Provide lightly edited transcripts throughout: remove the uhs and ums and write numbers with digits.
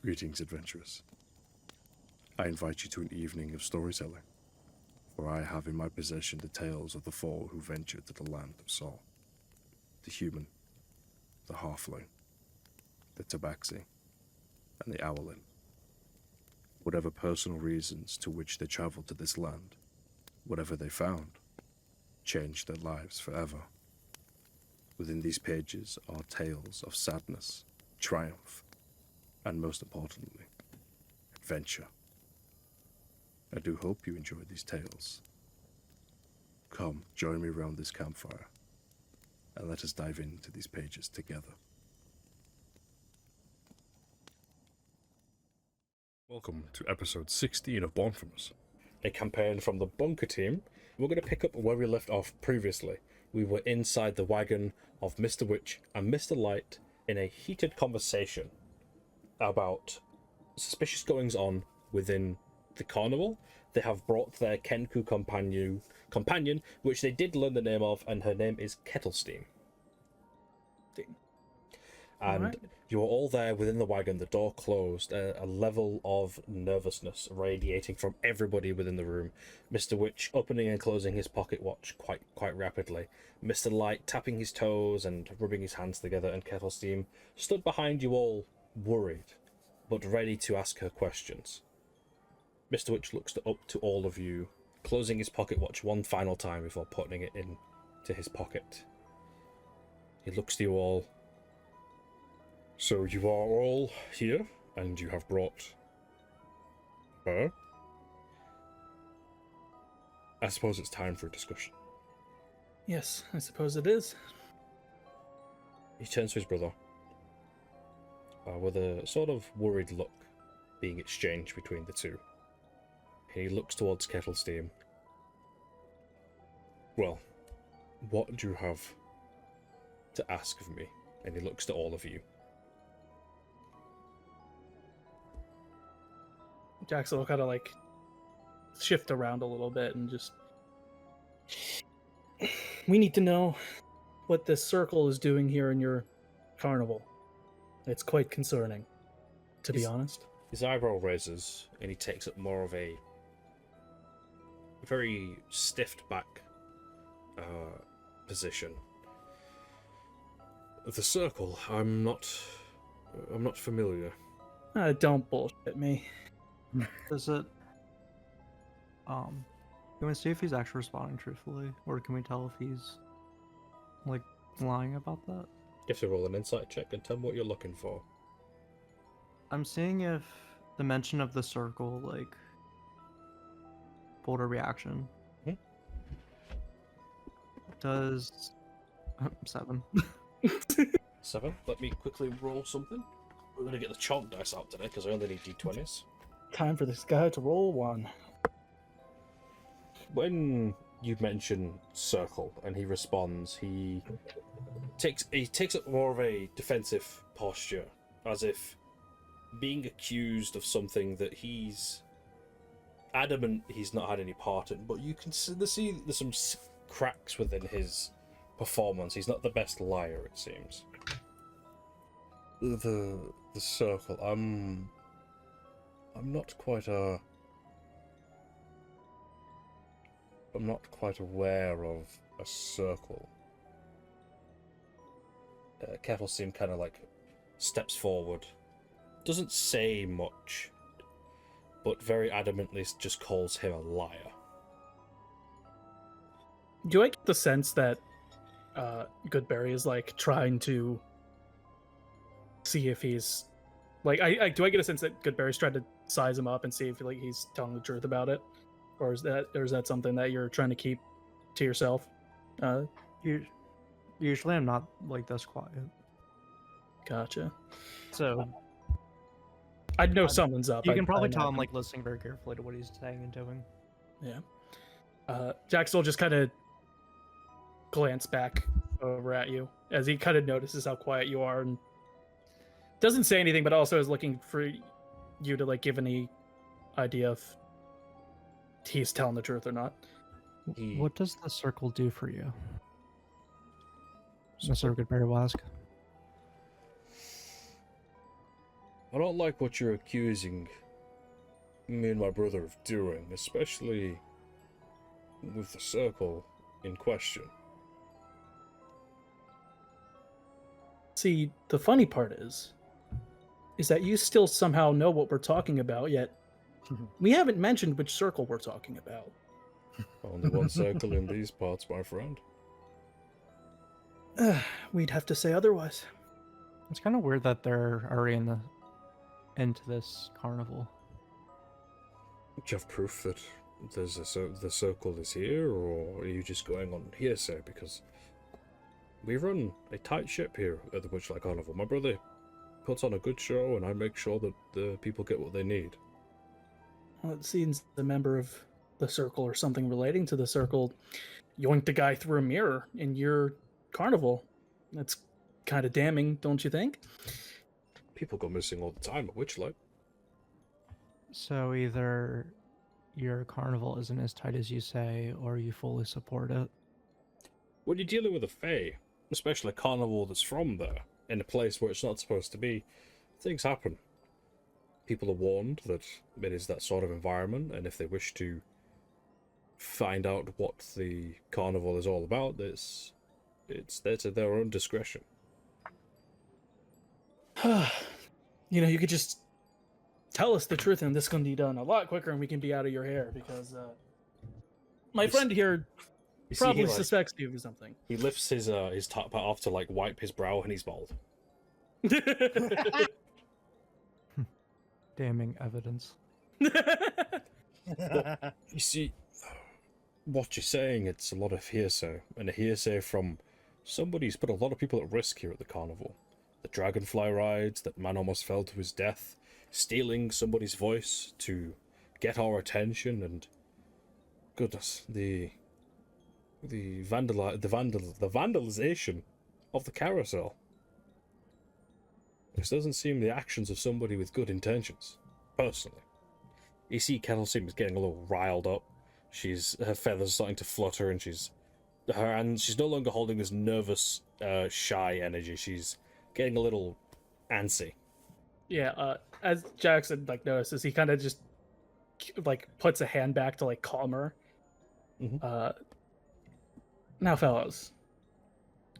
Greetings, adventurers. I invite you to an evening of storytelling, for I have in my possession the tales of the four who ventured to the land of Sol. The human, the halfling, the tabaxi, and the owlin. Whatever personal reasons to which they traveled to this land, whatever they found, changed their lives forever. Within these pages are tales of sadness, triumph, and most importantly, adventure. I do hope you enjoy these tales. Come, join me around this campfire, and let us dive into these pages together. Welcome to episode 16 of Born From Us, a campaign from the Bunker team. We're going to pick up where we left off previously. We were inside the wagon of Mr. Witch and Mr. Light in a heated conversation about suspicious goings-on within the carnival. They have brought their Kenku companion, which they did learn the name of, and her name is Kettlesteam. And right. You are all there within the wagon, the door closed, a level of nervousness radiating from everybody within the room. Mr. Witch opening and closing his pocket watch quite rapidly. Mr. Light tapping his toes and rubbing his hands together, and Kettlesteam stood behind you all, worried, but ready to ask her questions. Mr. Witch looks up to all of you, closing his pocket watch one final time before putting it into his pocket. He looks to you all. So you are all here, and you have brought her? I suppose it's time for a discussion. Yes, I suppose it is. He turns to his brother, with a sort of worried look being exchanged between the two. He looks towards Kettlesteam. Well, what do you have to ask of me? And he looks to all of you. Jackson will kind of like shift around a little bit and just... We need to know what this circle is doing here in your carnival. It's quite concerning, to be honest. His eyebrow raises, and he takes up more of a very stiffed back position. The circle, I'm not familiar. Don't bullshit me. Does it... Can we see if he's actually responding truthfully, or can we tell if he's, like, lying about that? You have to roll an insight check and tell me what you're looking for. I'm seeing if the mention of the circle, like, pulled a reaction. Hmm? Does... 7. 7? Let me quickly roll something. We're going to get the chalk dice out today, because I only need d20s. Time for this guy to roll one. When you mention circle and he responds, he takes up more of a defensive posture, as if being accused of something that he's adamant he's not had any part in. But you can see there's some cracks within his performance. He's not the best liar, it seems. The circle. I'm not quite aware of a circle. Kettlesteam kind of like steps forward. Doesn't say much, but very adamantly just calls him a liar. Do I get the sense that Goodberry is like trying to see if he's like do I get a sense that Goodberry's trying to size him up and see if like he's telling the truth about it, or is that something that you're trying to keep to yourself? Usually I'm not like this quiet. Gotcha. So I know someone's up. You can probably tell I'm like listening very carefully to what he's saying and doing. Yeah. Jax will just kind of glance back over at you as he kind of notices how quiet you are and doesn't say anything, but also is looking for you to like give any idea if he's telling the truth or not. What does the circle do for you? Mr. Goodberry will ask. I don't like what you're accusing me and my brother of doing, especially with the circle in question. See, the funny part is that you still somehow know what we're talking about, yet we haven't mentioned which circle we're talking about. Only one circle in these parts, my friend. We'd have to say otherwise. It's kind of weird that they're already into this carnival. Do you have proof that the circle is here, or are you just going on hearsay? Because we run a tight ship here at the Witchlight Carnival. My brother puts on a good show, and I make sure that the people get what they need. Well, it seems the member of the circle or something relating to the circle yoinked a guy through a mirror in your carnival. That's kind of damning, don't you think? People go missing all the time at Witchlight. So either your carnival isn't as tight as you say, or you fully support it. When you're dealing with a fae, especially a carnival that's from there, in a place where it's not supposed to be, things happen. People are warned that it is that sort of environment, and if they wish to find out what the carnival is all about, it's there to their own discretion. You know, you could just tell us the truth, and this can be done a lot quicker, and we can be out of your hair, because my friend here probably suspects you of something. He lifts his top hat off to like wipe his brow, and he's bald. Damning evidence. You see, what you're saying, it's a lot of hearsay, and a hearsay from somebody who's put a lot of people at risk here at the carnival. The dragonfly rides, that man almost fell to his death, stealing somebody's voice to get our attention, and goodness, the vandalization of the carousel. This doesn't seem the actions of somebody with good intentions, personally. You see Kettle seems getting a little riled up. Her feathers starting to flutter, and she's no longer holding this nervous, shy energy. She's getting a little antsy. Yeah, as Jackson notices, he kind of just puts a hand back to calm her. Mm-hmm. Now, fellows,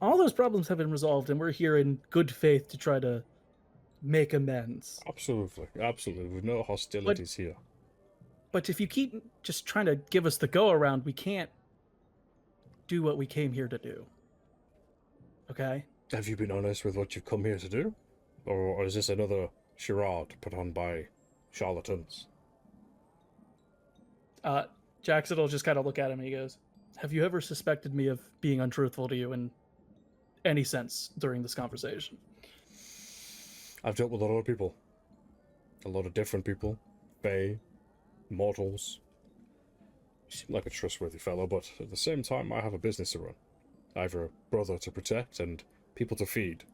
all those problems have been resolved, and we're here in good faith to try to make amends. Absolutely. With no hostilities here. But if you keep just trying to give us the go around, we can't do what we came here to do. Okay? Have you been honest with what you've come here to do? Or is this another charade put on by charlatans? Jackson will just kind of look at him and he goes, "Have you ever suspected me of being untruthful to you in any sense during this conversation?" I've dealt with a lot of people. A lot of different people. Fae, mortals. You seem like a trustworthy fellow, but at the same time, I have a business to run. I have a brother to protect and people to feed.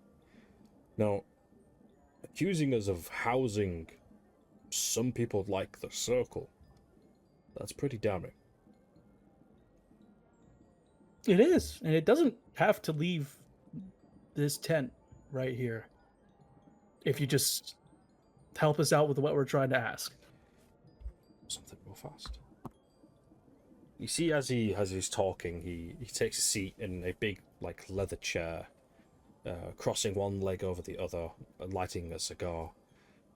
Now, accusing us of housing some people like the Circle, that's pretty damning. It is, and it doesn't have to leave this tent right here. If you just help us out with what we're trying to ask. Something real fast. You see, as he's talking, he takes a seat in a big, leather chair, crossing one leg over the other, and lighting a cigar.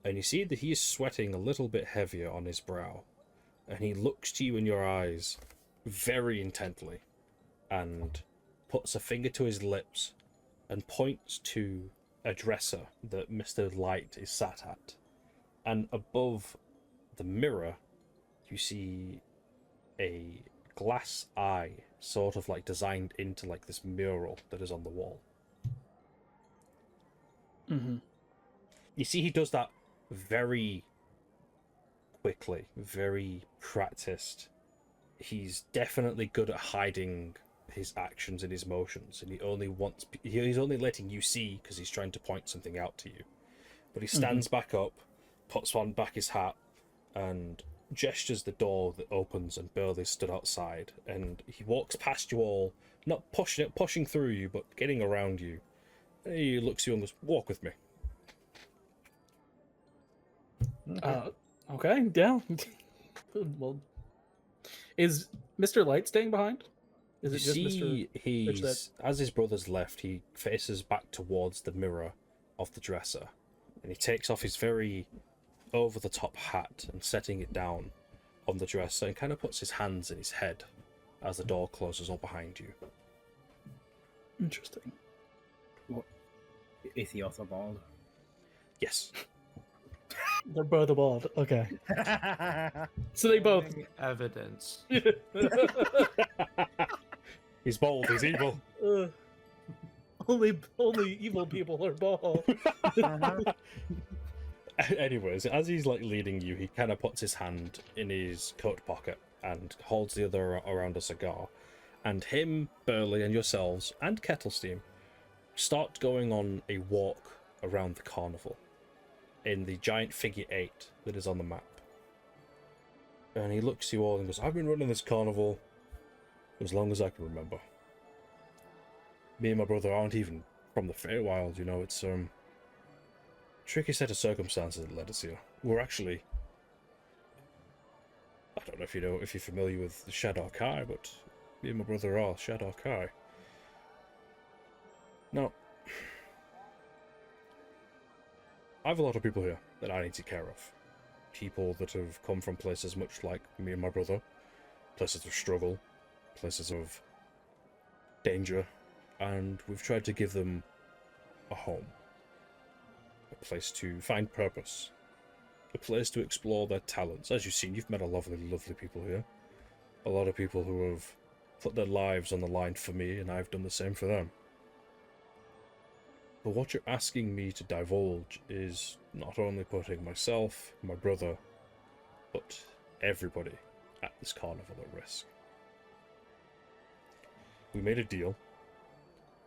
And you see that he's sweating a little bit heavier on his brow. And he looks to you in your eyes very intently, and puts a finger to his lips, and points to a dresser that Mr. Light is sat at. And above the mirror, you see a glass eye sort of designed into this mural that is on the wall. Mm-hmm. You see he does that very quickly, very practiced. He's definitely good at hiding his actions and his motions, and he's only letting you see because he's trying to point something out to you. But he stands back up, puts on back his hat, and gestures the door that opens, and Burley stood outside, and he walks past you all, not pushing through you, but getting around you. And he looks at you and goes, "Walk with me." Okay, yeah. Well, is Mr. Light staying behind? Is You it just Mr. see, Rich that? he's as his brother's left, he faces back towards the mirror of the dresser, and he takes off his very over-the-top hat and setting it down on the dresser, and kind of puts his hands in his head as the door closes all behind you. Interesting. Is he also bald? Yes. They're both bald. Okay. So they both. Showing evidence. He's bold. He's evil. Only evil people are bald. Anyways, as he's like leading you, he kind of puts his hand in his coat pocket and holds the other around a cigar. And him, Burley, and yourselves, and Kettlesteam start going on a walk around the carnival in the giant figure 8 that is on the map. And he looks at you all and goes, I've been running this carnival as long as I can remember. Me and my brother aren't even from the Feywilds, you know, it's tricky set of circumstances that led us here. We're actually, I don't know if you're familiar with the Shadow Kai, but me and my brother are Shadow Kai. Now, I have a lot of people here that I need to take care of. People that have come from places much like me and my brother. Places of struggle, places of danger, and we've tried to give them a home. A place to find purpose. A place to explore their talents. As you've seen, you've met a lovely, lovely people here. A lot of people who have put their lives on the line for me, and I've done the same for them. But what you're asking me to divulge is not only putting myself, my brother, but everybody at this carnival at risk. We made a deal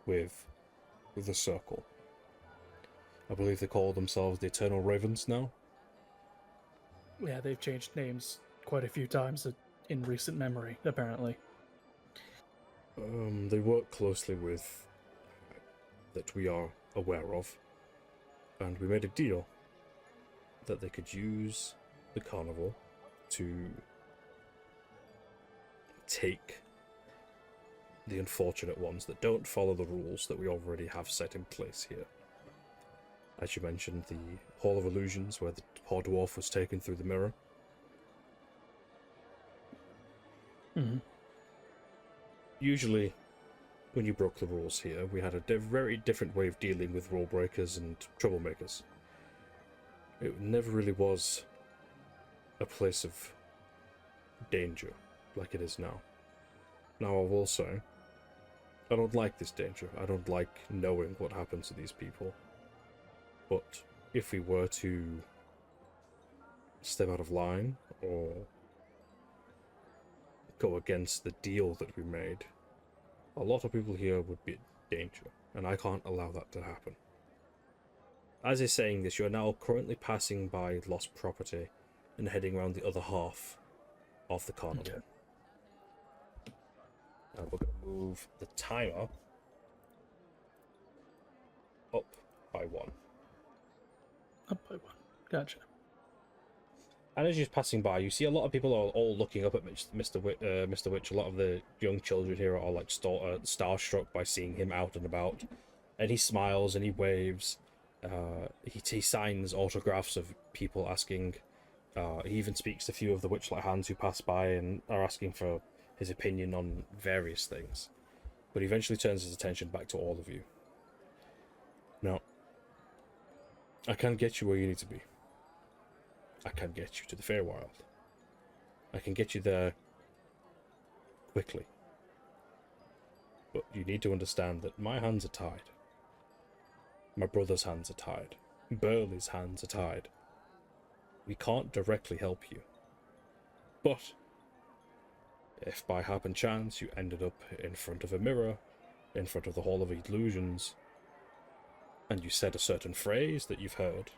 with the Circle. I believe they call themselves the Eternal Ravens now. Yeah, they've changed names quite a few times in recent memory, apparently. They work closely with that we are aware of, and we made a deal that they could use the carnival to take the unfortunate ones that don't follow the rules that we already have set in place here. As you mentioned, the Hall of Illusions, where the poor dwarf was taken through the mirror. Mm-hmm. Usually, when you broke the rules here, we had a very different way of dealing with rule breakers and troublemakers. It never really was a place of danger like it is now. Now, I will say, I don't like this danger. I don't like knowing what happens to these people. But if we were to step out of line or go against the deal that we made, a lot of people here would be in danger, and I can't allow that to happen. As he's saying this, you are now currently passing by lost property and heading around the other half of the carnival. Okay. Now we're going to move the timer up by 1. Up by 1. Gotcha. And as you're passing by, you see a lot of people are all looking up at Mr. Witch. A lot of the young children here are like starstruck by seeing him out and about. And he smiles and he waves. He signs autographs of people asking. He even speaks to a few of the Witchlight hands who pass by and are asking for his opinion on various things. But he eventually turns his attention back to all of you. Now, I can't get you where you need to be. I can get you to the Feywild. I can get you there quickly. But you need to understand that my hands are tied. My brother's hands are tied. Burley's hands are tied. We can't directly help you. But if by happen chance you ended up in front of a mirror, in front of the Hall of Illusions, and you said a certain phrase that you've heard,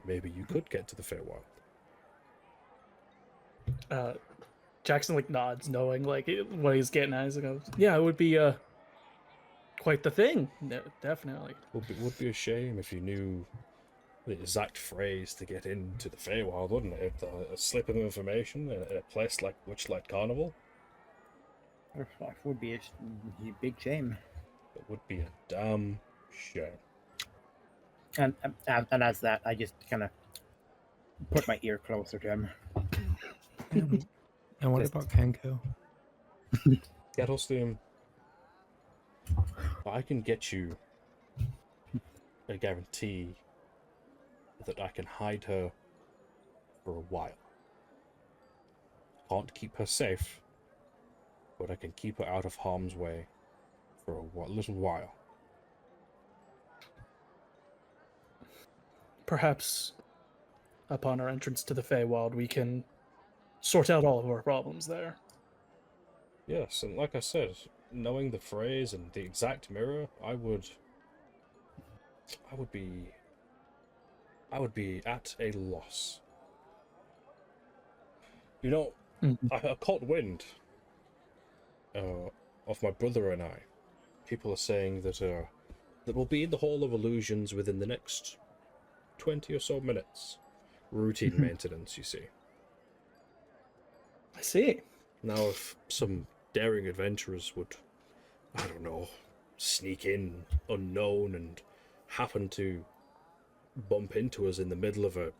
maybe you could get to the Feywild. Jackson like nods, knowing like what he's getting at. He goes, "Yeah, it would be quite the thing. No, definitely." Would be a shame if you knew the exact phrase to get into the Feywild, wouldn't it? A slip of information in a place like Witchlight Carnival. That would be a big shame. It would be a damn shame. And as that, I just kind of put my ear closer to him. And what Just- about Kenko? Kettlesteam, I can get you a guarantee that I can hide her for a while. Can't keep her safe, but I can keep her out of harm's way for a little while. Perhaps upon our entrance to the Feywild, we can sort out all of our problems there. Yes, and like I said, knowing the phrase and the exact mirror, I would be at a loss. You know, I caught wind of my brother and I. People are saying that we'll be in the Hall of Illusions within the next 20 or so minutes. Routine maintenance, you see. I see. Now, if some daring adventurers would, I don't know, sneak in unknown and happen to bump into us in the middle of a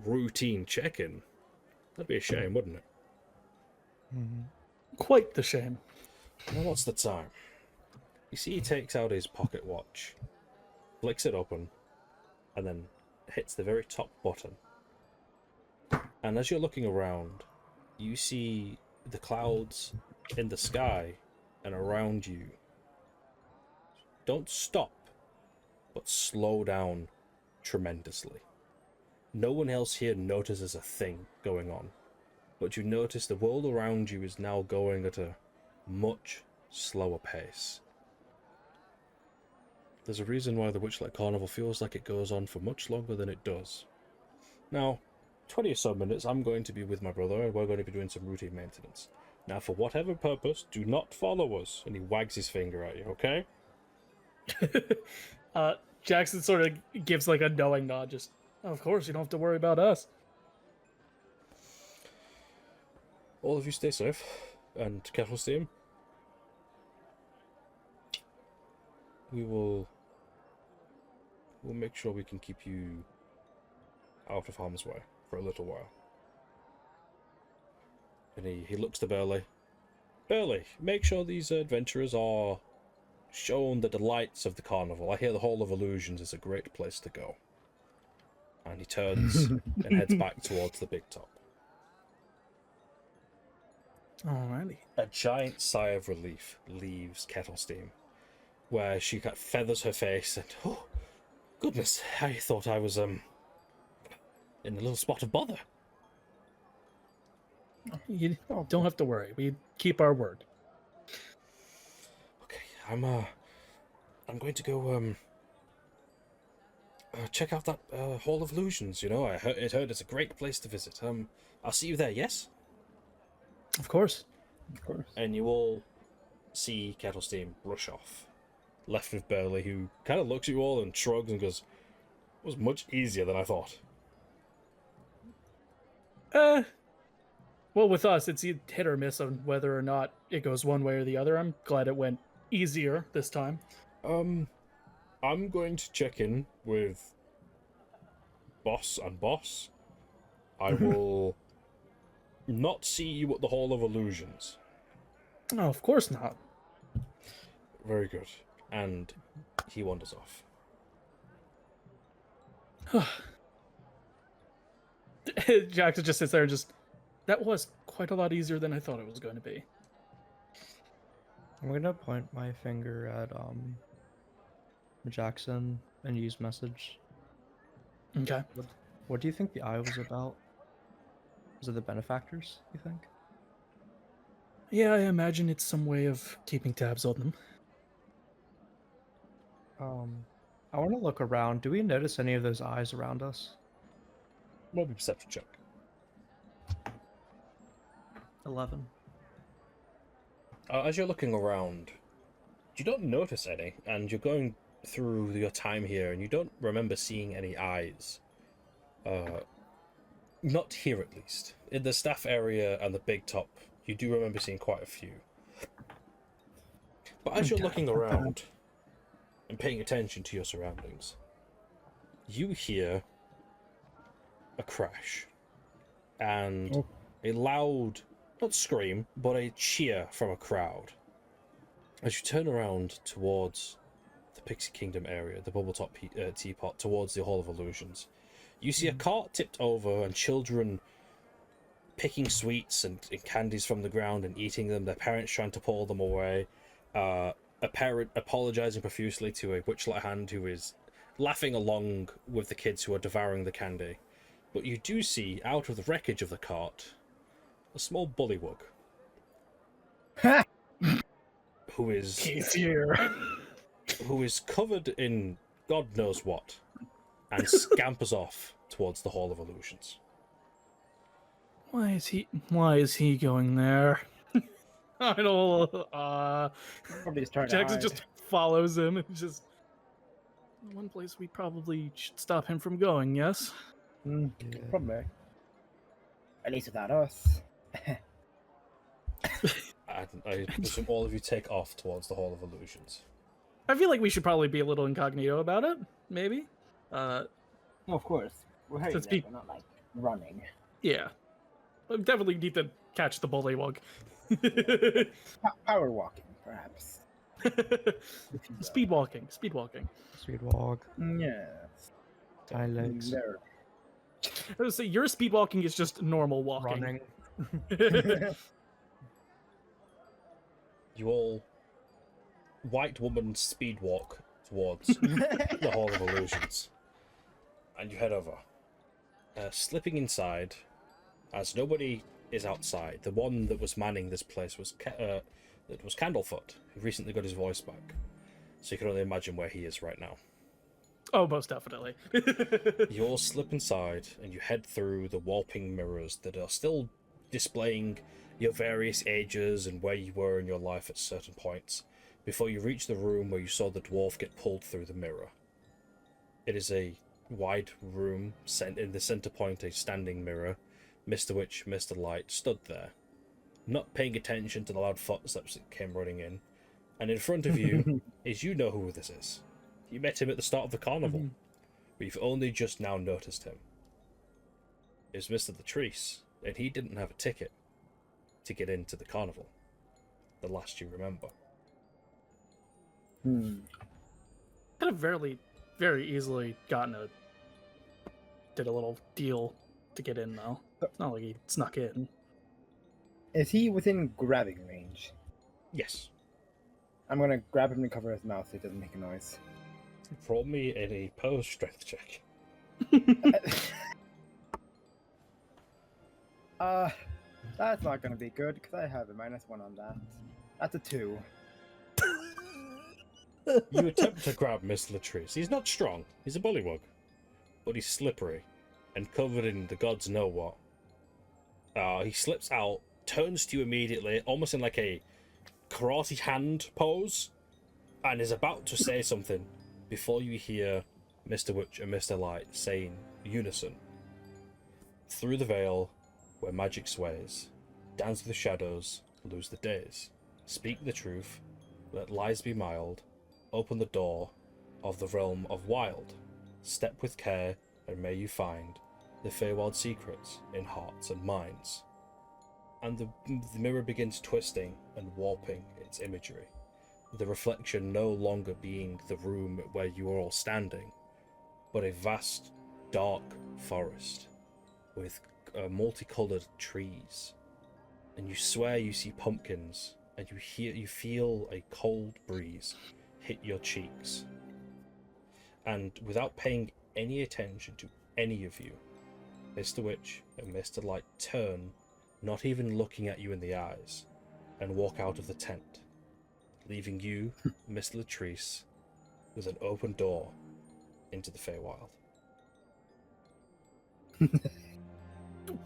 routine check-in, that'd be a shame, wouldn't it? Quite the shame. Now, what's the time? You see, he takes out his pocket watch, flicks it open, and then hits the very top button. And as you're looking around, you see the clouds in the sky and around you don't stop, but slow down tremendously. No one else here notices a thing going on, but you notice the world around you is now going at a much slower pace. There's a reason why the Witchlight Carnival feels like it goes on for much longer than it does. Now, 20 or so minutes, I'm going to be with my brother, and we're going to be doing some routine maintenance. Now, for whatever purpose, do not follow us. And he wags his finger at you, okay? Jackson sort of gives like a knowing nod, just, of course, you don't have to worry about us. All of you stay safe. And Kettlesteam, we'll make sure we can keep you out of harm's way for a little while. And he looks to Burley. Burley, make sure these adventurers are shown the delights of the carnival. I hear the Hall of Illusions is a great place to go. And he turns and heads back towards the big top. Alrighty. A giant sigh of relief leaves Kettlesteam, where she kind of feathers her face and, oh, goodness, I thought I was, in a little spot of bother. You don't have to worry. We keep our word. Okay, I'm going to go, check out that, Hall of Illusions, you know, I heard it's a great place to visit. I'll see you there, yes? Of course. Of course. And you all see Kettlesteam rush off, left with Burley, who kind of looks at you all and shrugs and goes, it was much easier than I thought. Well, with us, it's hit or miss on whether or not it goes one way or the other. I'm glad it went easier this time. I'm going to check in with Boss and Boss. I will not see you at the Hall of Illusions. Oh, of course not. Very good. And he wanders off. Jackson just sits there and just, that was quite a lot easier than I thought it was going to be. I'm gonna point my finger at Jackson and use message. Okay. What do you think the eye was about? Was it the benefactors, you think? Yeah, I imagine it's some way of keeping tabs on them. I want to look around. Do we notice any of those eyes around us? Maybe perception check. 11. As you're looking around, you don't notice any, and you're going through your time here, and you don't remember seeing any eyes. Not here, at least. In the staff area and the big top, you do remember seeing quite a few. But as you're looking around and paying attention to your surroundings, you hear a crash and a loud, not scream, but a cheer from a crowd. As you turn around towards the Pixie Kingdom area, the bubble top teapot, towards the Hall of Illusions, you see a cart tipped over and children picking sweets and candies from the ground and eating them, their parents trying to pull them away, a parent apologizing profusely to a witchlight hand who is laughing along with the kids who are devouring the candy. But you do see, out of the wreckage of the cart, a small bullywug. who is He's here. who is covered in God knows what, and scampers off towards the Hall of Illusions. Why is he going there? I don't Probably just trying to Jackson hide. just follows him and just one place we probably should stop him from going, yes? Probably. At least without us. I presume all of you take off towards the Hall of Illusions. I feel like we should probably be a little incognito about it, maybe. No, of course. We're heading Since there, peop- we're not like running. Yeah. We definitely need to catch the bullywug. Power walking, perhaps. Speed walking. Speed walk. Yes. High legs. There. I was say your speed walking is just normal walking. Running. You all white woman speed walk towards the Hall of Illusions, and you head over, slipping inside. As nobody is outside, the one that was manning this place was Candlefoot, who recently got his voice back. So you can only imagine where he is right now. Oh, most definitely. You all slip inside and you head through the warping mirrors that are still displaying your various ages and where you were in your life at certain points, before you reach the room where you saw the dwarf get pulled through the mirror. It is a wide room, in the center point a standing mirror. Mr. Witch, Mr. Light stood there, not paying attention to the loud footsteps that came running in, and in front of you is, you know who this is. You met him at the start of the carnival, but you've only just now noticed him. It's Mr. Latrice, and he didn't have a ticket to get into the carnival, the last you remember. Could have very easily did a little deal to get in, though. It's not like he snuck in. Is he within grabbing range? Yes. I'm gonna grab him and cover his mouth so he doesn't make a noise. Roll me a pose strength check. That's not gonna be good because I have a -1 on that. That's a 2. You attempt to grab Miss Latrice. He's not strong. He's a bullywug. But he's slippery and covered in the gods know what. He slips out, turns to you immediately, almost in like a karate hand pose, and is about to say something before you hear Mr. Witch and Mr. Light saying unison. Through the veil, where magic sways, dance with the shadows, lose the days. Speak the truth, let lies be mild, open the door of the realm of wild. Step with care, and may you find the Feywild secrets in hearts and minds. And the mirror begins twisting and warping its imagery, the reflection no longer being the room where you are all standing, but a vast, dark forest with multicolored trees. And you swear you see pumpkins, and you feel a cold breeze hit your cheeks. And without paying any attention to any of you, Mr. Witch and Mr. Light turn, not even looking at you in the eyes, and walk out of the tent, leaving you, Miss Latrice, with an open door into the Feywild.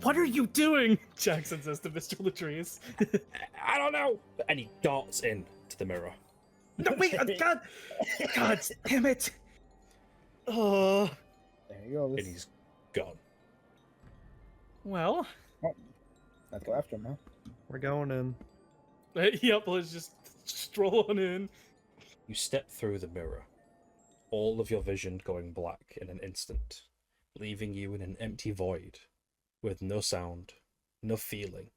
What are you doing? Jackson says to Mr. Latrice. I don't know! And he darts in to the mirror. No, wait, God, God, damn it! Oh, There you go. And he's gone. well, Let's go after him, huh? We're going in. yep. Let's just stroll on in. You step through the mirror, all of your vision going black in an instant, leaving you in an empty void with no sound, no feeling,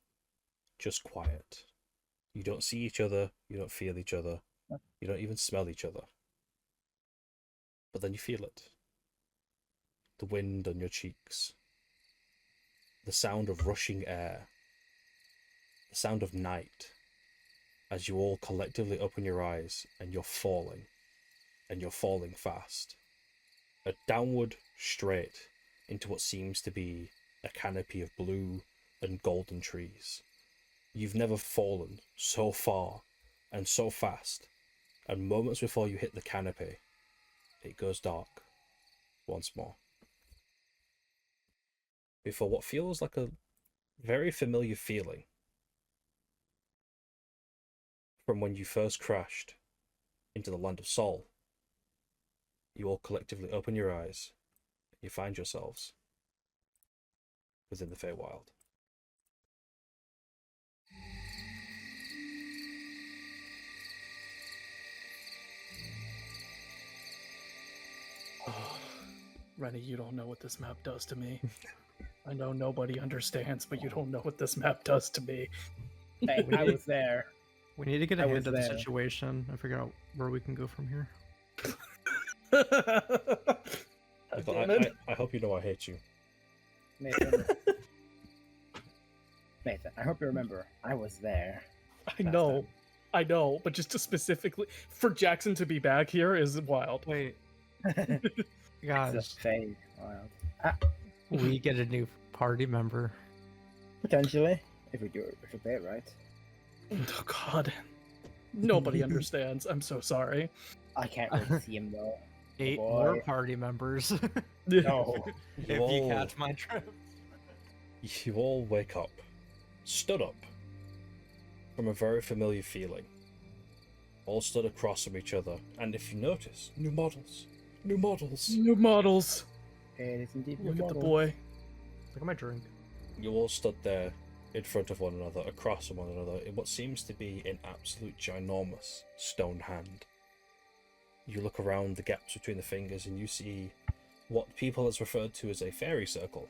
just quiet. You don't see each other, you don't feel each other, you don't even smell each other. But then you feel it. The wind on your cheeks, the sound of rushing air, the sound of night, as you all collectively open your eyes and you're falling fast. A downward straight into what seems to be a canopy of blue and golden trees. You've never fallen so far and so fast, and moments before you hit the canopy, it goes dark once more. Before what feels like a very familiar feeling from when you first crashed into the land of Sol, you all collectively open your eyes and you find yourselves within the Feywild. Oh, Rennie, you don't know what this map does to me. I know nobody understands, but you don't know what this map does to me. Hey, I was there. We need to get I a was hand of the there. situation and figure out where we can go from here. I hope you know I hate you. Nathan. Nathan, I hope you remember, I was there. I know, but just to specifically for Jackson to be back here is wild. Wait, It's guys, a fake wild. we get a new party member. Potentially, if we play it right. Oh God, nobody understands. I'm so sorry. I can't really see him though. 8 boy. more party members. No. If you catch my drift. You all wake up, stood up, from a very familiar feeling. All stood across from each other, and if you notice, new models. New models. New models. It is indeed Look new at the model. boy. Look at my drink. You all stood there in front of one another, across from one another, in what seems to be an absolute ginormous stone hand. You look around the gaps between the fingers and you see what people has referred to as a fairy circle.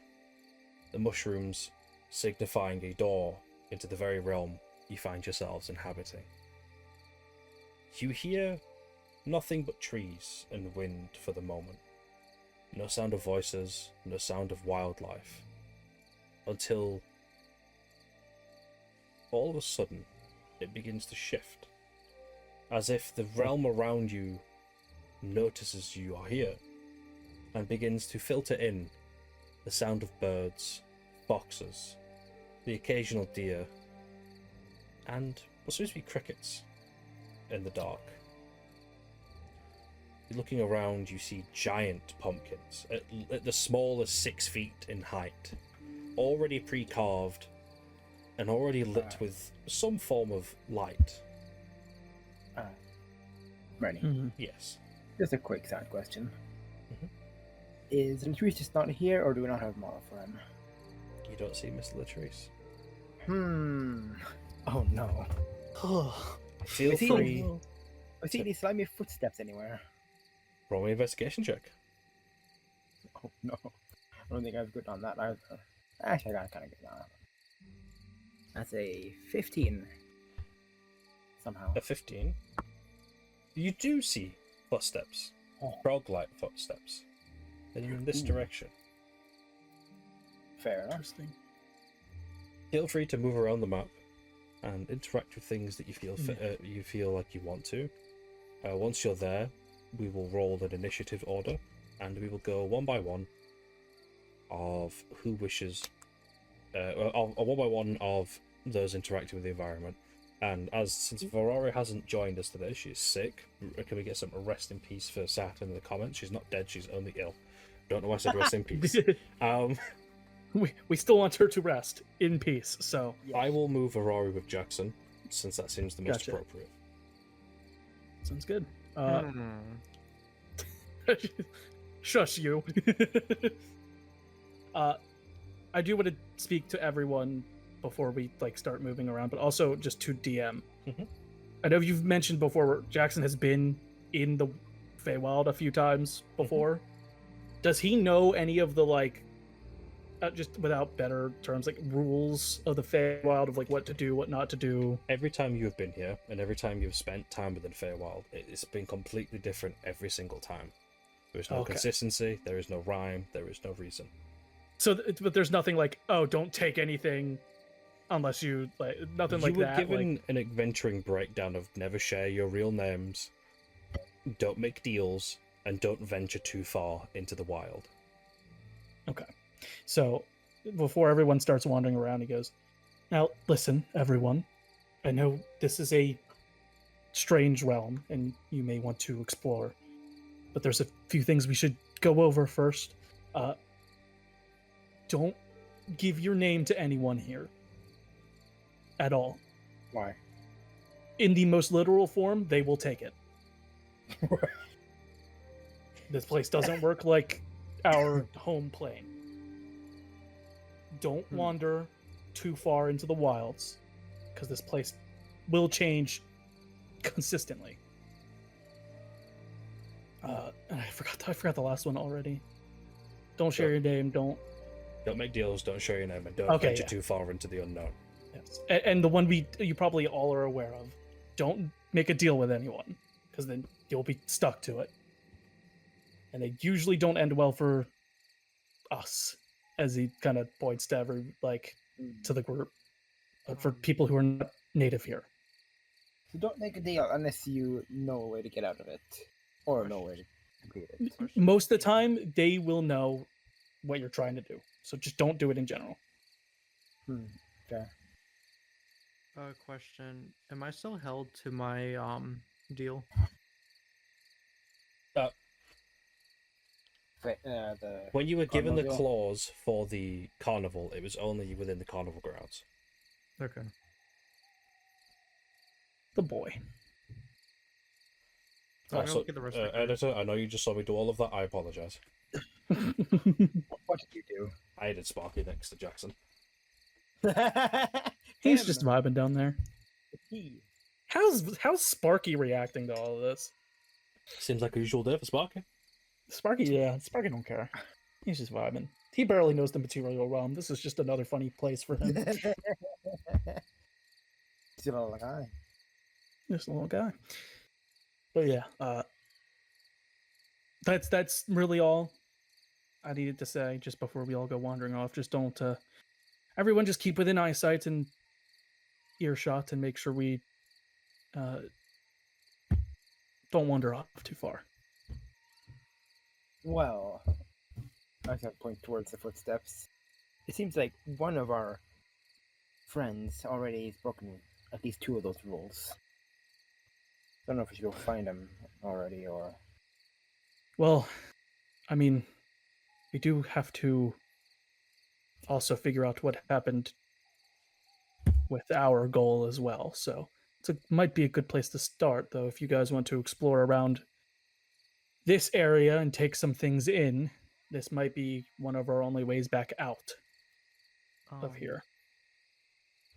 The mushrooms signifying a door into the very realm you find yourselves inhabiting. You hear nothing but trees and wind for the moment. No sound of voices, no sound of wildlife. Until all of a sudden it begins to shift. As if the realm around you notices you are here and begins to filter in the sound of birds, foxes, the occasional deer, and what seems to be crickets in the dark. You're looking around, you see giant pumpkins, at the smallest 6 feet in height, already pre-carved and already lit with some form of light. Rennie, Yes. just a quick side question. Mhm. Is Latrice just not here, or do we not have a model for him? You don't see Mr. Latrice. Oh no. Feel Is he- free. I see any slimy footsteps anywhere. Roll me an investigation check. Oh no. I don't think I was good on that either. Actually, I got kind of good on that. That's a 15. Somehow. A 15. You do see footsteps. Oh. Frog-like footsteps. In this Ooh. direction. Fair enough. Interesting. Feel free to move around the map and interact with things that you feel you feel like you want to. Once you're there, we will roll an initiative order, and we will go one by one of who wishes, one by one of those interacting with the environment. And since Varori hasn't joined us today, she's sick. Can we get some rest in peace for Sat in the comments? She's not dead; she's only ill. Don't know why I said rest in peace. We still want her to rest in peace. So I will move Aurori with Jackson, since that seems the most Gotcha. appropriate. Sounds good. Hmm. Shush you. I do want to speak to everyone before we like start moving around, but also just to DM. Mhm. I know you've mentioned before where Jackson has been in the Feywild a few times before. Does he know any of the like, just without better terms, like rules of the Feywild of like what to do, what not to do? Every time you've been here, and every time you've spent time within Feywild, it's been completely different every single time. There is no Okay. consistency, there is no rhyme, there is no reason. So, but there's nothing like, oh, don't take anything unless you like nothing You like were that. given Like, an adventuring breakdown of never share your real names, don't make deals, and don't venture too far into the wild. okay. So before everyone starts wandering around, he goes, "Now listen, everyone. I know this is a strange realm, and you may want to explore, but there's a few things we should go over first. Don't give your name to anyone here at all. Why? In the most literal form, they will take it. This place doesn't work like our home plane. Don't wander too far into the wilds, because this place will change consistently. And I forgot the last one already. Don't share your name. Don't. Don't make deals, don't share your name, and don't Okay, venture yeah. too far into the unknown. Yes. And the one you probably all are aware of. Don't make a deal with anyone, because then you'll be stuck to it. And they usually don't end well for us, as he kind of points to to the group, for people who are not native here. So don't make a deal unless you know a way to get out of it, or know a way to complete it. Most of the time, they will know what you're trying to do. So just don't do it in general. Okay. Question: am I still held to my deal? When you were given the Carnival? clause for the carnival, it was only within the carnival grounds. Okay. The boy. So I'm gonna Also, look at the rest of the group. editor, I know you just saw me do all of that. I apologize. What did you do? I added Sparky next to Jackson. He's just vibing down there. He. How's Sparky reacting to all of this? Seems like a usual day for Sparky. Sparky don't care. He's just vibing. He barely knows the material realm. This is just another funny place for him. Still a little guy. Just a little guy. But yeah, that's really all I needed to say just before we all go wandering off. Just don't everyone just keep within eyesight and earshot and make sure we don't wander off too far. Well, I can point towards the footsteps. It seems like one of our friends already has broken at least two of those rules. Don't know if we should go find him already or. Well, I mean, we do have to also figure out what happened with our goal as well. So might be a good place to start, though, if you guys want to explore around this area and take some things in. This might be one of our only ways back out of here.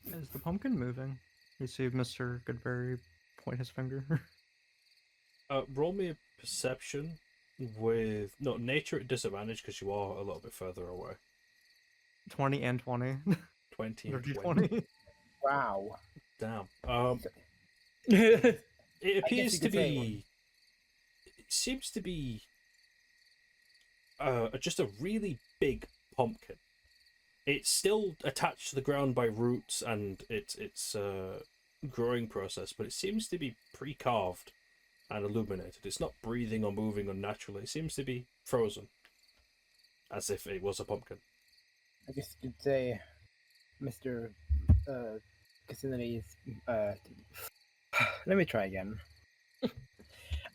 Is the pumpkin moving? You see Mr. Goodberry point his finger. Roll me a perception with nature at disadvantage because you are a little bit further away. 20 and 20. 20 Or and D20. 20. Wow. Damn. It guess appears you to could say be. It seems to be. Just a really big pumpkin. It's still attached to the ground by roots and its growing process, but it seems to be pre-carved and illuminated. It's not breathing or moving unnaturally. It seems to be frozen, as if it was a pumpkin. I guess you could say, Mr. Cassini's. Let me try again.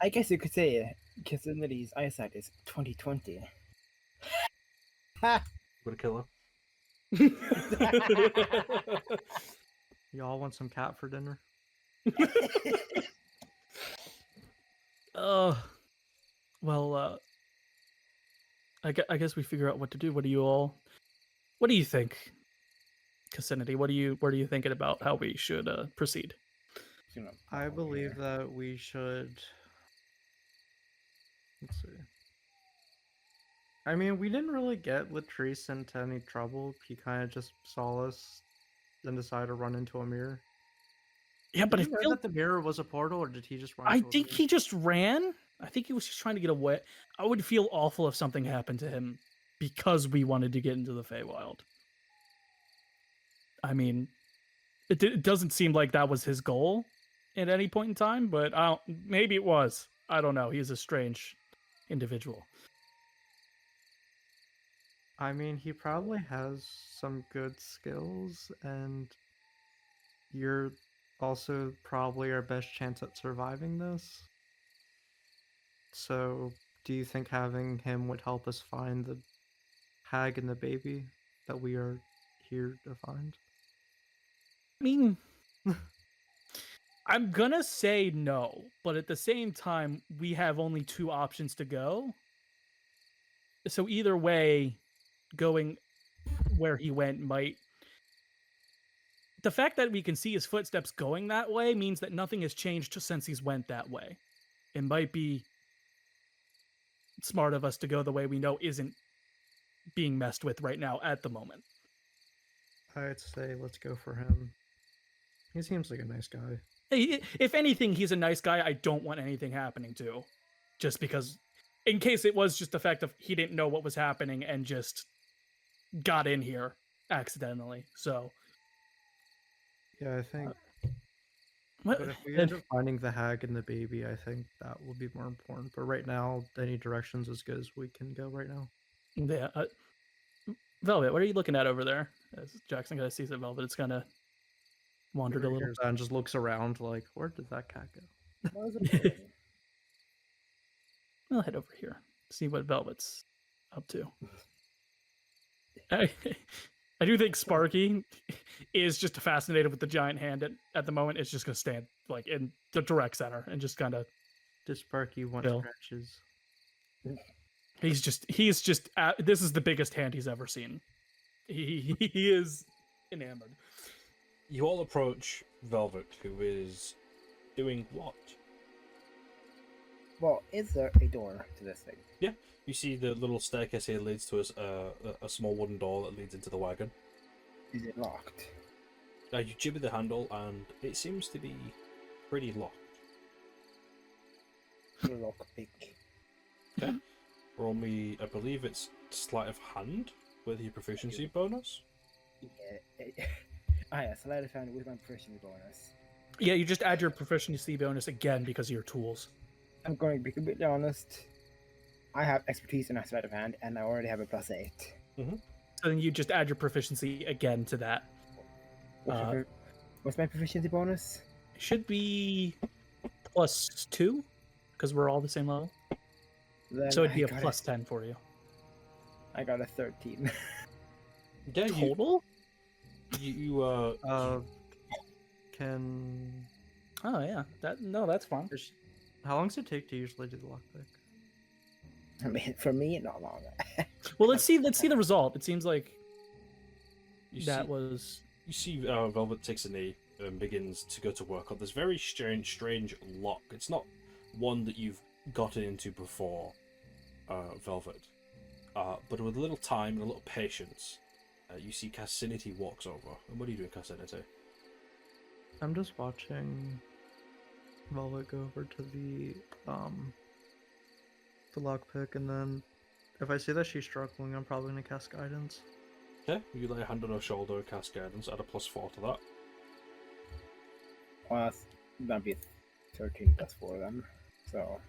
I guess you could say Cassini's eyesight is 20/20. Ha! Would kill her. Y'all want some cat for dinner? Well, I guess we figure out what to do. What do you think, Cassinity? What are you thinking about how we should proceed? You know, I over believe here. that we should. Let's see. I mean, we didn't really get Latrice into any trouble. He kind of just saw us and decided to run into a mirror. Yeah, but Did I you know feel that the mirror was a portal, or did he just run I into a think mirror? he just ran. I think he was just trying to get away. I would feel awful if something happened to him because we wanted to get into the Feywild. I mean, it doesn't seem like that was his goal at any point in time, but maybe it was. I don't know. He's a strange individual. I mean, he probably has some good skills, and you're also probably our best chance at surviving this. So, do you think having him would help us find the hag and the baby that we are here to find? I mean, I'm gonna say no, but at the same time, we have only two options to go. So either way, going where he went might. The fact that we can see his footsteps going that way means that nothing has changed since he's went that way. It might be smart of us to go the way we know isn't being messed with right now at the moment. I'd say let's go for him. He seems like a nice guy. If anything, he's a nice guy I don't want anything happening to. Just because, in case it was just the fact of he didn't know what was happening and just got in here accidentally. So, Yeah, I think. what? But if we end up finding the hag and the baby, I think that will be more important. But right now, any direction's as good as we can go right now. Yeah. Velvet, what are you looking at over there? As Jackson kind of sees it, Velvet, it's kind of wandered a little. And just looks around like, where did that cat go? What was it doing? I'll head over here, see what Velvet's up to. I do think Sparky is just fascinated with the giant hand at the moment. It's just going to stand like in the direct center and just kind of. Does Sparky want Bill. scratches? He's just this is the biggest hand he's ever seen. He is enamored. You all approach Velvet, who is doing what? Well, is there a door to this thing? Yeah, you see the little staircase here leads to a small wooden door that leads into the wagon. Is it locked? You jibber the handle, and it seems to be pretty locked. Lock pick. Okay. Roll me, I believe it's sleight of hand with your proficiency bonus. Yeah. Yeah, sleight of hand with my proficiency bonus. Yeah, you just add your proficiency bonus again because of your tools. I'm going to be completely honest. I have expertise in sleight of hand, and I already have a +8. So then you just add your proficiency again to that. What's my proficiency bonus? It should be +2 because we're all the same level. Then So it'd be I a got +10 for you. I got a 13. Yeah, Total? Can Oh yeah, that's fine. how long does it take to usually do the lockpick? I mean, for me, not long. Well, let's see the result. It seems like you that see, was You see Velvet takes a knee and begins to go to work on this very strange lock. It's not one that you've gotten into before, Velvet. But with a little time and a little patience, you see Cassinity walks over. And what are you doing, Cassinity? I'm just watching Velvet go over to the lockpick, and then if I see that she's struggling, I'm probably gonna cast guidance. Okay, you lay a hand on her shoulder, cast guidance, add a +4 to that. Well, that'd be 13 +4 then. So.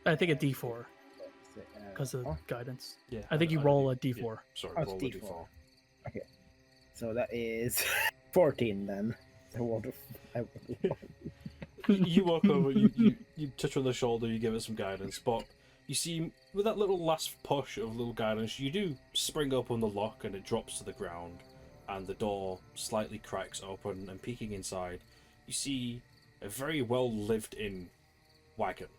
I think a D4 because of oh, guidance. Yeah, I think you roll a D4. Yeah, sorry, Oh, it's roll a D4. D4. Okay. So that is 14 then. So what You walk over, you touch her on the shoulder, you give her some guidance, but you see, with that little last push of little guidance, you do spring open the lock and it drops to the ground, and the door slightly cracks open, and peeking inside, you see a very well lived in wagon.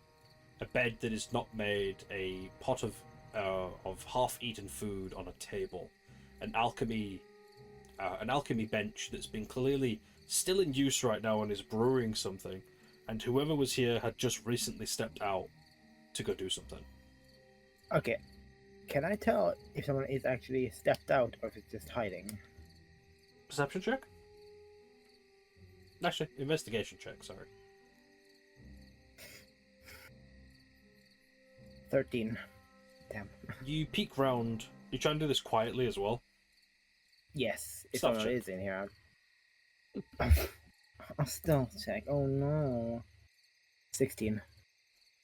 a bed that is not made, a pot of half-eaten food on a table, an alchemy bench that's been clearly still in use right now and is brewing something, and whoever was here had just recently stepped out to go do something. Okay. Can I tell if someone is actually stepped out or if it's just hiding? Perception check? Actually, investigation check, sorry. 13. Damn. You peek round. You try and do this quietly as well. Yes, if Stealth someone check. is in here, I'll stealth check. Oh no. 16.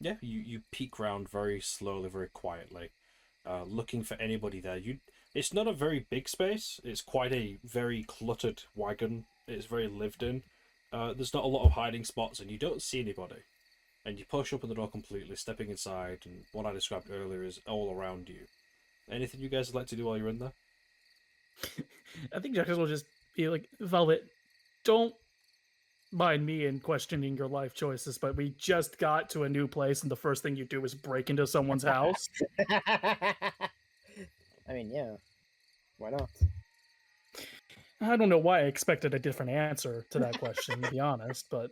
Yeah, you peek round very slowly, very quietly, looking for anybody there. It's not a very big space. It's quite a very cluttered wagon. It's very lived in. There's not a lot of hiding spots, and you don't see anybody. And you push open the door completely, stepping inside, and what I described earlier is all around you. Anything you guys would like to do while you're in there? I think Jackson will just be like, Velvet, don't mind me in questioning your life choices, but we just got to a new place, and the first thing you do is break into someone's house. I mean, yeah. Why not? I don't know why I expected a different answer to that question, to be honest, but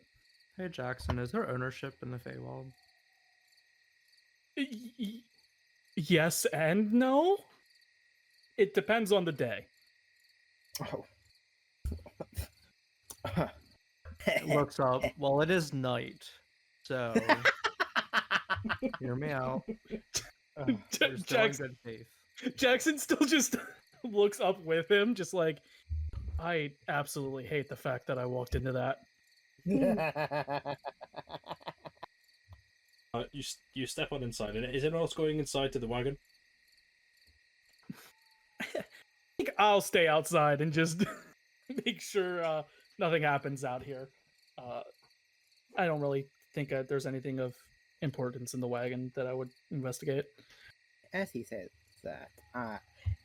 Hey Jackson, is there ownership in the Feywild? yes and no. It depends on the day. Oh. Looks up. Well, it is night, so hear me out. We're still in Jackson, good faith. Jackson still just looks up with him, just like, I absolutely hate the fact that I walked into that. You step on inside, and is anyone else going inside to the wagon? I think I'll stay outside and just make sure nothing happens out here. I don't really think there's anything of importance in the wagon that I would investigate. As he says that,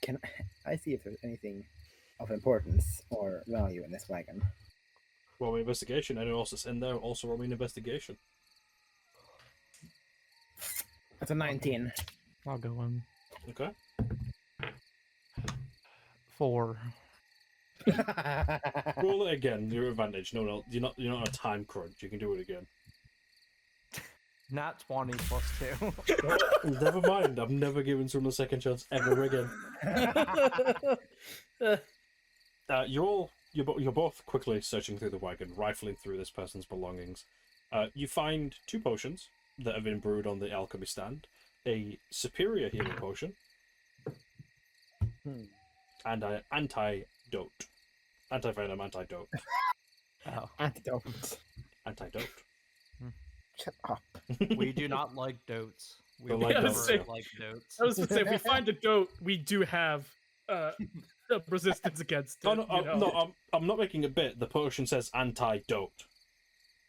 can I see if there's anything of importance or value in this wagon? Roll me investigation. Anyone else that's in there also roll me an investigation. That's a 19. I'll go in. Okay. 4. Roll it again. Your advantage. No, you're not on a time crunch. You can do it again. Nat 20 plus 2. Never mind. I'm never giving someone a second chance ever again. You're both quickly searching through the wagon, rifling through this person's belongings. You find 2 potions that have been brewed on the alchemy stand, a superior healing potion, and an antidote. Antivenom antidote. Oh. Antidote. Antidote. Shut up. We do not like dotes. We Don't never like dotes. like dotes. I was going to say, if we find a dote, we do have a resistance against it. Oh no, you know? no, I'm not making a bit. The potion says antidote.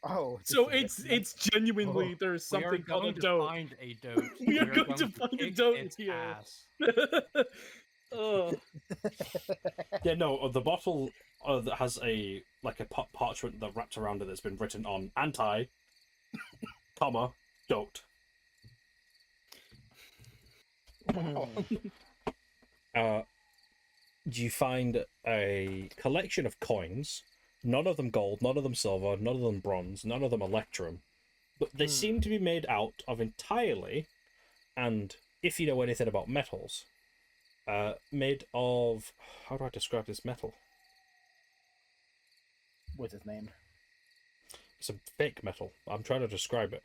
Oh. So this it's genuinely there's We are something called a going to dote. find a dote. We are going to find a kick dote its here. ass. Ugh. Yeah, no, the bottle that has a parchment that wrapped around it that's been written on anti, comma, dote. You find a collection of coins, none of them gold, none of them silver, none of them bronze, none of them electrum, but they seem to be made out of entirely, and if you know anything about metals, made of, how do I describe this metal? What's his name? It's a fake metal. I'm trying to describe it.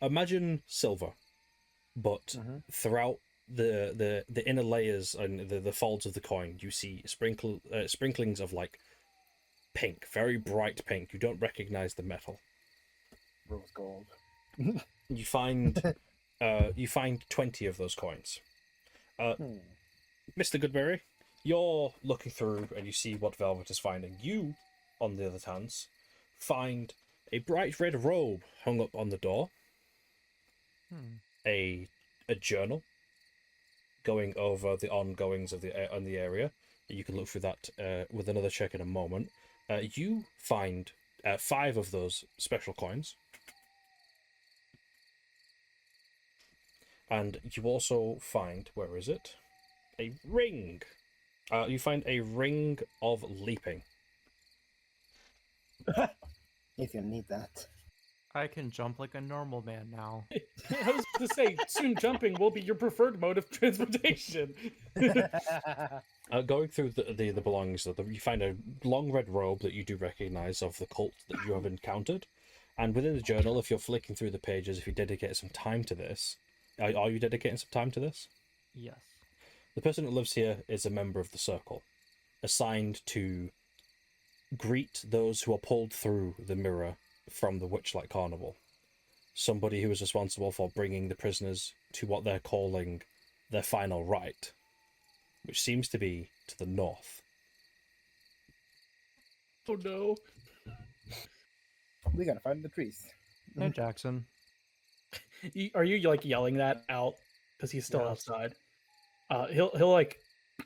Imagine silver, but throughout the inner layers and the folds of the coin, you see sprinklings of like pink, very bright pink. You don't recognize the metal. Rose gold. You find 20 of those coins. Mr. Goodberry, you're looking through and you see what Velvet is finding. You, on the other hand, find a bright red robe hung up on the door, a journal going over the ongoings of the area. You can look through that with another check in a moment. You find 5 of those special coins, And you also find, where is it? A ring. You find a ring of leaping. He's gonna need that. I can jump like a normal man now. I was to say, soon jumping will be your preferred mode of transportation. Going through the belongings, you find a long red robe that you do recognize of the cult that you have encountered. And within the journal, if you're flicking through the pages, if you dedicate some time to this, are you dedicating some time to this? Yes. The person that lives here is a member of the circle, assigned to greet those who are pulled through the mirror from the Witchlight Carnival. Somebody who is responsible for bringing the prisoners to what they're calling their final rite, which seems to be to the north. Oh no. We gotta find the priest. Hey, Jackson. Are you like yelling that out because he's still Yes. outside? He'll like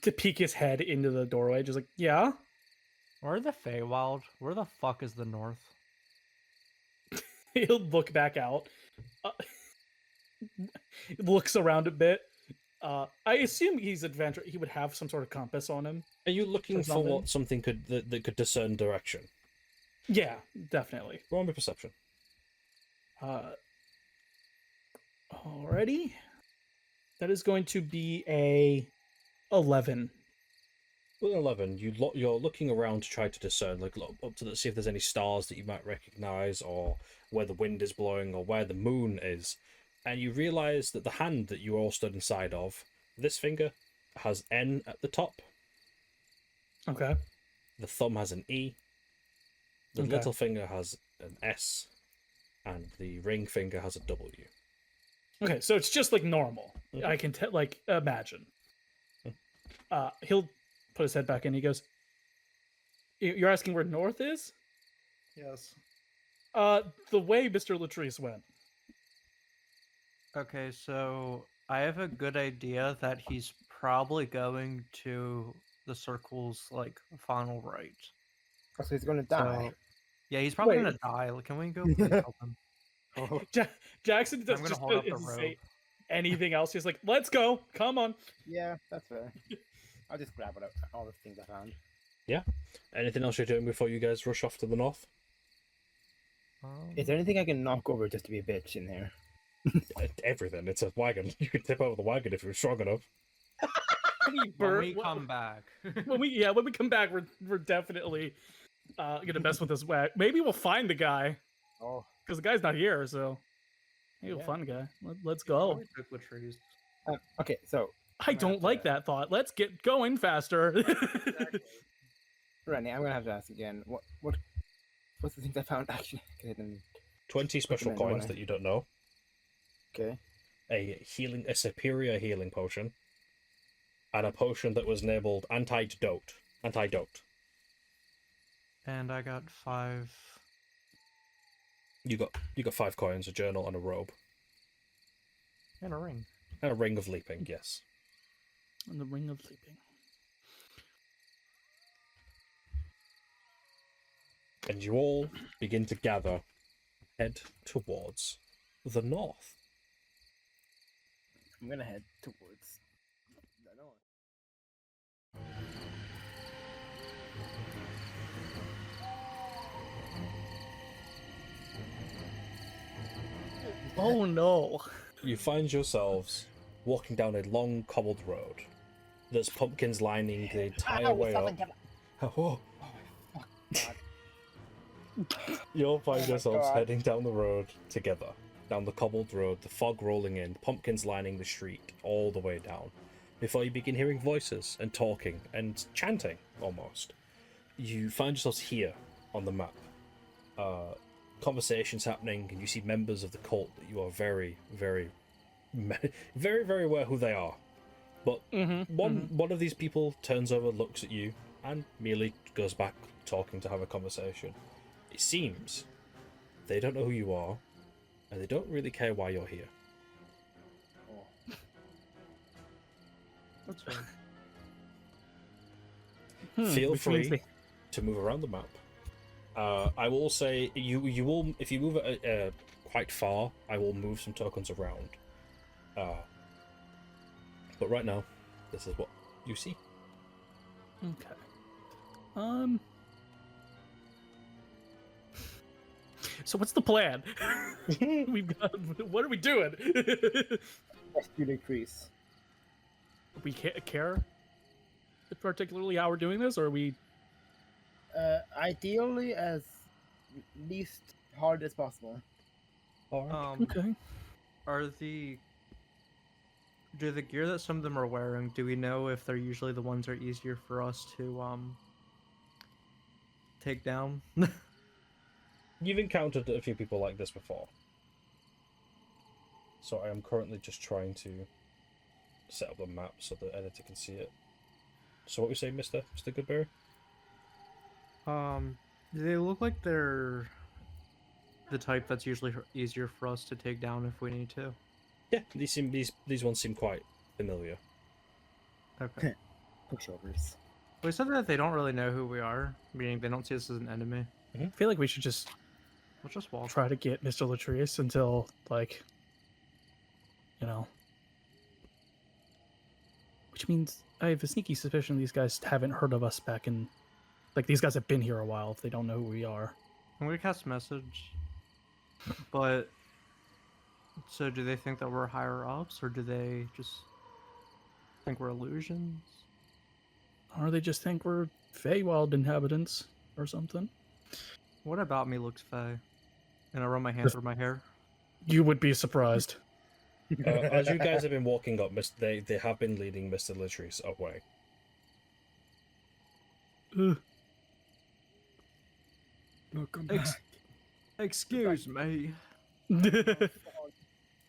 to peek his head into the doorway, just like, yeah. Where the Feywild? Where the fuck is the north? He'll look back out, looks around a bit. I assume he's adventure. He would have some sort of compass on him. Are you looking for something? what something that could discern direction? Yeah, definitely. Roll me perception. Alrighty. That is going to be a 11. With an 11, you're looking around to try to discern, like look up to see if there's any stars that you might recognize, or where the wind is blowing, or where the moon is, and you realize that the hand that you all stood inside of, this finger has N at the top, Okay. the thumb has an E, the Okay. little finger has an S, and the ring finger has a W. Okay, so it's just like normal. Mhm. I can like imagine. He'll put his head back in. He goes, "You're asking where north is?" Yes. The way Mr. Latrice went. Okay, so I have a good idea that he's probably going to the circle's like final rite. Oh, so he's gonna die. So, yeah, he's probably Wait. gonna die. Like, can we go please help him? Jackson I'm gonna just hold up the doesn't say rope. anything else. He's like, "Let's go, come on." Yeah, that's fair. I'll just grab all the things I found. Anything else you're doing before you guys rush off to the north? Is there anything I can knock over just to be a bitch in there? Everything. It's a wagon. You could tip over the wagon if you're strong enough. when we come back. when we come back, we're definitely gonna mess with this whack. Maybe we'll find the guy Oh, because the guy's not here. So maybe we'll Yeah. find the guy. Let's go. We took Latrice. okay. So I don't like that thought. Let's get going faster. Rennie, I'm gonna have to ask again. What's the things I found actually? 'Cause I didn't- 20 special Recommend coins one. that you don't know. Okay. A superior healing potion, and a potion that was labeled antidote. And I got 5. You got 5 coins, a journal, and a robe, And a ring. and a ring of leaping. Yes. And the ring of sleeping. And you all begin to gather, head towards the north. I'm gonna head towards the north. Oh no! You find yourselves walking down a long cobbled road. There's pumpkins lining the entire way up. Oh, you all find Oh my yourselves God. heading down the road together, down the cobbled road, the fog rolling in, pumpkins lining the street all the way down. Before you begin hearing voices and talking and chanting, almost, you find yourselves here on the map. Conversations happening, and you see members of the cult that you are very, very, very, very aware who they are. But one of these people turns over, looks at you, and merely goes back talking to have a conversation. It seems they don't know who you are, and they don't really care why you're here. That's fine. Feel Which means free to move around the map. I will say you will, if you move quite far, I will move some tokens around. But right now, this is what you see. Okay. So what's the plan? We've got. What are we doing? Rescue decrease. We care particularly how we're doing this, or are we? Ideally, as least hard as possible. Alright. Okay. Do the gear that some of them are wearing, do we know if they're usually the ones that are easier for us to take down? You've encountered a few people like this before. So I am currently just trying to set up the map so the editor can see it. So what we say, Mr. Goodberry? Do they look like they're the type that's usually easier for us to take down if we need to? Yeah, these ones seem quite familiar. Okay. Pushovers. We said that they don't really know who we are, meaning they don't see us as an enemy. I feel like we should just Let's just walk. try to get Mr. Latrice until, like, you know. Which means I have a sneaky suspicion these guys haven't heard of us back in. Like, these guys have been here a while if they don't know who we are. Can we cast message? But so do they think that we're higher ups, or do they just think we're illusions? Or they just think we're Feywild inhabitants or something. What about me looks fey? And I run my hand through my hair. You would be surprised. As you guys have been walking up, they have been leading Mr. Latrice away. Welcome Excuse me.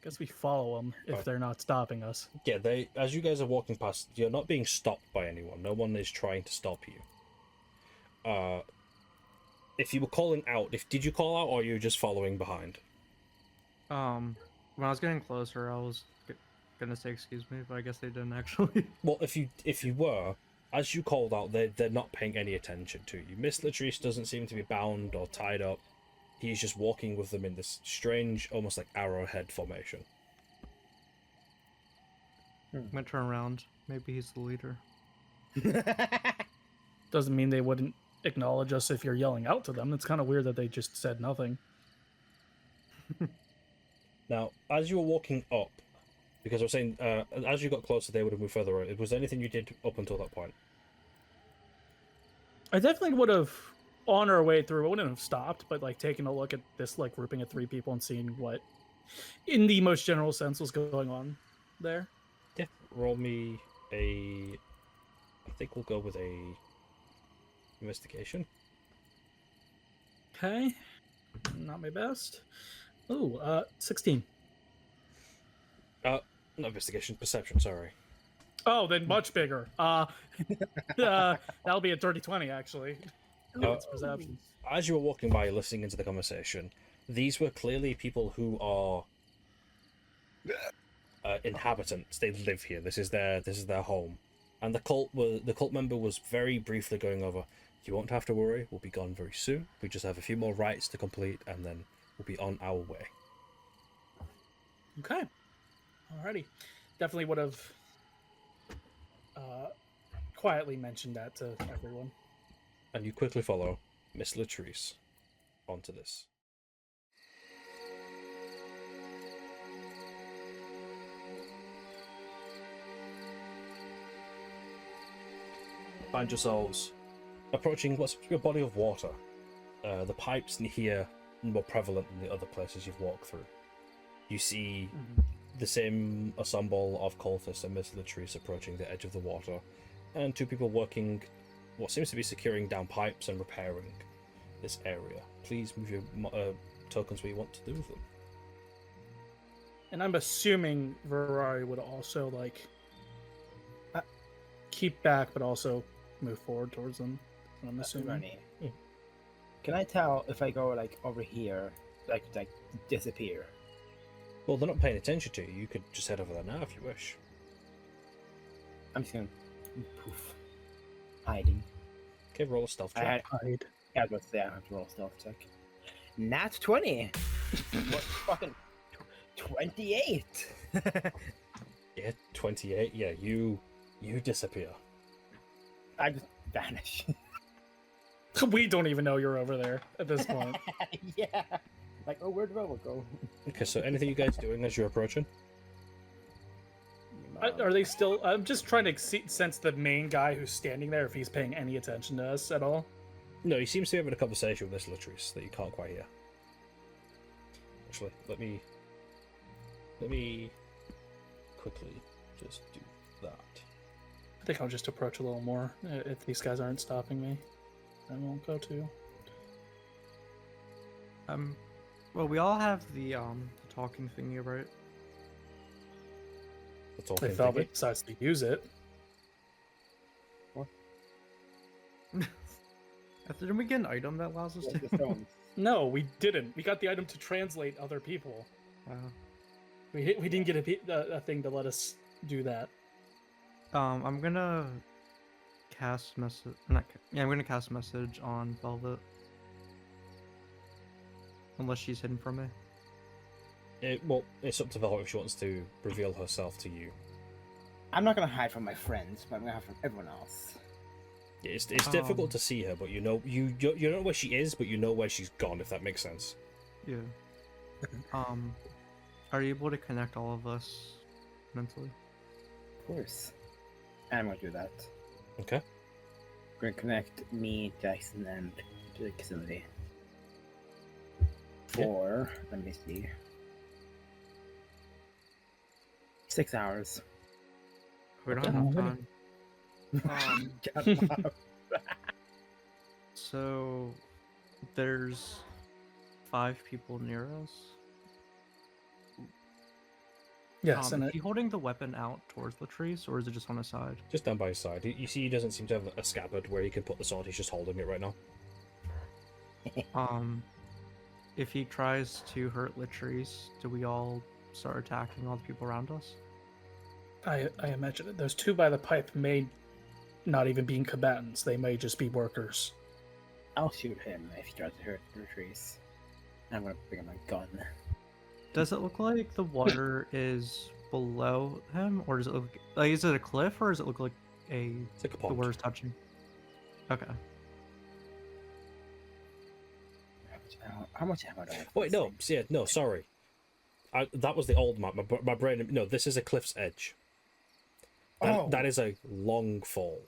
Guess we follow them if they're not stopping us. Yeah, as you guys are walking past, you're not being stopped by anyone. No one is trying to stop you. If you were calling out, did you call out, or are you just following behind? When I was getting closer, I was gonna say excuse me, but I guess they didn't actually. Well, if you were, as you called out, they're not paying any attention to you. Miss Latrice doesn't seem to be bound or tied up. He's just walking with them in this strange, almost like arrowhead formation. I'm gonna turn around. Maybe he's the leader. Doesn't mean they wouldn't acknowledge us if you're yelling out to them. It's kind of weird that they just said nothing. Now, as you were walking up, because I was saying, as you got closer, they would have moved further away. Was there anything you did up until that point? I definitely would have, on our way through, I wouldn't have stopped, but like taking a look at this like grouping of 3 people and seeing what, in the most general sense, was going on there. Yeah. Roll me a. I think we'll go with a investigation. Okay, not my best. Ooh, 16. Not investigation, perception. Sorry. Oh, then much bigger. That'll be a dirty 20 actually. It's perception. As you were walking by, listening into the conversation, these were clearly people who are inhabitants. They live here. This is their home. And the cult member was very briefly going over. You won't have to worry. We'll be gone very soon. We just have a few more rites to complete, and then we'll be on our way. Okay. Alrighty. Definitely would have quietly mentioned that to everyone. And you quickly follow Miss Latrice onto this. Find yourselves approaching what's a body of water. The pipes here are more prevalent than the other places you've walked through. You see the same ensemble of cultists and Miss Latrice approaching the edge of the water, and 2 people working what seems to be securing down pipes and repairing this area. Please move your tokens where you want to do with them. And I'm assuming Ferrari would also like keep back, but also move forward towards them. I'm assuming. Running. Can I tell if I go like over here, like disappear? Well, they're not paying attention to you. You could just head over there now if you wish. I'm just gonna poof, hiding. Okay, roll a stealth check. Hide. Yeah, I was gonna say I have to roll a stealth check. Nat 20. What fucking 28? Yeah, 28. Yeah, you disappear. I just vanish. We don't even know you're over there at this point. Yeah. Like, oh, where'd Robo go? Okay, so anything you guys doing as you're approaching? Are they still? I'm just trying to sense the main guy who's standing there if he's paying any attention to us at all. No, he seems to be having a conversation with this Latrice that you can't quite hear. Actually, let me quickly just do that. I think I'll just approach a little more if these guys aren't stopping me. I won't go to. Well, we all have the talking thingy, right? That's all. If Velvet decides to use it. Didn't we get an item that allows us Yeah, to? the stones. No, we didn't. We got the item to translate other people. We didn't get a thing to let us do that. I'm gonna cast message. I'm gonna cast message on Velvet. Unless she's hidden from me. Well, it's up to Velvet if she wants to reveal herself to you. I'm not gonna hide from my friends, but I'm gonna hide from everyone else. Yeah, it's difficult to see her, but you know where she is, but you know where she's gone. If that makes sense. Yeah. Are you able to connect all of us mentally? Of course. I'm gonna do that. Okay. We're gonna connect me, Jackson, and Casimity. For, let me see, 6 hours. We don't Okay. have time. Um, So there's 5 people near us. Yes, Is and he holding the weapon out towards Latrice, or is it just on his side? Just down by his side. You see, he doesn't seem to have a scabbard where he can put the sword. He's just holding it right now. If he tries to hurt Latrice, do we all start attacking all the people around us? I imagine it. Those two by the pipe may not even be combatants. They may just be workers. I'll shoot him if he tries to hurt Latrice. I'm gonna bring my gun. Does it look like the water is below him, or does it look like is it a cliff, or does it look like It's like a the pond. water's touching? Okay. How much ammo do I have? Wait, no. Yeah, no. Sorry. That was the old map. My brain. No, this is a cliff's edge. That is a long fall.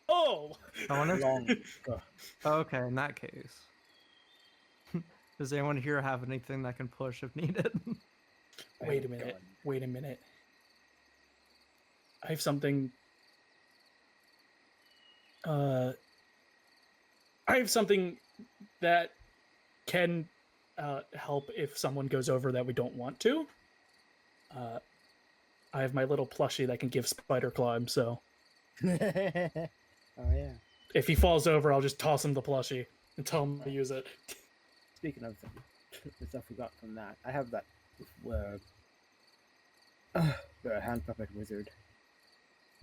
Oh! I wonder. Long. Okay, in that case, does anyone here have anything that can push if needed? Wait a minute. Wait a minute. I have something. I have something that can help if someone goes over that we don't want to. I have my little plushie that can give spider climb, so Oh yeah. if he falls over, I'll just toss him the plushie and tell him to use it. Speaking of the stuff we got from that, I have that the hand puppet wizard.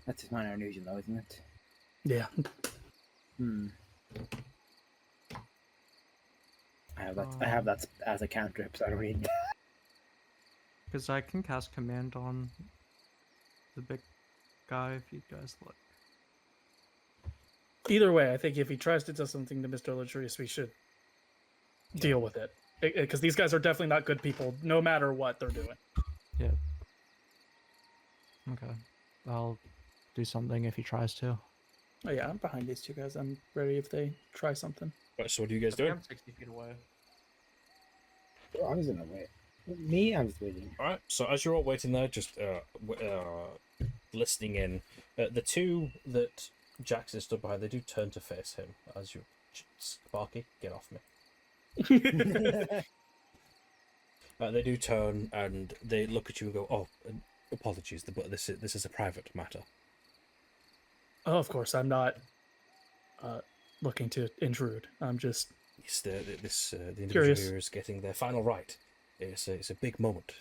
That's just minor illusion though, isn't it? Yeah. I have that as a cantrip, so I don't need. Because I can cast command on the big guy if you guys look. Either way, I think if he tries to do something to Mr. Latrice, we should deal with it. Because these guys are definitely not good people, no matter what they're doing. Yeah. Okay. I'll do something if he tries to. Oh yeah, I'm behind these two guys. I'm ready if they try something. Right, so what are you guys doing? I'm 60 feet away. Oh, I was in a way. Me, I was waiting. All right. So as you're all waiting there, just listening in, the two that Jackson stood behind, they do turn to face him as you. Sparky, get off me. They do turn and they look at you and go, "Oh, apologies, but this is a private matter." Oh, of course, I'm not looking to intrude. I'm just Yes, the individual Curious. here is getting their final right. It's a big moment.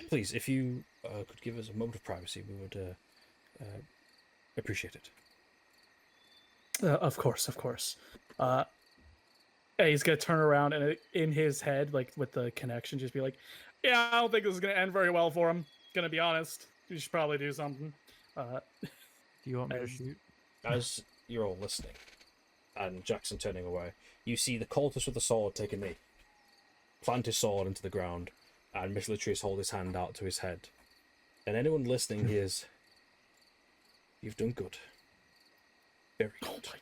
Please, if you could give us a moment of privacy, we would appreciate it. of course. Hey, he's gonna turn around and in his head, like with the connection, just be like, "Yeah, I don't think this is gonna end very well for him. Gonna be honest." You should probably do something. Do you want me to As- shoot? As you're all listening, and Jackson turning away, you see the cultist with the sword take a knee, plant his sword into the ground, and Mr. Latrice hold his hand out to his head. And anyone listening hears, "You've done good. Very Oh good." my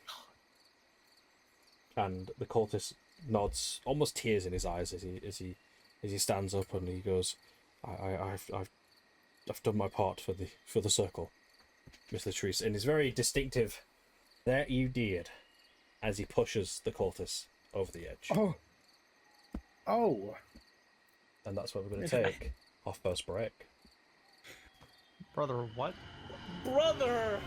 god. And the cultist nods, almost tears in his eyes as he stands up and he goes, I've done my part for the circle, Miss Latrice," in his very distinctive "That you did," as he pushes the cultist over the edge. Oh. And that's where we're going to take our first break. Brother, what? Brother!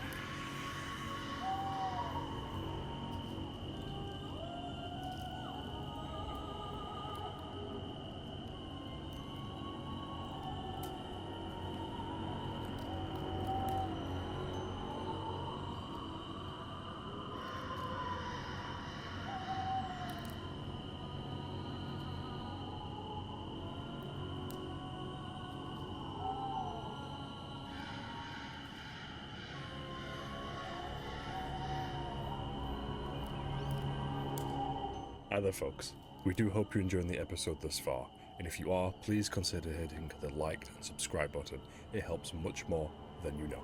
Hi there, folks. We do hope you're enjoying the episode thus far, and if you are, please consider hitting the like and subscribe button. It helps much more than you know.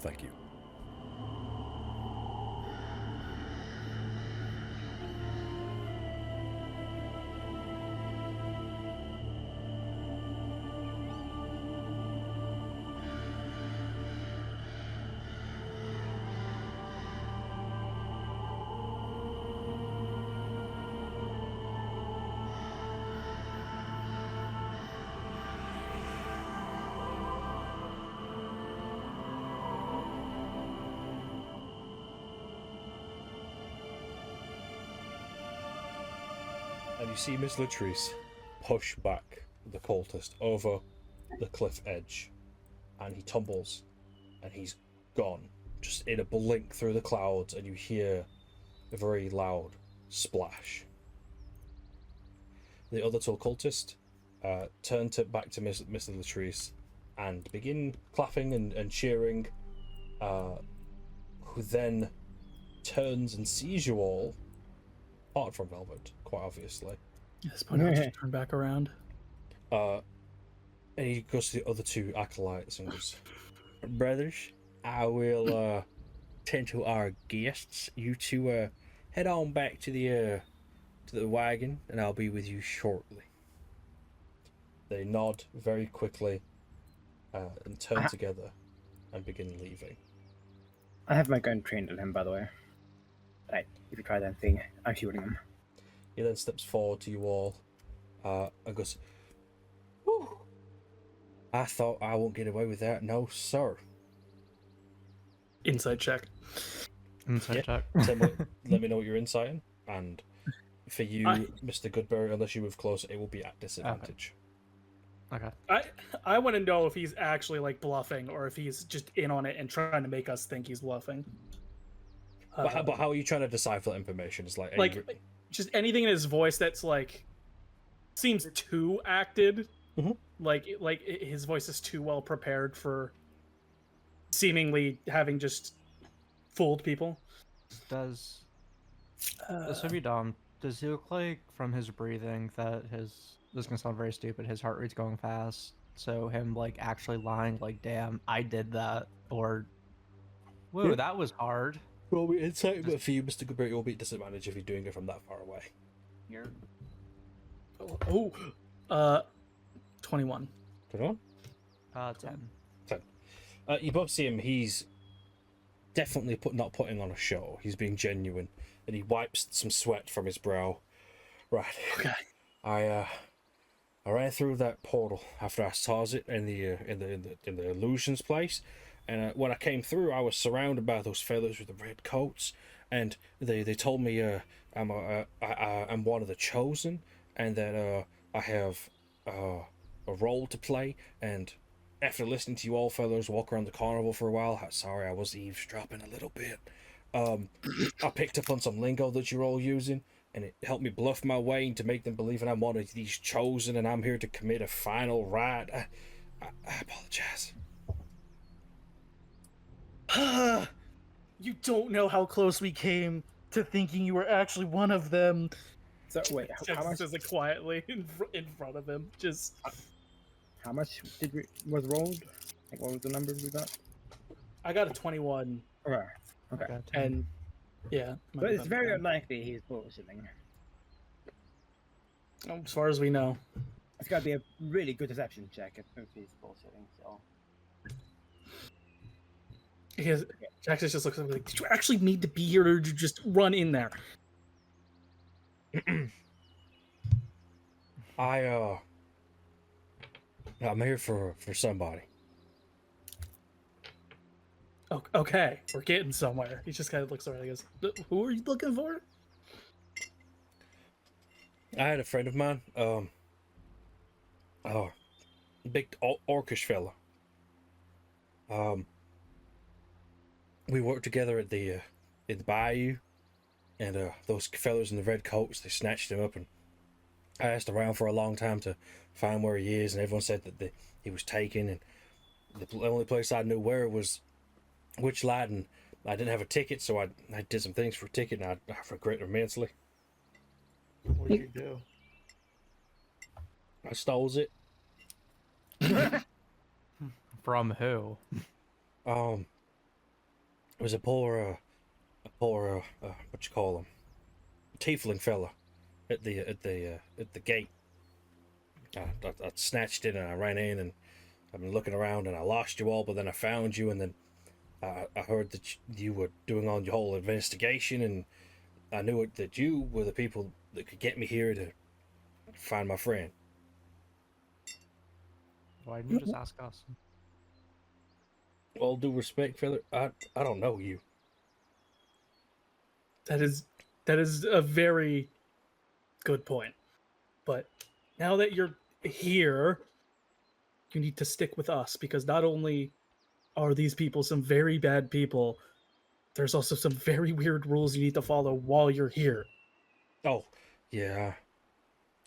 Thank you. And you see Miss Latrice push back the cultist over the cliff edge, and he tumbles, and he's gone, just in a blink through the clouds, and you hear a very loud splash. The other two cultists turn back to Miss Latrice and begin clapping and cheering, who then turns and sees you all, apart from Velvet, quite obviously. At this point, I'll just turn back around. And he goes to the other two acolytes and goes, "Brothers, I will tend to our guests. You two head on back to the wagon, and I'll be with you shortly." They nod very quickly and turn together and begin leaving. I have my gun trained on him, by the way. Right, if you try that thing, I'm shooting him. He then steps forward to you all and goes, "Whew, I thought I won't get away with that. No, sir." Insight check. Inside Yeah. check. Tim, let me know what you're inciting. And for you, Mr. Goodberry, unless you move closer, it will be at disadvantage. Okay. I want to know if he's actually like bluffing or if he's just in on it and trying to make us think he's bluffing. But how are you trying to decipher that information? It's like, Just anything in his voice that's like seems too acted. Mhm. Like his voice is too well prepared for seemingly having just fooled people. Does this would be dumb. Does he look like from his breathing that this is gonna sound very stupid, his heart rate's going fast? So him like actually lying like, "Damn, I did that," or "Whoa, Yeah. that was hard." roll me insight, but for you, Mr. Goodberry, it will be at disadvantage if you're doing it from that far away. Here. 21. 21? 10. You both see him. He's definitely not putting on a show. He's being genuine, and he wipes some sweat from his brow. Right. Okay. I ran through that portal after I saw it in the illusions place, and when I came through, I was surrounded by those fellows with the red coats, and they told me I'm one of the chosen, and that I have a role to play. And after listening to you all fellows walk around the carnival for a while, sorry I was eavesdropping a little bit. I picked up on some lingo that you're all using, and it helped me bluff my way into make them believe that I'm one of these chosen, and I'm here to commit a final rite. I apologize. You don't know how close we came to thinking you were actually one of them. So wait, how Jackson much? says it quietly in front of him. Just How much was rolled? Like, what was the number we got? I got a 21, Okay. Okay. Got 10. and yeah, might But be it's better very than unlikely he's bullshitting. that. As far as we know. It's got to be a really good deception check if he's bullshitting. So Jackson just looks at me like, did you actually need to be here, or did you just run in there? I'm here for somebody. Oh, okay, we're getting somewhere. He just kind of looks over and goes, who are you looking for? I had a friend of mine, big orcish fella. We worked together at the bayou, and those fellas in the red coats, they snatched him up, and I asked around for a long time to find where he is, and everyone said that he was taken, and the only place I knew where was Witchlight, and I didn't have a ticket, so I did some things for a ticket, and I regret it immensely. What did you do? I stole it. From who? It was a poor what you call him, tiefling fella at the gate. I snatched it and I ran in, and I've been looking around and I lost you all, but then I found you, and then I heard that you were doing all your whole investigation, and I knew that you were the people that could get me here to find my friend. Why didn't you just ask us? All due respect, fella, I don't know you. That is a very good point. But now that you're here, you need to stick with us, because not only are these people some very bad people, there's also some very weird rules you need to follow while you're here. Oh, yeah.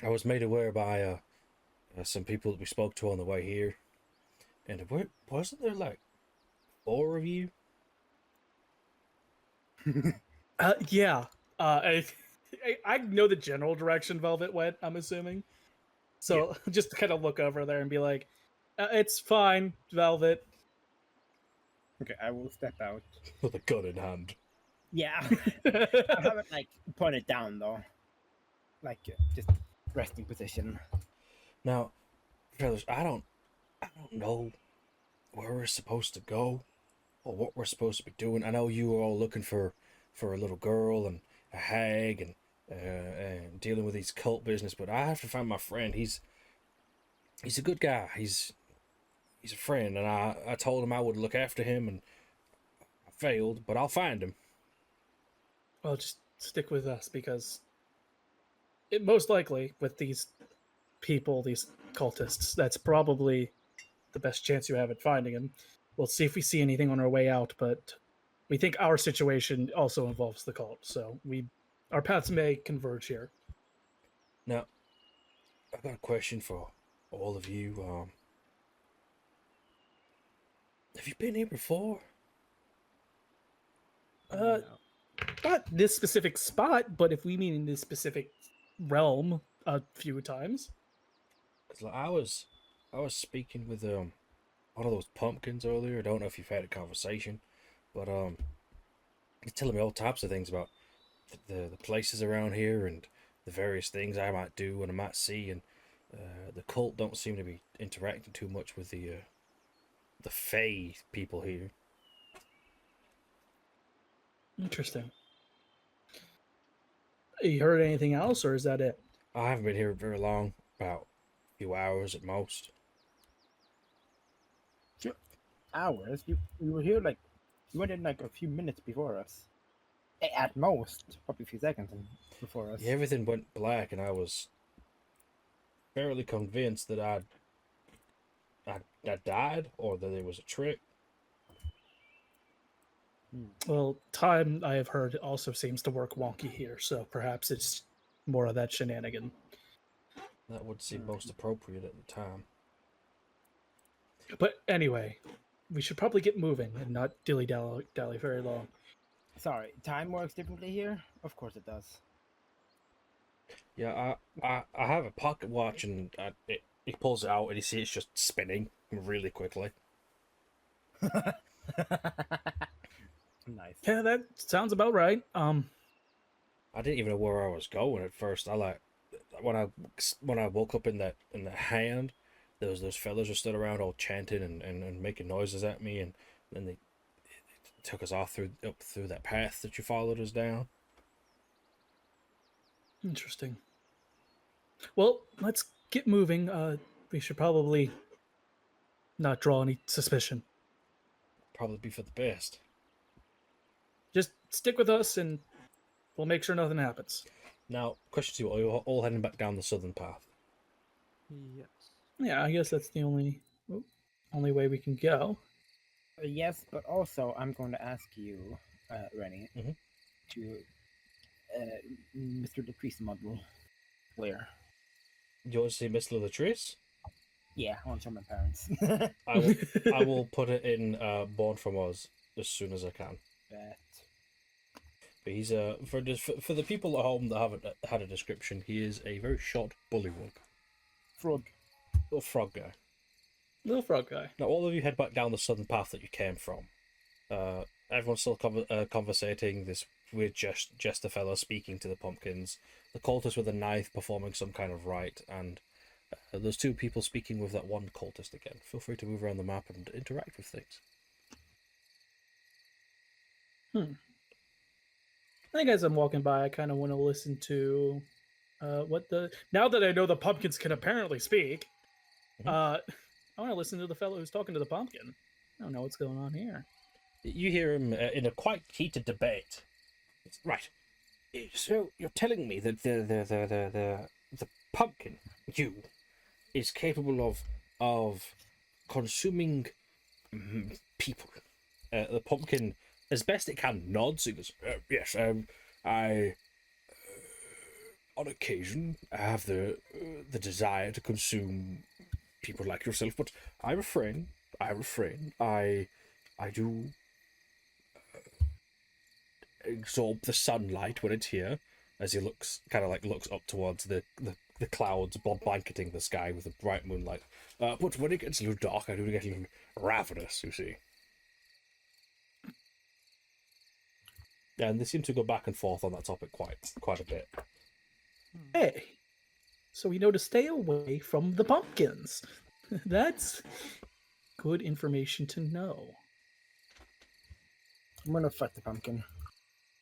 I was made aware by some people that we spoke to on the way here, and wasn't there like 4 of you? Yeah. I know the general direction Velvet went, I'm assuming. So just kind of look over there and be like, it's fine, Velvet. okay, I will step out. With a gun in hand. Yeah, I haven't like pointed down though. Like just resting position. Now, fellas, I don't know where we're supposed to go or what we're supposed to be doing. I know you were all looking for a little girl and a hag and dealing with these cult business, but I have to find my friend. He's a good guy. He's a friend, and I told him I would look after him, and I failed, but I'll find him. Well, just stick with us, because it most likely, with these people, these cultists, that's probably the best chance you have at finding him. We'll see if we see anything on our way out, but we think our situation also involves the cult, so our paths may converge here. Now, I've got a question for all of you. Have you been here before? Not this specific spot, but if we mean in this specific realm a few times. It's like I was speaking with one of those pumpkins earlier. I don't know if you've had a conversation, but he's telling me all types of things about the places around here and the various things I might do and I might see, and the cult don't seem to be interacting too much with the Fey people here. Interesting. You heard anything else, or is that it? I haven't been here very long, about a few hours at most. Hours? You were here like you went in like a few minutes before us. At most, probably a few seconds before us. Yeah, everything went black, and I was fairly convinced that I died, or that it was a trick. Well, time, I have heard, also seems to work wonky here, so perhaps it's more of that shenanigan. That would seem most appropriate at the time. But anyway, we should probably get moving and not dilly-dally very long. Sorry, time works differently here? Of course it does. Yeah, I have a pocket watch, and he pulls it out, and you see it's just spinning really quickly. Nice. Yeah, that sounds about right. I didn't even know where I was going at first. I like when I woke up in the hand, those fellas were stood around all chanting and making noises at me, and then they took us off up through that path that you followed us down. Interesting. Well, let's get moving. We should probably not draw any suspicion. Probably be for the best. Just stick with us, and we'll make sure nothing happens. Now, question 2: are you all heading back down the southern path? Yes. Yeah, I guess that's the only way we can go. Yes, but also I'm going to ask you, Rennie, Mhm. to Mr. Latrice model. Where? You want to see Miss Latrice? Yeah, I want to show my parents. I will put it in Born from Oz as soon as I can. Bet. But he's for the people at home that haven't had a description, he is a very short bullywug, Frog. little frog guy. Little frog guy. Now, all of you head back down the southern path that you came from. Everyone's still conversating. This weird jester fella speaking to the pumpkins. The cultist with a knife performing some kind of rite, and there's two people speaking with that one cultist again. Feel free to move around the map and interact with things. I think as I'm walking by, I kind of want to listen to now that I know the pumpkins can apparently speak. I want to listen to the fellow who's talking to the pumpkin. I don't know what's going on here. You hear him in a quite heated debate. Right. So you're telling me that the pumpkin, you, is capable of consuming people. The pumpkin, as best it can, nods. It goes, yes. I on occasion have the desire to consume people like yourself, but I refrain. I do absorb the sunlight when it's here, as he looks up towards the clouds blanketing the sky with the bright moonlight. But when it gets a little dark, I do get a little ravenous, you see. And they seem to go back and forth on that topic quite a bit. Hey, so we know to stay away from the pumpkins. That's good information to know. I'm gonna fight the pumpkin.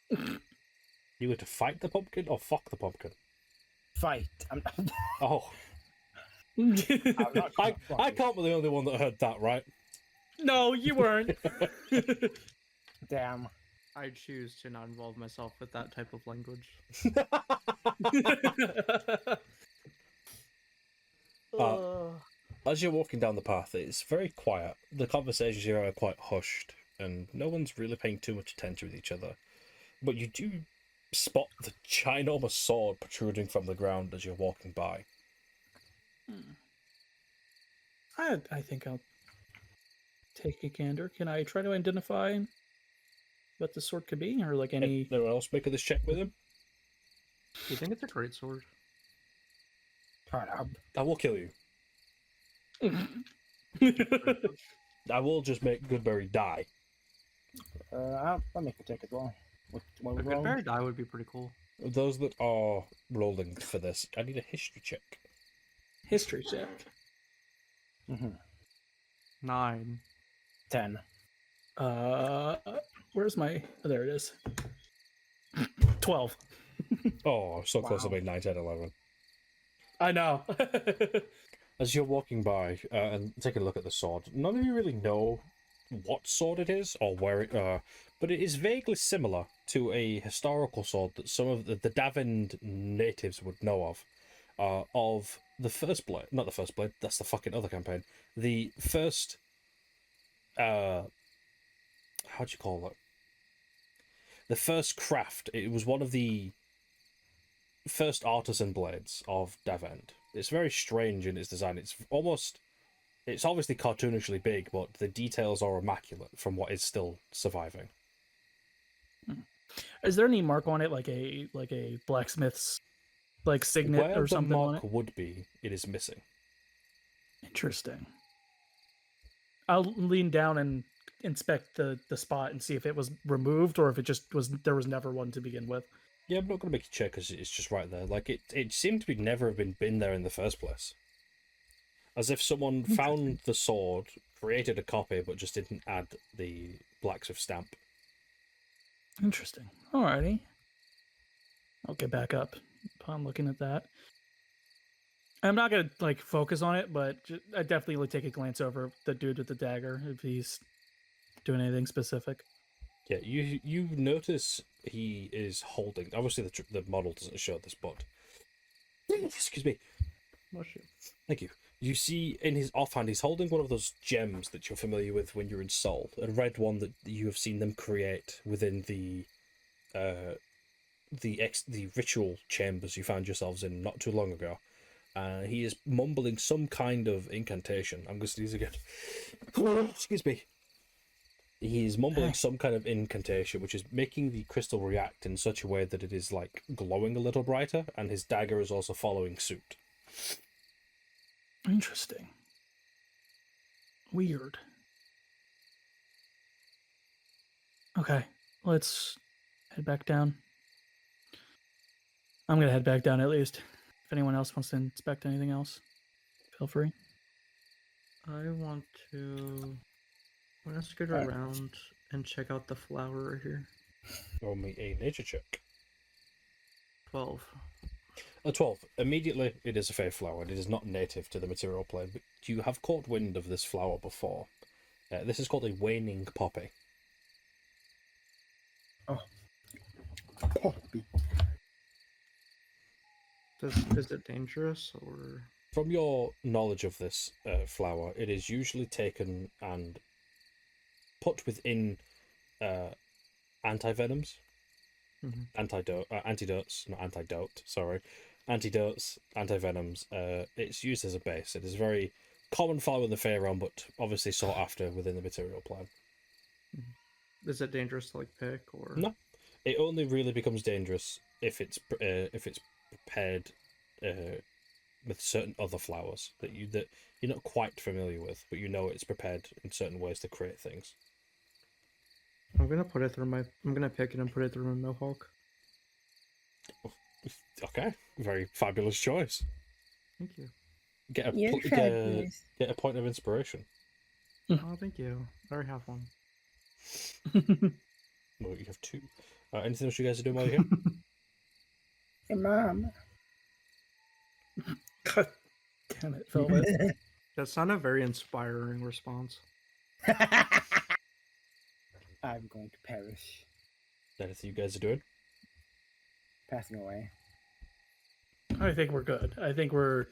You going to fight the pumpkin or fuck the pumpkin? Fight. Oh, I'm not I gonna can't be the only one that heard that, right? No, you weren't. Damn. I choose to not involve myself with that type of language. As you're walking down the path, it's very quiet. The conversations here are quite hushed, and no one's really paying too much attention with each other. But you do spot the ginormous sword protruding from the ground as you're walking by. I think I'll take a gander. Can I try to identify what the sword could be, or like any? Anyone else making this check with him? Do you think it's a great sword? I will kill you. I will just make Goodberry die. I'll make a check as well. What A we good rolling? bear die would be pretty cool. Those that are rolling for this, I need a history check. History check. 9. 10. Where's my? Oh, there it is. 12. Oh, so close to Wow. being 9, 10, 11. I know. As you're walking by and taking a look at the sword, none of you really know what sword it is or where it, but it is vaguely similar to a historical sword that some of the Devin natives would know of the First Blade. Not the First Blade, that's the fucking other campaign. The first, how'd you call it? The first craft. It was one of the first artisan blades of Devin. It's very strange in its design. It's obviously cartoonishly big, but the details are immaculate from what is still surviving. Is there any mark on it, like a blacksmith's like signet Where or the something on mark it? would be, it is missing. Interesting. I'll lean down and inspect the spot and see if it was removed or if it just was there was never one to begin with. Yeah, I'm not going to make you check because it's just right there. Like, it seemed to be never have been there in the first place. As if someone found the sword, created a copy, but just didn't add the blacksmith stamp. Interesting. Alrighty. I'll get back up upon looking at that. I'm not gonna like focus on it, but I definitely will take a glance over the dude with the dagger if he's doing anything specific. Yeah, you notice he is holding. Obviously, the model doesn't show this, but excuse me. Thank you. You see in his offhand, he's holding one of those gems that you're familiar with when you're in Seoul, a red one that you have seen them create within the ritual chambers you found yourselves in not too long ago. He is mumbling some kind of incantation. I'm going to sneeze again. Excuse me. He is mumbling some kind of incantation, which is making the crystal react in such a way that it is like glowing a little brighter, and his dagger is also following suit. Interesting. Weird. Okay, let's head back down. I'm gonna head back down at least. If anyone else wants to inspect anything else, feel free. I want to scoot around and check out the flower right here. Roll me a nature check. 12. A 12. Immediately, it is a fey flower. It is not native to the material plane, but you have caught wind of this flower before. This is called a waning poppy. Oh. Poppy. Is it dangerous or? From your knowledge of this flower, it is usually taken and put within antivenoms, antidotes, not antidote, sorry, antidotes, antivenoms. It's used as a base. It is very common flower in the Fey realm, but obviously sought after within the material plane. Is it dangerous to like pick or? No, it only really becomes dangerous if it's prepared with certain other flowers that you're not quite familiar with, but you know it's prepared in certain ways to create things. I'm gonna pick it and put it through my mohawk. Okay, very fabulous choice. Thank you. Get You're fabulous. a point of inspiration. Oh, thank you. I already have one. Well, you have two. Anything else you guys are doing while you're here? Hey, Mom. God damn it, Velvet. That's not a very inspiring response. I'm going to perish. Anything you guys are doing? Passing away. I think we're good. I think we're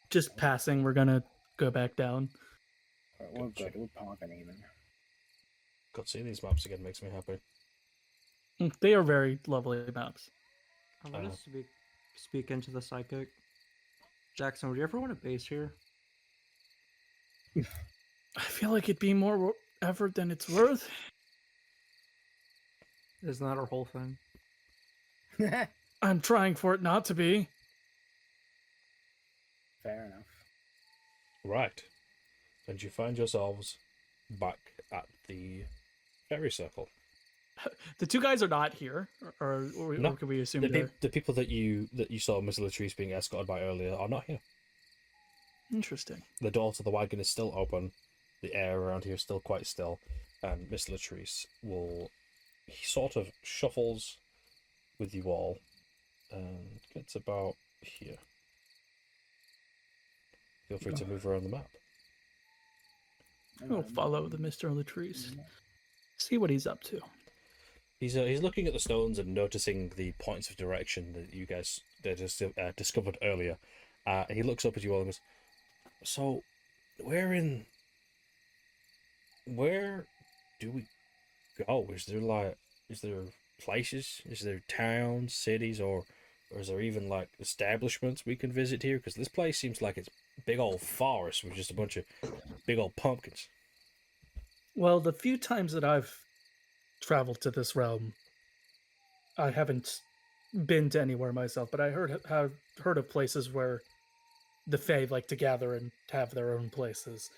just passing. We're gonna go back down. We're good. We're popping even. God, seeing these maps again makes me happy. They are very lovely maps. I want to speak into the psychic. Jackson, would you ever want a base here? I feel like it'd be more effort than it's worth. Isn't that our whole thing? I'm trying for it not to be. Fair enough. Right. And you find yourselves back at the ferry circle. The two guys are not here, or No, can we assume The, they're the people that you saw Mr. Latrice being escorted by earlier are not here. interesting? The door to the wagon is still open. The air around here is still quite still. And Mr. Latrice he sort of shuffles with you all and gets about here. Feel free to move around the map. We'll follow the Mr. Latrice. See what he's up to. He's looking at the stones and noticing the points of direction that you guys discovered earlier. He looks up at you all and goes, "So, where do we go? Is there places? Is there towns, cities, or is there even like establishments we can visit here? Because this place seems like it's a big old forest with just a bunch of big old pumpkins." Well, the few times that I've traveled to this realm, I haven't been to anywhere myself, but I have heard of places where the Fae like to gather and have their own places.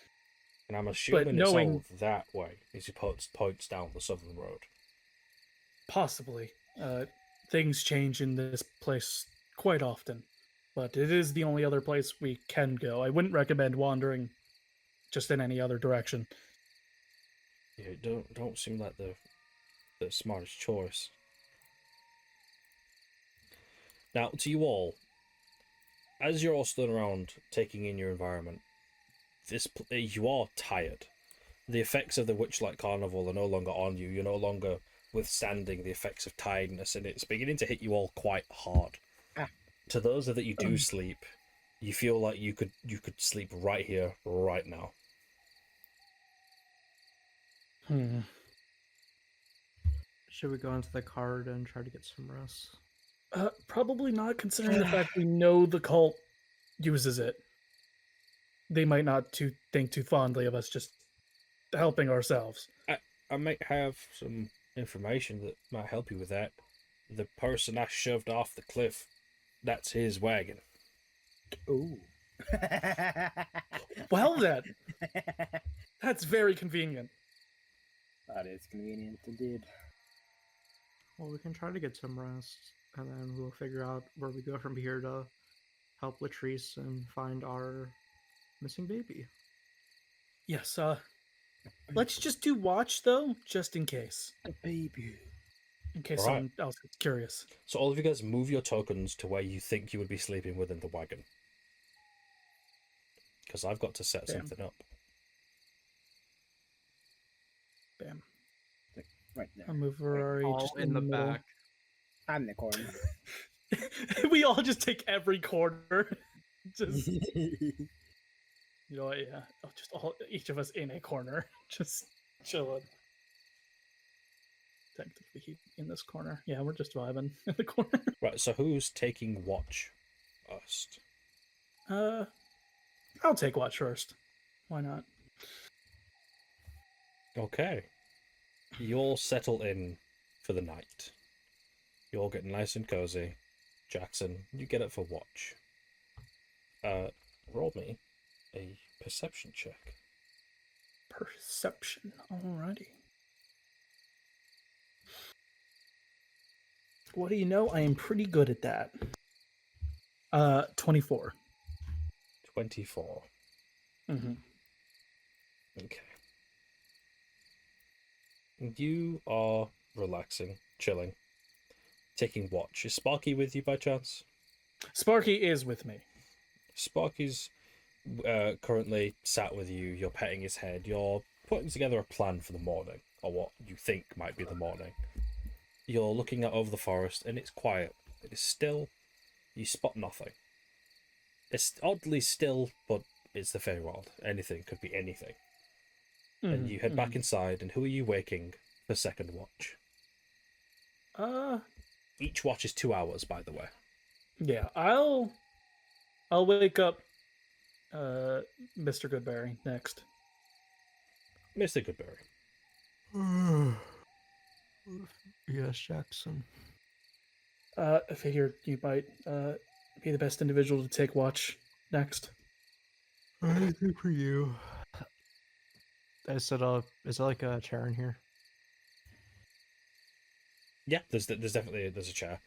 And I'm assuming it's knowing- all that way, as he points down the southern road. Possibly. Things change in this place quite often, but it is the only other place we can go. I wouldn't recommend wandering just in any other direction. Yeah, don't seem like the smartest choice. Now, to you all, as you're all stood around taking in your environment, you are tired. The effects of the Witchlight Carnival are no longer on you. You're no longer withstanding the effects of tiredness, and it's beginning to hit you all quite hard. To those that you do sleep, you feel like you could sleep right here, right now. Should we go into the cart and try to get some rest? Probably not, considering the fact we know the cult uses it. They might not think too fondly of us just helping ourselves. I might have some information that might help you with that. The person I shoved off the cliff, that's his wagon. Ooh. Well then, that's very convenient. That is convenient indeed. Well, we can try to get some rest, and then we'll figure out where we go from here to help Latrice and find our missing baby. Yes, let's just do watch, though, just in case. The baby. In case Alright. someone else gets curious. So all of you guys move your tokens to where you think you would be sleeping within the wagon. Because I've got to set Bam. something up. Bam. Right there. I'll move Ferrari All just in the middle. back. I'm the corner. We all just take every corner. Just, you know what, yeah. Just each of us in a corner. Just chilling. Technically keep in this corner. Yeah, we're just vibing in the corner. Right, so who's taking watch first? I'll take watch first. Why not? Okay. You all settle in for the night. You all get nice and cozy. Jackson, you get up for watch. Roll me a perception check. Perception. Alrighty. What do you know? I am pretty good at that. 24. 24. Mm-hmm. Okay. You are relaxing, chilling, taking watch. Is Sparky with you by chance? Sparky is with me. Sparky's currently sat with you. You're petting his head. You're putting together a plan for the morning, or what you think might be the morning. You're looking out over the forest, and it's quiet. It is still. You spot nothing. It's oddly still, but it's the Feywilds. Anything could be anything. And you head back inside, and who are you waking for second watch? Each watch is 2 hours, by the way. Yeah, I'll wake up Mr. Goodberry next. Mr. Goodberry. Yes, Jackson. I figured you might be the best individual to take watch next. Anything for you. Is there like a chair in here? Yeah, there's definitely a chair.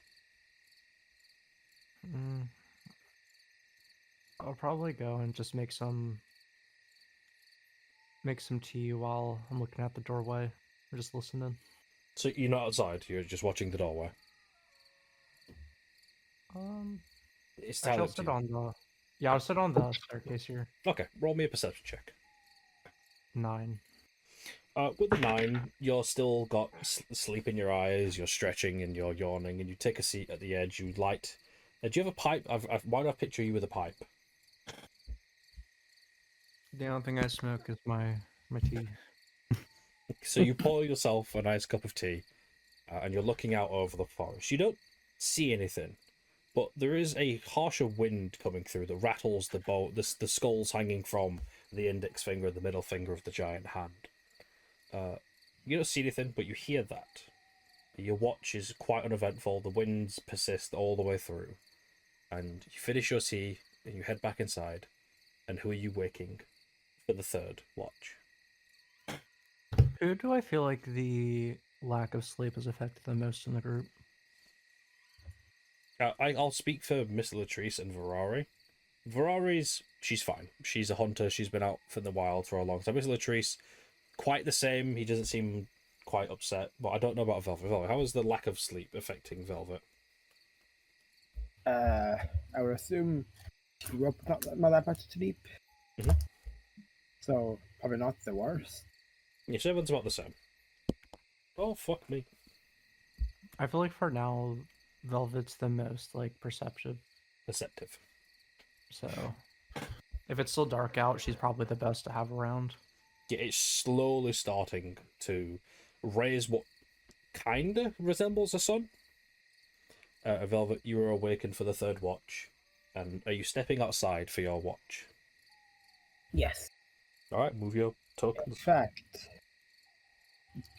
I'll probably go and just make some tea while I'm looking at the doorway. Or just listening. So you're not outside, you're just watching the doorway. It's Actually, I'll talent. sit on the. Yeah, I'll sit on the staircase here. Okay, roll me a perception check. 9. With the 9, you're still got sleep in your eyes, you're stretching and you're yawning, and you take a seat at the edge, you light. Do you have a pipe? Why do I picture you with a pipe? The only thing I smoke is my tea. So you pour yourself a nice cup of tea, and you're looking out over the forest. You don't see anything, but there is a harsher wind coming through that rattles the skulls hanging from the index finger and the middle finger of the giant hand. You don't see anything, but you hear that. Your watch is quite uneventful. The winds persist all the way through. And you finish your tea and you head back inside. And who are you waking for the third watch? Who do I feel like the lack of sleep has affected the most in the group? I'll speak for Miss Latrice and Ferrari. She's fine. She's a hunter. She's been out in the wild for a long time. Miss Latrice, quite the same. He doesn't seem quite upset. But I don't know about Velvet. Velvet, how is the lack of sleep affecting Velvet? I would assume she grew up not that much sleep. Mhm. So, probably not the worst. Yes, everyone's about the same. Oh, fuck me. I feel like for now, Velvet's the most like perceptive. Perceptive. So if it's still dark out, she's probably the best to have around. Yeah, it's slowly starting to raise what kinda resembles a sun. Velvet, you are awakened for the third watch. And are you stepping outside for your watch? Yes. Alright, move your In tokens. fact,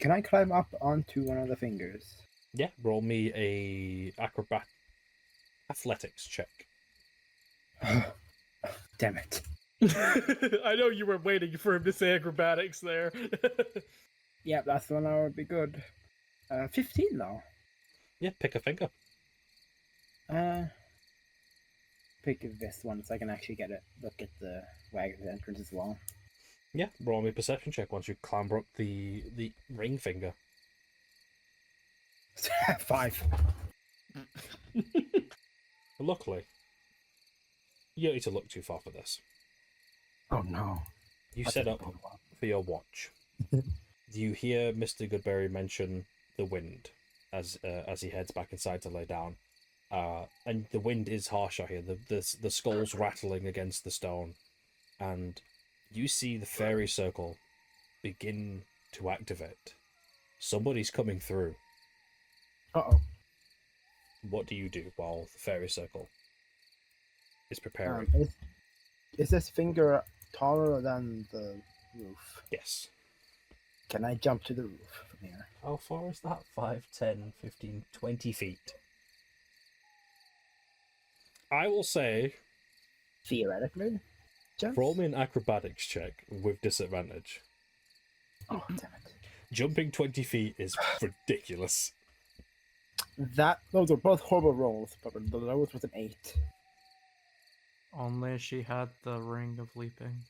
can I climb up onto one of the fingers? Yeah, roll me a athletics check. Damn it. I know you were waiting for him to say acrobatics there. Yep, that's the one that would be good. 15 though. Yeah, pick a finger. Pick this one so I can actually get it. Look at the wagon's entrance as well. Yeah, roll me a perception check once you clamber up the ring finger. 5. Luckily, you don't need to look too far for this. Oh no. You That's set a up good one. for your watch. You hear Mr. Goodberry mention the wind as he heads back inside to lay down. And the wind is harsh out here. The skulls rattling against the stone. And you see the fairy circle begin to activate. Somebody's coming through. Uh-oh. What do you do while the fairy circle is preparing? Is this finger taller than the roof? Yes. Can I jump to the roof from here? How far is that? 5, 10, 15, 20 feet. I will say, Theoretically? Jump? roll me an acrobatics check with disadvantage. Oh, damn it. Jumping 20 feet is ridiculous. Those are both horrible rolls, but the lowest was an 8. Only she had the ring of leaping.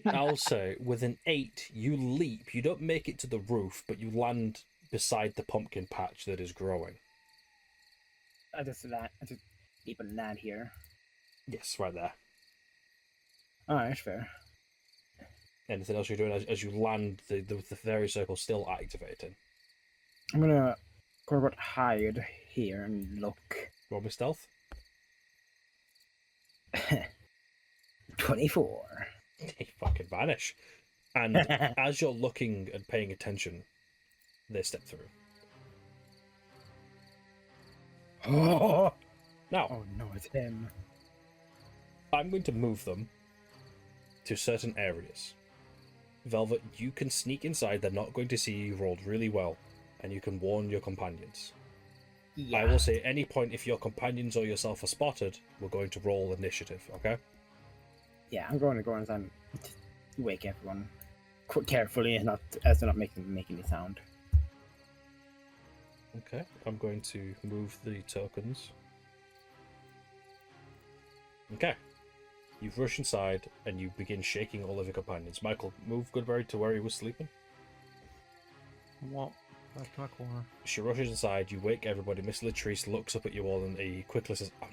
I'll say, with an 8, you leap. You don't make it to the roof, but you land beside the pumpkin patch that is growing. I just keep a land here. Yes, right there. Alright, fair. Anything else you're doing as you land, the fairy circle still activating? I'm gonna go about hide here and look. Roll me stealth. 24. They fucking vanish. And as you're looking and paying attention, they step through. Oh, Now, oh no, it's him. I'm going to move them to certain areas. Velvet, you can sneak inside. They're not going to see you. Rolled really well. And you can warn your companions. Yeah. I will say at any point if your companions or yourself are spotted, we're going to roll initiative, okay? Yeah, I'm going to go inside and wake everyone carefully and not as they're not making any sound. Okay, I'm going to move the tokens. Okay. You rush inside and you begin shaking all of your companions. Michael, move Goodberry to where he was sleeping. Well, back to my corner. She rushes inside, you wake everybody. Miss Latrice looks up at you all and he quickly says, "Oh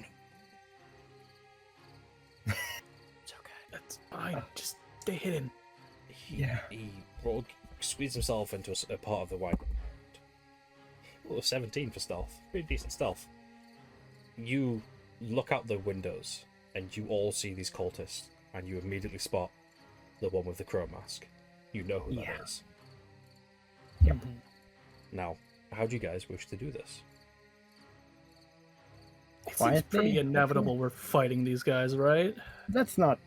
no." It's okay. That's fine. Just stay hidden. He squeezed himself into a part of the wagon. Oh, 17 for stealth. Pretty decent stealth. You look out the windows and you all see these cultists and you immediately spot the one with the crow mask. You know who that is. Yep. Now, how do you guys wish to do this? It seems pretty Quietly? inevitable we're fighting these guys, right? Let's not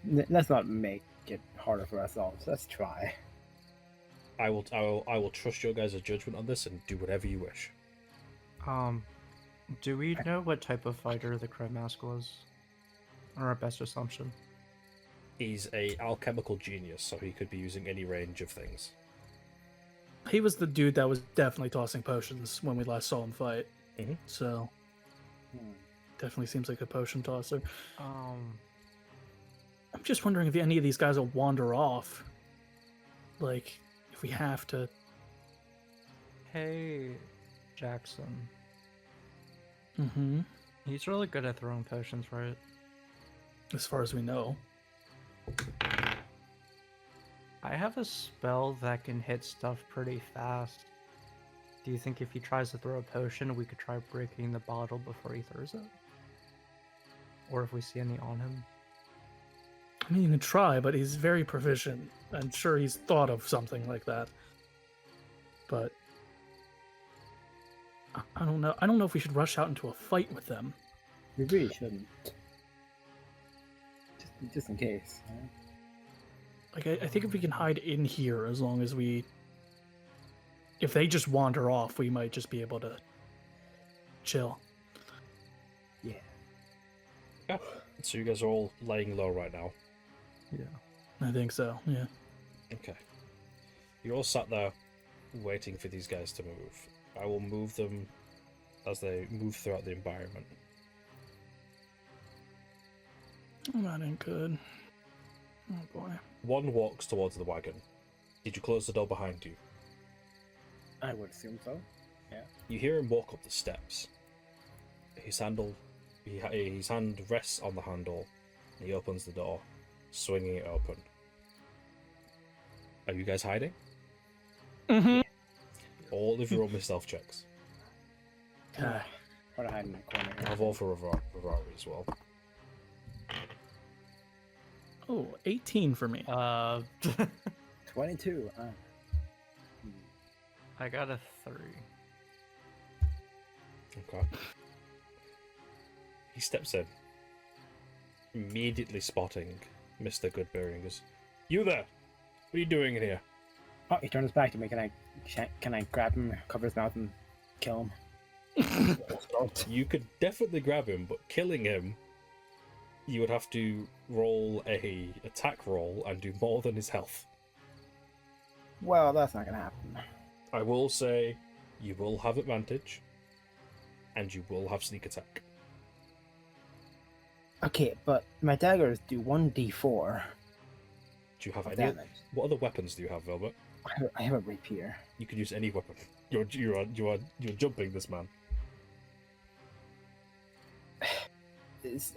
make it harder for ourselves. Let's try. I will trust your guys' judgment on this and do whatever you wish. Do we know what type of fighter the Crow Mask was? Or our best assumption? He's a alchemical genius, so he could be using any range of things. He was the dude that was definitely tossing potions when we last saw him fight. Mhm. So definitely seems like a potion tosser. I'm just wondering if any of these guys will wander off. Like, if we have to. Hey, Jackson. Mm-hmm. He's really good at throwing potions, right? As far as we know. I have a spell that can hit stuff pretty fast. Do you think if he tries to throw a potion, we could try breaking the bottle before he throws it? Or if we see any on him? I mean, you can try, but he's very proficient. I'm sure he's thought of something like that. But I don't know. I don't know if we should rush out into a fight with them. We really shouldn't. Just in case. Right? Like, I think if we can hide in here, as long as we... If they just wander off, we might just be able to chill. Yeah. Yeah. So you guys are all laying low right now. Yeah. I think so, yeah. Okay. You're all sat there waiting for these guys to move. I will move them as they move throughout the environment. Oh, that ain't good. Oh, boy. One walks towards the wagon. Did you close the door behind you? I would assume so. You hear him walk up the steps. His hand rests on the handle, and he opens the door, swinging it open. Are you guys hiding? Mm-hmm. All of you roll me stealth checks. What I hide in the corner here. I'll roll for Rivari as well. Oh, 18 for me. 22. I got a 3. Okay. He steps in, immediately spotting Mr. Goodberry and goes, "You there? What are you doing in here?" Oh, he turns back to me. Can I grab him, cover his mouth, and kill him? You could definitely grab him, but killing him, you would have to roll a attack roll and do more than his health. Well, that's not gonna happen. I will say you will have advantage, and you will have sneak attack. Okay, but my daggers do 1d4 Do you have of any? damage. What other weapons do you have, Velvet? I have a rapier. You could use any weapon. You're jumping this man.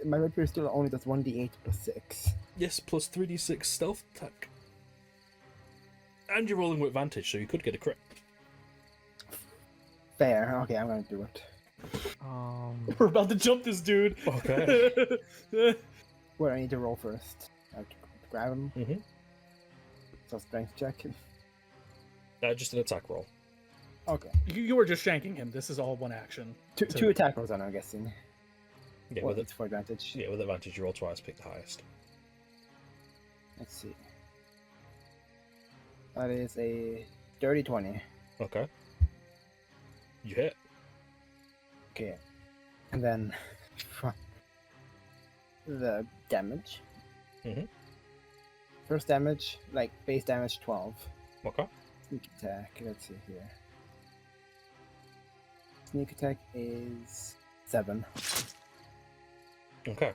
My rapier still only does 1d8 plus 6. Yes, plus 3d6 stealth attack. And you're rolling with advantage, so you could get a crit. Fair. Okay, I'm gonna do it. We're about to jump this dude. Okay. What do I need to roll first? I have to grab him. Mm-hmm. So strength check. Just an attack roll. Okay. You were just shanking him. This is all one action. Two attack rolls on, I'm guessing. Yeah, Well, with it's for advantage. Yeah, with advantage, you roll twice, pick the highest. Let's see. That is a dirty 20. Okay. You hit. Okay. And then the damage. Mhm. First damage, like base damage 12. Okay. Sneak attack, let's see here. Sneak attack is 7. Okay.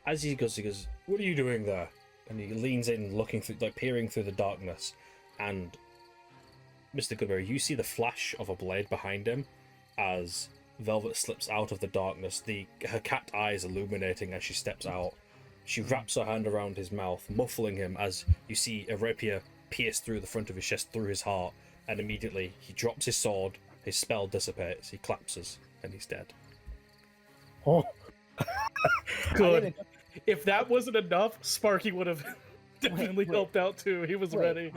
As he goes, "What are you doing there?" And he leans in, looking through, like peering through the darkness. And Mr. Goodberry, you see the flash of a blade behind him as Velvet slips out of the darkness. Her cat eyes illuminating as she steps out. She wraps her hand around his mouth, muffling him as you see a rapier pierce through the front of his chest, through his heart, and immediately he drops his sword. His spell dissipates. He collapses, and he's dead. Oh. Good. If that wasn't enough, Sparky would have definitely wait. helped out too. He was ready.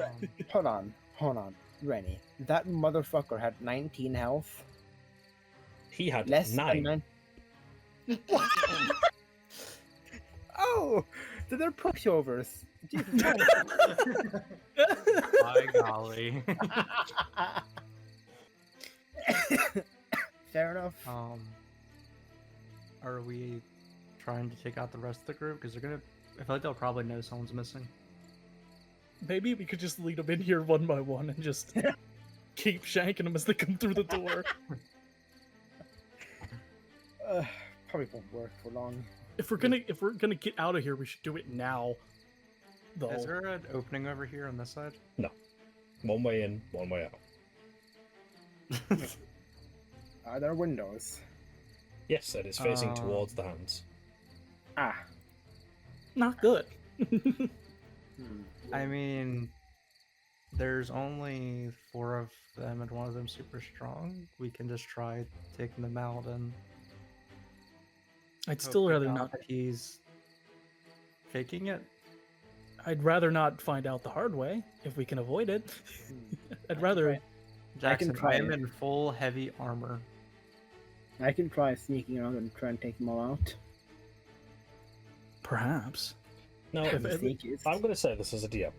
Hold on. Rennie. That motherfucker had 19 health. He had Less 9. than 9. Oh! So they're pushovers. Jesus Christ. By golly. Fair enough. Are we trying to take out the rest of the group? Because they're gonna. I feel like they'll probably know someone's missing. Maybe we could just lead them in here one by one and just keep shanking them as they come through the door. Probably won't work for long. If we're gonna get out of here, we should do it now. Though. Is there an opening over here on this side? No. One way in, one way out. Are there windows? Yes, and it's facing towards the hands. Ah. Not good. I mean, there's only 4 of them, and one of them super strong. We can just try taking them out, and I'd still rather hoping not. that he's faking it. I'd rather not find out the hard way if we can avoid it. I'd rather. Jackson, try I am it. in full heavy armor. I can try sneaking around and try and take them all out. Perhaps. Now, If The it- sneakiest. I'm going to say this as a DM,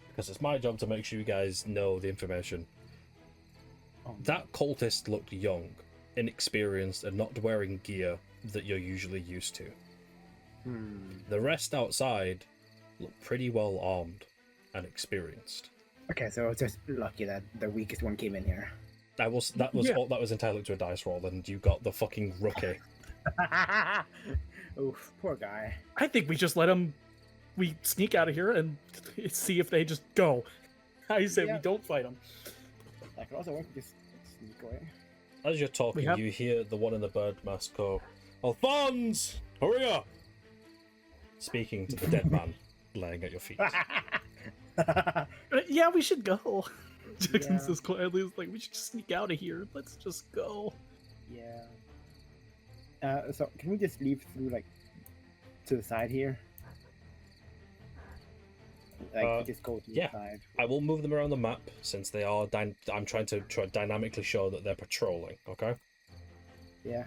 because it's my job to make sure you guys know the information. That cultist looked young, inexperienced, and not wearing gear that you're usually used to. The rest outside look pretty well armed and experienced. Okay, so it's just lucky that the weakest one came in here. That was Yeah. all that was entitled to a dice roll, and you got the fucking rookie. Oof, poor guy. I think we just let them. We sneak out of here and see if they just go. I say Yeah. we don't fight them. That could also work. Just sneak away. As you're talking, have- you hear the one in the bird mask go, "Alphonse, hurry up!" Speaking to the dead man laying at your feet. Yeah, we should go. Jackson Yeah. says quietly, "It's like we should just sneak out of here. Let's just go." Yeah. So can we just leave through like to the side here? Like we just go to yeah. the side. I will move them around the map since they are. I'm trying to dynamically show that they're patrolling. Okay. Yeah.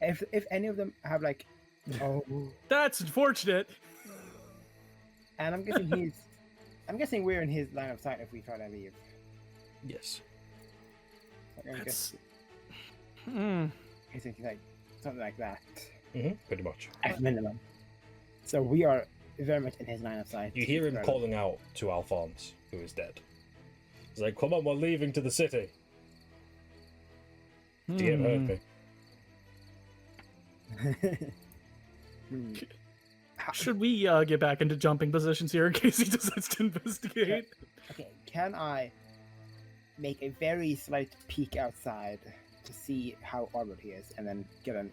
If any of them have like, oh, That's unfortunate. and I'm guessing we're in his line of sight if we try to leave. Yes. So I'm That's. guessing like something like that Pretty much. at minimum. So we are very much in his line of sight. You hear him Right. calling out to Alphonse, who is dead. He's like, "Come on, we're leaving to the city." DM heard me. Hmm. Should we get back into jumping positions here in case he decides to investigate? Okay, can I make a very slight peek outside to see how armored he is, and then get a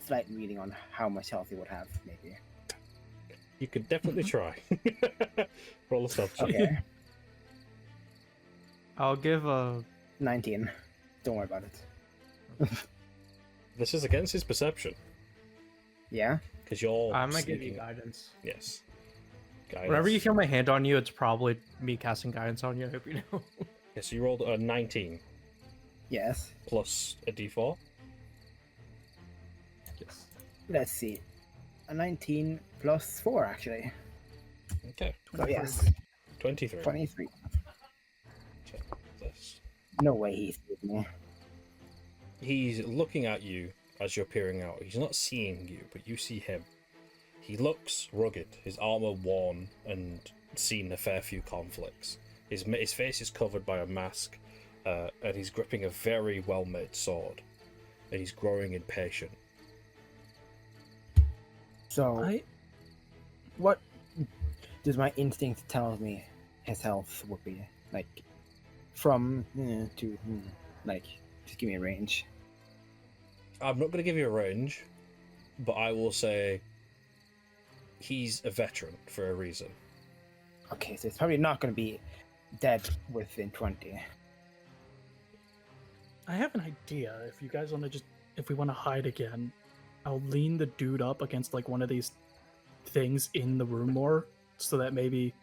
slight reading on how much health he would have, maybe? You could definitely try. Roll a stealth check. Okay, I'll give a 19. Don't worry about it. This is against his perception Yeah? because you're. I'm gonna give you sneaking- guidance. Yes. Guidance. Whenever you feel my hand on you, it's probably me casting guidance on you. I hope you know. Okay, so you rolled a 19 Yes. plus a d4. Yes. Let's see. A 19 plus 4, actually. Okay. So yes, 23. 23. Check this. No way he's with me. He's looking at you as you're peering out. He's not seeing you, but you see him. He looks rugged, his armor worn and seen a fair few conflicts. His face is covered by a mask, and he's gripping a very well-made sword, and he's growing impatient. So, what does my instinct tell me his health would be? Like, from to, like, just give me a range. I'm not going to give you a range, but I will say he's a veteran for a reason. Okay, so it's probably not going to be dead within 20. I have an idea. If you guys want to if we want to hide again, I'll lean the dude up against like one of these things in the room more, so that maybe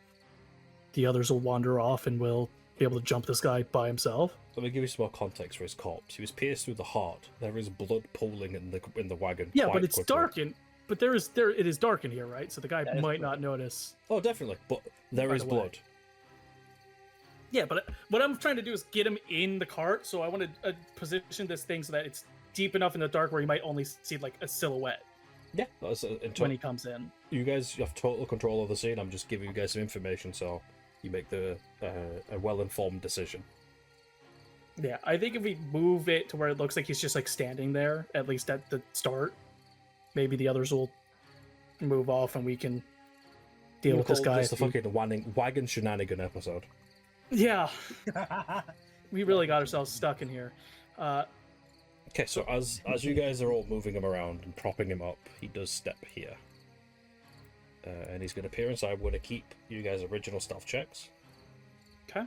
the others will wander off and we'll be able to jump this guy by himself. Let me give you some more context for his corpse. He was pierced through the heart. There is blood pooling in the wagon. Yeah, quite but it's quickly. dark and But it is dark in here, right? So the guy That is might true. not notice. Oh, definitely. But there By is the way. blood. Yeah, but what I'm trying to do is get him in the cart. So I want to position this thing so that it's deep enough in the dark where you might only see like a silhouette Yeah, that's when he comes in. you guys have total control of the scene. I'm just giving you guys some information so you make a well-informed decision. Yeah, I think if we move it to where it looks like he's just like standing there, at least at the start, maybe the others will move off and we can deal with this guy. It's the fucking wagon shenanigan episode. Yeah, we really got ourselves stuck in here. Okay, so as you guys are all moving him around and propping him up, he does step here. And he's going to appear inside. We're going to keep you guys' original stealth checks. Okay.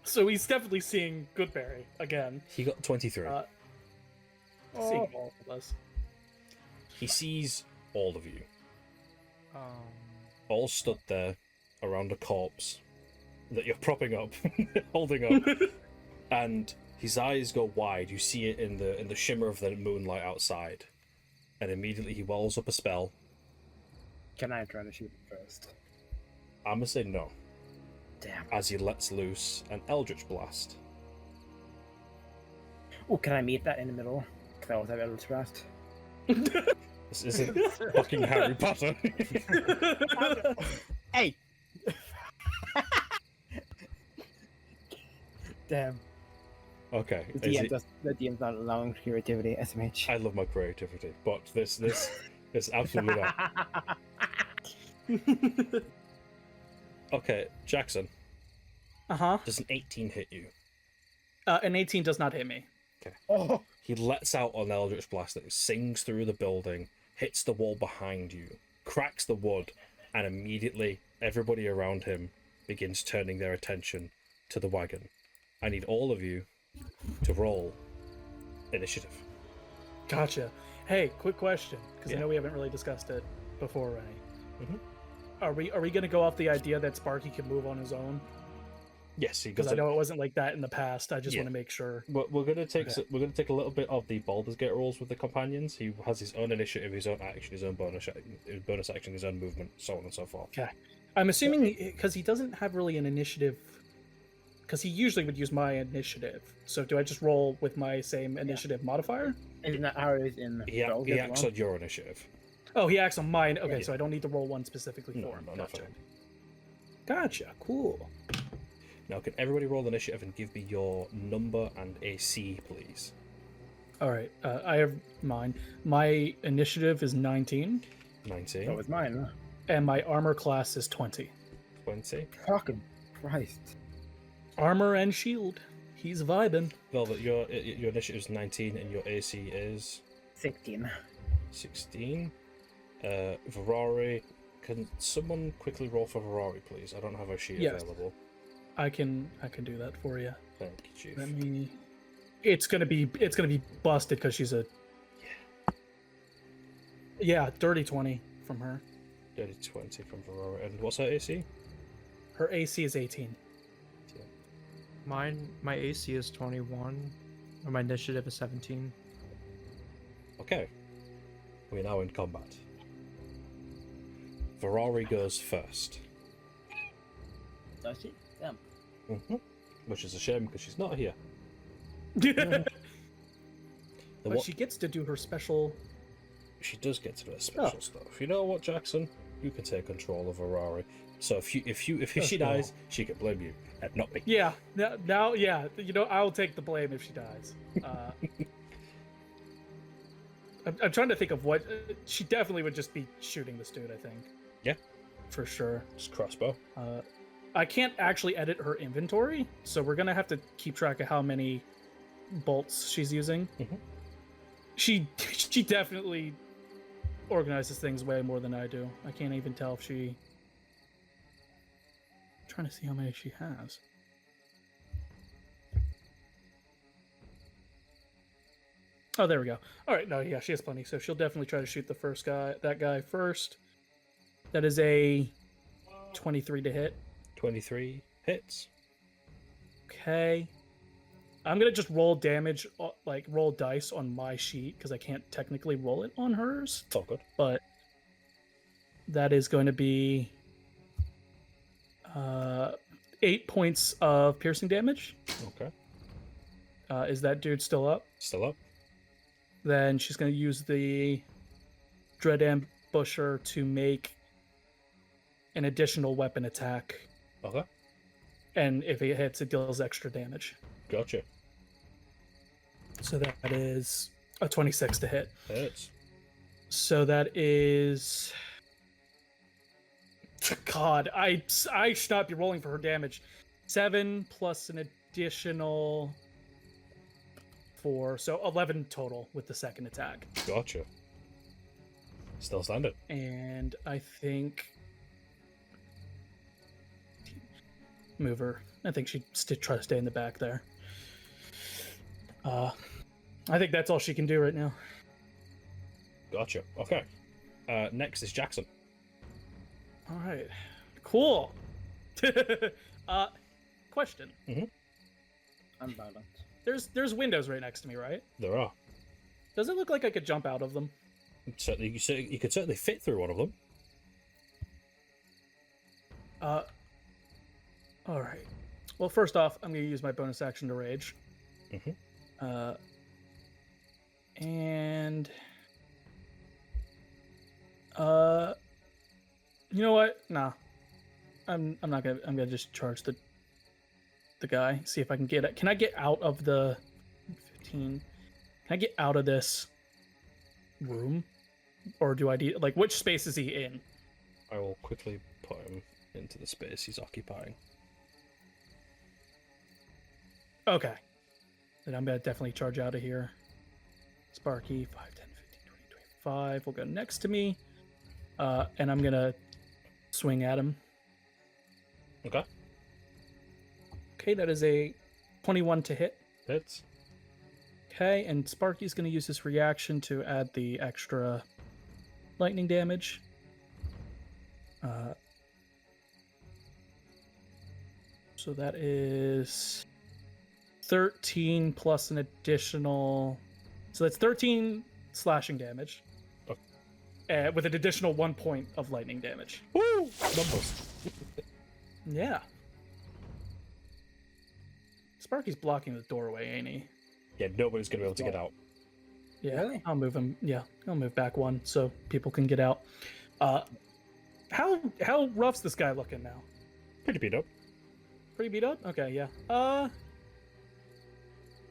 So he's definitely seeing Goodberry again. He got 23. Seeing all of us. He sees all of you, Um, all stood there around a corpse that you're propping up, holding up, and his eyes go wide. You see it in the shimmer of the moonlight outside, and immediately he wells up a spell. Can I try to shoot him first? I'm gonna say no, Damn. as he lets loose an Eldritch Blast. Oh, can I meet that in the middle? Because I always have Eldritch Blast. This isn't fucking Harry Potter. Hey! Damn. Okay, The DM's not allowing creativity, SMH. I love my creativity, but this is absolutely not. Okay, Jackson, Uh-huh. does an 18 hit you? An 18 does not hit me. Oh! He lets out an Eldritch Blast that sings through the building, hits the wall behind you, cracks the wood, and immediately everybody around him begins turning their attention to the wagon. I need all of you to roll initiative. Gotcha. Hey, quick question, because Yeah. I know we haven't really discussed it before, Rennie. Mhm. Are we going to go off the idea that Sparky can move on his own? Yes, he Because goes. I know it wasn't like that in the past. I just Yeah. want to make sure. We're gonna take Okay. we're gonna take a little bit of the Baldur's Gate rules with the companions. He has his own initiative, his own action, his own bonus action, his own movement, so on and so forth. Okay. I'm assuming because he doesn't have really an initiative. Because he usually would use my initiative. So do I just roll with my same initiative modifier? Isn't that how it is in He Feywilds he as acts well? on your initiative. Oh, he acts on mine. Okay, Yeah. so I don't need to roll one specifically No, for him. no, not for Gotcha. him. Gotcha. Cool. Now, can everybody roll initiative and give me your number and AC, please? All right. I have mine. My initiative is 19, 19, That was mine, huh? and my armor class is 20. 20. Fucking Christ. Armor and shield. He's vibing. Velvet, your initiative is 19 and your AC is 16. 16. Ferrari, can someone quickly roll for Ferrari, please? I don't have a sheet Yes. available. I can do that for you. Thank you, Chief. Let me. It's gonna be busted because she's a. Yeah, dirty 20 from her. Dirty 20 from Ferrari. And what's her AC? Her AC is 18. my AC is 21, and my initiative is 17. Okay. We're now in combat. Ferrari goes first. Does she? Damn. Which is a shame because she's not here. but What- she gets to do her special. She does get to do her special stuff. You know what, Jackson? You can take control of Ferrari. So if she That's dies, she can blame you and not me. Yeah. Now, yeah. You know, I'll take the blame if she dies. I'm trying to think of what she definitely would just be shooting this dude. I think. Yeah. For sure. Just crossbow. I can't actually edit her inventory, so we're gonna have to keep track of how many bolts she's using. Mhm. She definitely organizes things way more than I do. I can't even tell if she. I'm trying to see how many she has. Oh, there we go. All right, no, yeah, she has plenty. So she'll definitely try to shoot that guy first. That is a 23 to hit. 23 hits. Okay. I'm gonna just roll damage, like roll dice on my sheet because I can't technically roll it on hers. It's all good. But that is going to be 8 points of piercing damage. Okay. Is that dude still up? Still up. Then she's going to use the Dread Ambusher to make an additional weapon attack. Okay. And if it hits, it deals extra damage. Gotcha. So that is a 26 to hit. Hits. So that is... God, I should not be rolling for her damage. 7 plus an additional 4, so 11 total with the second attack. Gotcha. Still standing. And I think move her. I think she try to stay in the back there. I think that's all she can do right now. Gotcha. Okay. Next is Jackson. All right, cool. Question. I'm violent. There's windows right next to me, right? There are. Does it look like I could jump out of them? Certainly, you could certainly fit through one of them. All right. Well, first off, I'm going to use my bonus action to rage. And you know what? Nah. I'm not gonna. I'm gonna just charge the guy. See if I can get it. Can I get out of the 15? Can I get out of this room, or do I need like which space is he in? I will quickly put him into the space he's occupying. Okay. Then I'm gonna definitely charge out of here. Sparky, 5, 10, 15, 20, 25 will go next to me. And I'm gonna swing at him. Okay. Okay, that is a 21 to hit. Hits. Okay, and Sparky's gonna use his reaction to add the extra lightning damage. So that is 13 plus an additional... So that's 13 slashing damage. With an additional 1 point of lightning damage. Woo! Numbers. Yeah. Sparky's blocking the doorway, ain't he? Yeah, nobody's gonna be able to get out. Yeah, Really? I'll move him. Yeah, I'll move back one so people can get out. How rough's this guy looking now? Pretty beat up. Pretty beat up? Okay, yeah.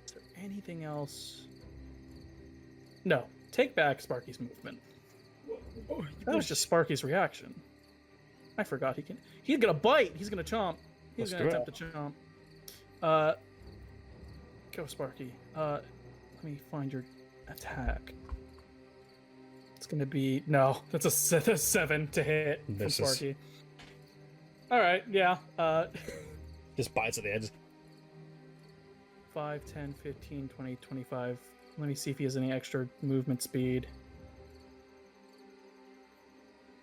Is there anything else? No. Take back Sparky's movement. That was just Sparky's reaction. I forgot he can. He's gonna bite. He's gonna chomp. He's Let's gonna do attempt to chomp. Go Sparky. Let me find your attack. It's gonna be That's a 7 to hit from Misses. Sparky. All right. Yeah. Just bites at the edge. 5, 10, 15, 20, 25. Let me see if he has any extra movement speed.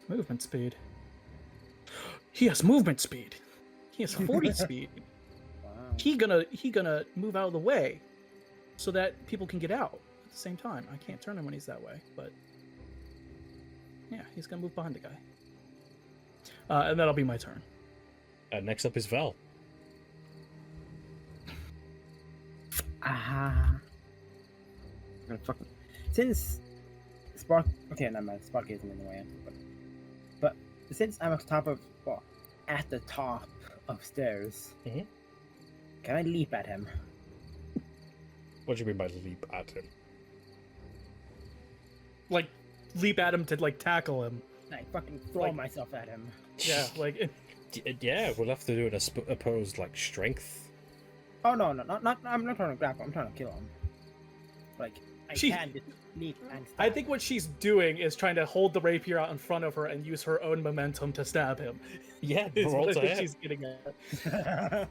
Movement speed. He has movement speed. He has 40 speed. Wow. He gonna move out of the way so that people can get out at the same time. I can't turn him when he's that way, but yeah, he's gonna move behind the guy. And that'll be my turn. Next up is Vel. I'm gonna fucking... Since Spark... Okay, never mind. Spark isn't in the way. But since I'm at the top of stairs, can I leap at him? What do you mean by leap at him? Like leap at him to like tackle him. Like fucking throw Like- myself at him. Yeah, like Yeah, we'll have to do an opposed like strength. Oh no, not I'm not trying to grapple. I'm trying to kill him. Like I She- can just leap and stab. I think what she's doing is trying to hold the rapier out in front of her and use her own momentum to stab him. Yeah, Is roll what to I think hit. she's getting at.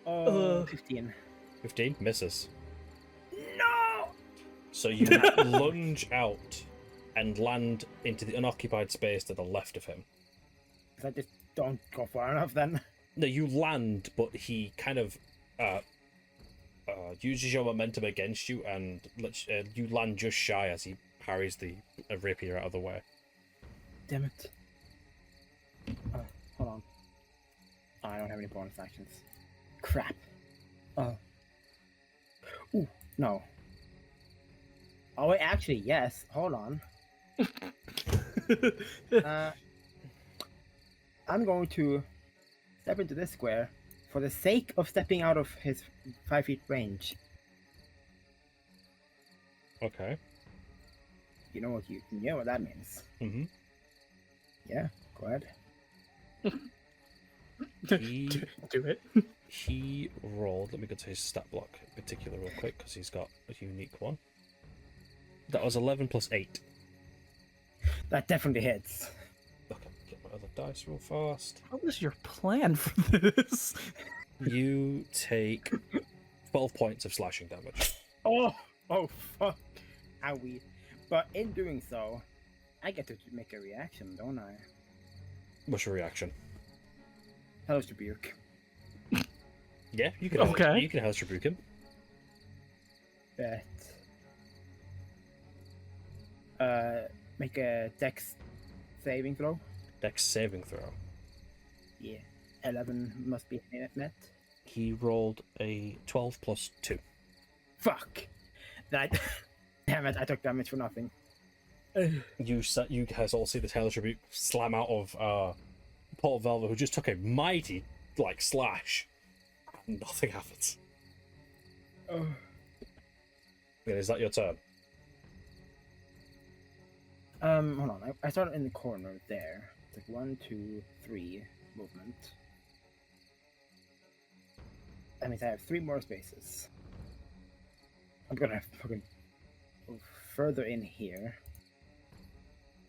15. 15 misses. No. So you lunge out and land into the unoccupied space to the left of him. I just don't go far enough then. No, you land, but he kind of uses your momentum against you, and you land just shy as he parries the rapier out of the way. Damn it. Hold on. Oh, I don't have any bonus actions. Crap. Ooh, no. Oh, wait, actually, yes. Hold on. I'm going to step into this square for the sake of stepping out of his 5 feet range. Okay. You know what that means. Mm-hmm. Yeah, go ahead. He, Do it. he rolled, let me go to his stat block in particular real quick, because he's got a unique one. That was 11 plus 8. That definitely hits. Okay, get my other dice real fast. What was your plan for this? You take 12 points of slashing damage. Oh fuck. Owie. But in doing so, I get to make a reaction, don't I? What's your reaction? Hellish Rebuke. Yeah, you can. Okay. You can Hellish Rebuke him. Bet. Make a dex saving throw. Dex saving throw. Yeah. 11 must be met. He rolled a 12 plus 2. Fuck. That. Damn it! I took damage for nothing. You guys all see the Hellish Rebuke slam out of Paul Velva, who just took a mighty slash. And nothing happens. Oh. Is that your turn? Hold on. I started in the corner there. It's like 1, 2, 3 movement. That means I have 3 more spaces. I'm gonna fucking go further in here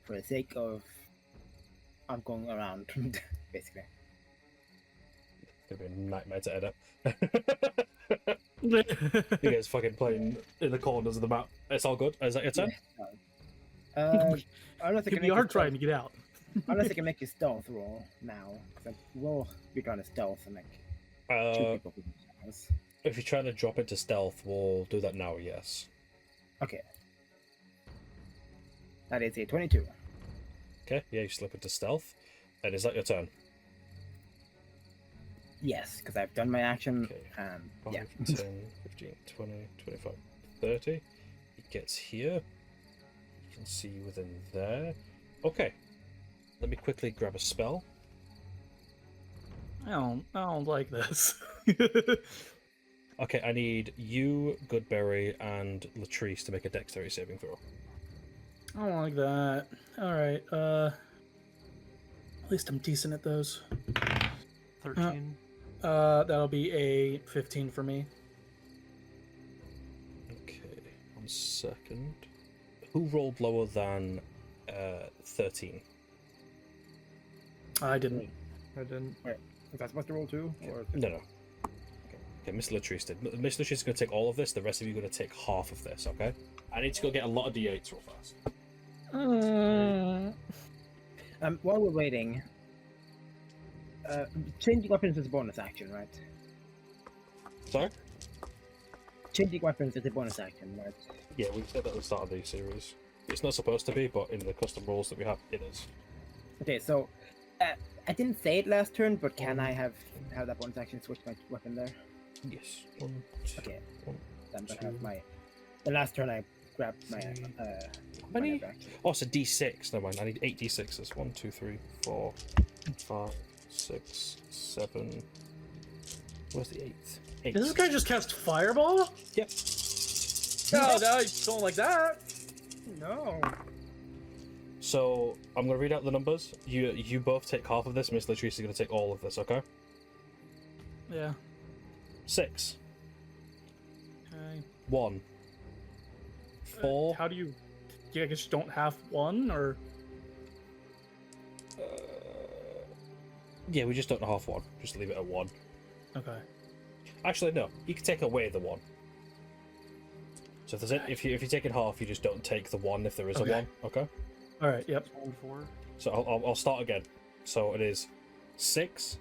for the sake of I'm going around, basically. It's gonna be a nightmare to edit. You guys fucking playing in the corners of the map. It's all good. Is that your turn? Unless I can We are trying to get out. Unless I can make a stealth roll now, because I will be trying to stealth and like shoot people with the shadows. If you're trying to drop into stealth, we'll do that now, yes. Okay. That is a 22. Okay, yeah, you slip into stealth. And is that your turn? Yes, because I've done my action. Okay. 5, Yeah. 10, 15, 20, 25, 30. He gets here. You can see within there. Okay. Let me quickly grab a spell. I don't like this. Okay, I need you, Goodberry, and Latrice to make a dexterity saving throw. I don't like that. Alright, at least I'm decent at those. 13. That'll be a 15 for me. Okay, 1 second. Who rolled lower than 13? I didn't. I didn't. Is that supposed to roll 2? Or... No. Okay, Miss Latrice did. Miss Latrice is going to take all of this. The rest of you are going to take half of this, okay? I need to go get a lot of d8s real fast. While we're waiting, changing weapons is a bonus action, right? Sorry? Changing weapons is a bonus action, right? Yeah, we said that at the start of the series. It's not supposed to be, but in the custom rules that we have, it is. Okay, so I didn't say it last turn, but can I have that bonus action switch my weapon there? Yes. 1, 2, Okay. 1, I'm gonna 2. have the last turn I grabbed my How many? back. Oh, it's a d6. Never mind. I need 8 d6s. 1, 2, 3, 4, 5, 6, 7. Where's the 8th? 8. Did this guy just cast Fireball? Yep. No, I don't like that. No. So I'm gonna read out the numbers. You both take half of this. Miss Latrice is gonna take all of this. Okay. Yeah. 6. Okay. 1. 4. How do you? I guess you don't have one, or Yeah, we just don't half 1. Just leave it at 1. okay. Actually, no. You can take away the 1. So if you're taking half, you just don't take the 1 if there is Okay. a 1. Okay. All right. Yep. 4. So I'll start again. So it is 6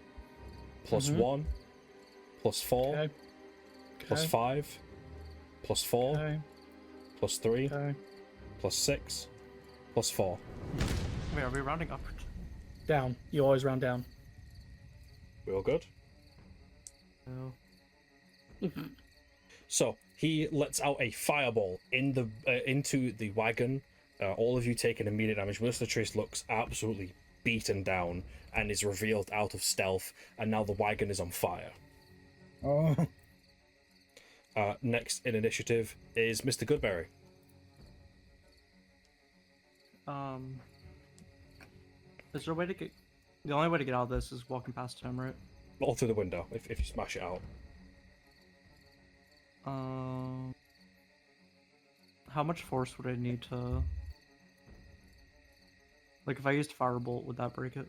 plus Mhm. 1 plus 4 Okay. plus Okay. 5, plus 4, Okay. plus 3, Okay. plus 6, plus 4. Wait, are we rounding up? Down. You always round down. We all good? No. So he lets out a fireball into the wagon. All of you take an immediate damage. Mr. Trace looks absolutely beaten down and is revealed out of stealth, and now the wagon is on fire. Oh. Next in initiative is Mr. Goodberry. Is there a way to get? The only way to get out of this is walking past him, right? All through the window, if you smash it out. How much force would I need to? Like, if I used firebolt, would that break it?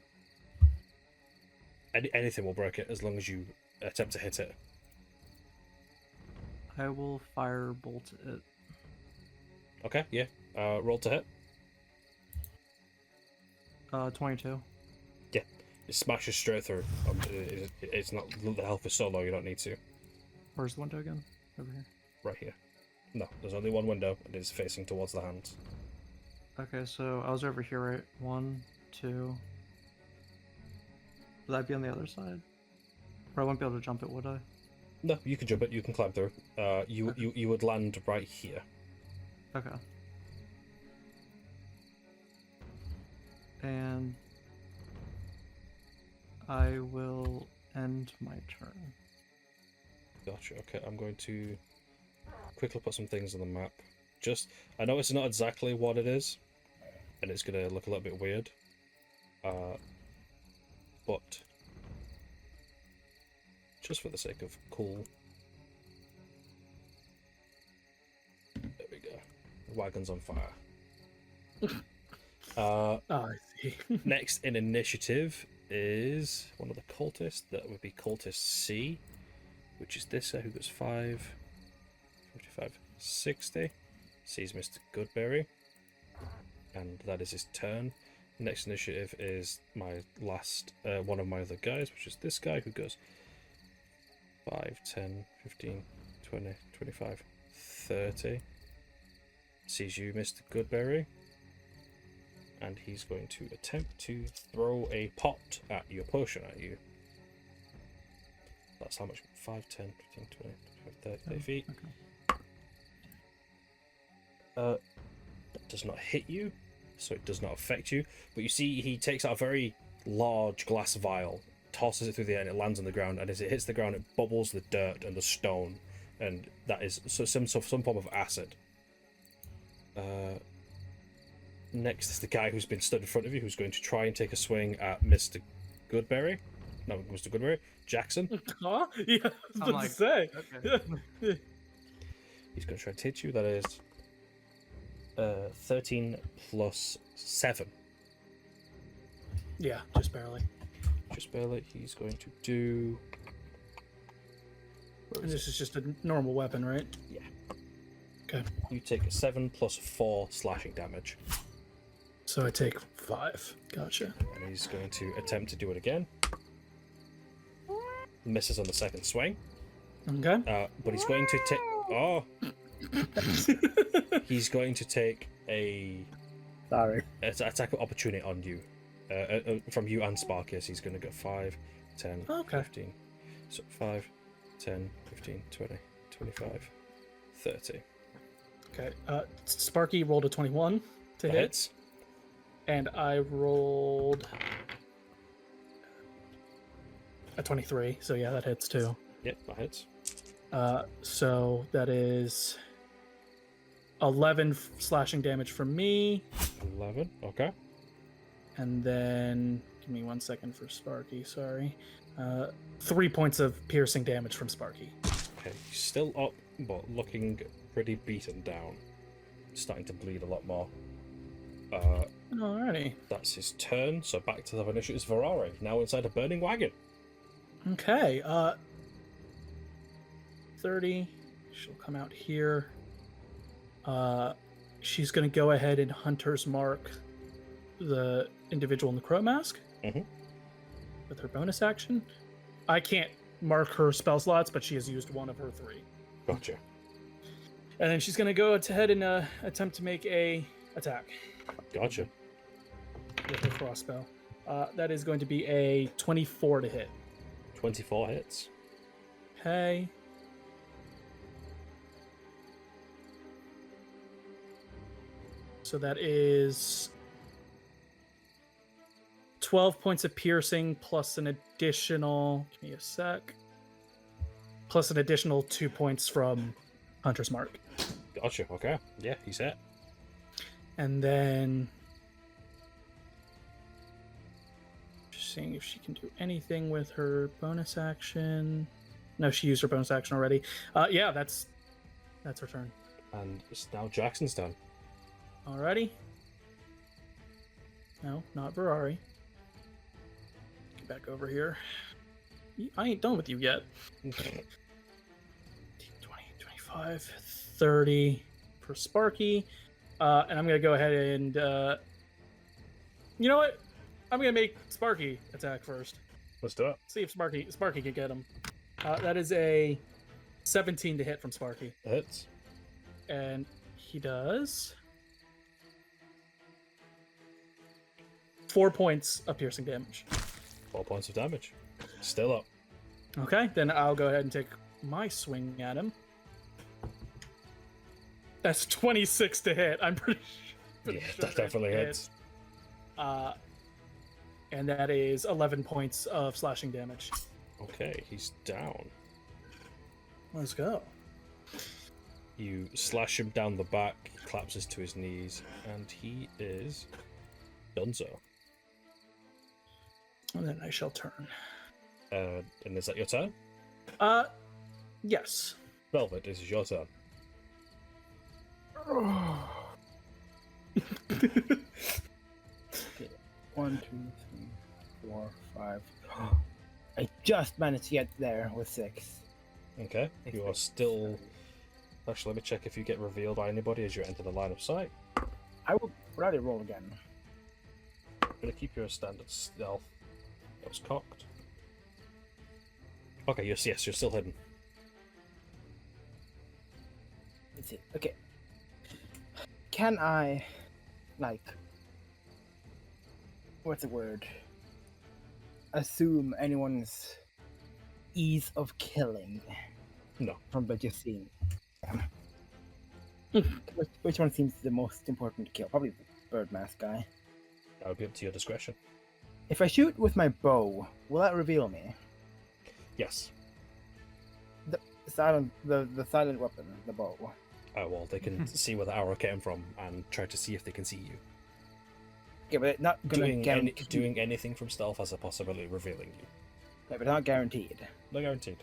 Anything will break it as long as you attempt to hit it. I will firebolt it. Okay, yeah. Roll to hit. 22. Yeah, it smashes straight through. It's not, the health is so low you don't need to. Where's the window again? Over here. Right here. No, there's only one window, and it's facing towards the hands. Okay, so I was over here, right? 1, 2. Would that be on the other side? Or I wouldn't be able to jump it, would I? No, you can jump it. You can climb through. You would land right here. Okay. And I will end my turn. Gotcha. Okay, I'm going to quickly put some things on the map. I know it's not exactly what it is, and it's gonna look a little bit weird. But just for the sake of cool. There we go. The wagon's on fire. Oh, I see. Next in initiative is one of the cultists. That would be cultist C, which is this guy who goes 5, 55, 60. Sees Mr. Goodberry, and that is his turn. Next initiative is my last, one of my other guys, which is this guy who goes 5, 10, 15, 20, 25, 30. Sees you, Mr. Goodberry. And he's going to attempt to throw a pot at your potion at you. That's how much? 5, 10, 15, 20, 25, 30 feet. Okay. That does not hit you, so it does not affect you. But you see he takes out a very large glass vial, tosses it through the air, and it lands on the ground. And as it hits the ground, it bubbles the dirt and the stone. And that is some form of acid. Next is the guy who's been stood in front of you, who's going to try and take a swing at Mr. Goodberry. No, Mr. Goodberry. Jackson. Huh? Yeah, I was about like, to say. Okay. He's going to try and hit you. That is 13 plus 7. Yeah, just barely. Just barely. He's going to do... Where And is this is just a normal weapon, right? Yeah. Okay. You take a 7 plus 4 slashing damage. So I take 5. Gotcha. And he's going to attempt to do it again. Misses on the second swing. Okay. But he's going to take... Oh! He's going to take a Sorry. attack of opportunity on you. From you and Sparkus. He's going to go 5, 10, Okay. 15. So 5, 10, 15, 20, 25, 30. Okay. Sparky rolled a 21 to That hit, hits. and I rolled a 23. So yeah, that hits too. Yep, that hits. So that is 11 slashing damage from me, 11. Okay. and then give me 1 second for Sparky. Sorry. 3 points of piercing damage from Sparky. Okay, he's still up, but looking pretty beaten down. Starting to bleed a lot more. Alrighty. That's his turn, so back to the initiative is Ferrari, now inside a burning wagon. Okay. 30. She'll come out here. She's going to go ahead and Hunter's Mark the individual in the crow mask Mhm. with her bonus action. I can't mark her spell slots, but she has used one of her 3. Gotcha. And then she's gonna go ahead and attempt to make a attack Gotcha. with her crossbow. That is going to be a 24 to hit. 24 hits. Okay. So that is 12 points of piercing plus an additional. Give me a sec. Plus an additional 2 points from Hunter's Mark. Gotcha. Okay. Yeah, he's hit. And then. Just seeing if she can do anything with her bonus action. No, she used her bonus action already. Yeah, that's her turn. And it's now Jackson's turn. Alrighty. No, not Ferrari. Get back over here. I ain't done with you yet. 20, 25, 30 for Sparky. And I'm going to go ahead and... you know what? I'm going to make Sparky attack first. Let's do it. See if Sparky can get him. That is a 17 to hit from Sparky. Hits. And he does 4 points of piercing damage. 4 points of damage. Still up. Okay, then I'll go ahead and take my swing at him. That's 26 to hit. I'm pretty sure. Yeah, that definitely hits. And that is 11 points of slashing damage. Okay, he's down. Let's go. You slash him down the back, he collapses to his knees, and he is donezo. And then I shall turn. And is that your turn? Yes. Velvet, this is your turn. Okay. 1, 2, 3, 4, 5. I just managed to get there with 6. Okay, you are still... Actually, let me check if you get revealed by anybody as you enter the line of sight. I would rather roll again. I'm going to keep your standard stealth. That was cocked. Okay, yes, you're still hidden. Let's see. Okay. Can I, like, what's the word? Assume anyone's ease of killing? No. From by just seeing. Which one seems the most important to kill? Probably the bird mask guy. That would be up to your discretion. If I shoot with my bow, will that reveal me? Yes. The silent weapon, the bow. Oh, well, they can see where the arrow came from and try to see if they can see you. Yeah, but it's not gonna Doing anything from stealth has a possibility of revealing you. Yeah, but not guaranteed. Not guaranteed.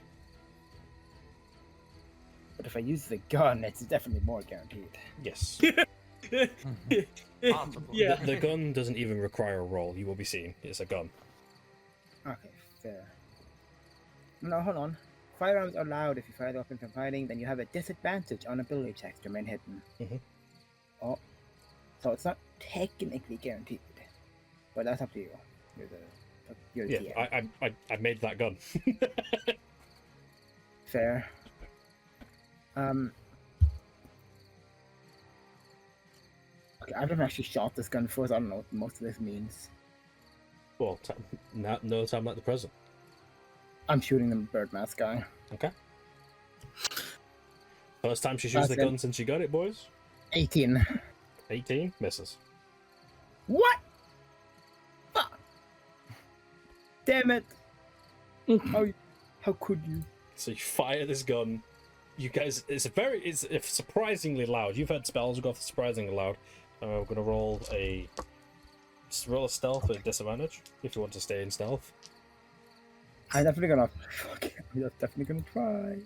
But if I use the gun, it's definitely more guaranteed. Yes. Possibly. Yeah. The gun doesn't even require a roll. You will be seen. It's a gun. Okay, fair. No, hold on. Firearms are allowed if you fire the weapon from fighting, then you have a disadvantage on ability checks to remain hidden. Mhm. Oh, so it's not technically guaranteed, but that's up to you. You're the Yeah, DM. I made that gun. Fair. Okay, I've never actually shot this gun before, so I don't know what most of this means. Well, no time like the present. I'm shooting the bird mask guy. Okay. First time she shoots the That's it. gun since she got it, boys. 18. 18 misses. What? Fuck. Damn it. How could you? So you fire this gun. You guys, it's surprisingly loud. You've heard spells go off surprisingly loud. We're gonna roll a stealth at disadvantage if you want to stay in stealth. I'm definitely gonna. Fuck it. I'm just definitely gonna try.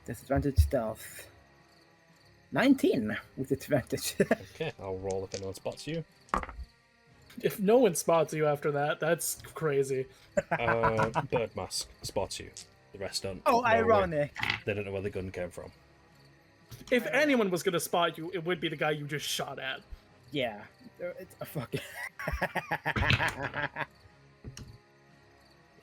Disadvantage stealth. 19 with advantage. Okay, I'll roll if anyone spots you. If no one spots you after that, that's crazy. Bird mask spots you. The rest don't. Oh, know ironic. They don't know where the gun came from. If anyone was going to spot you, it would be the guy you just shot at. Yeah. It's a fucking.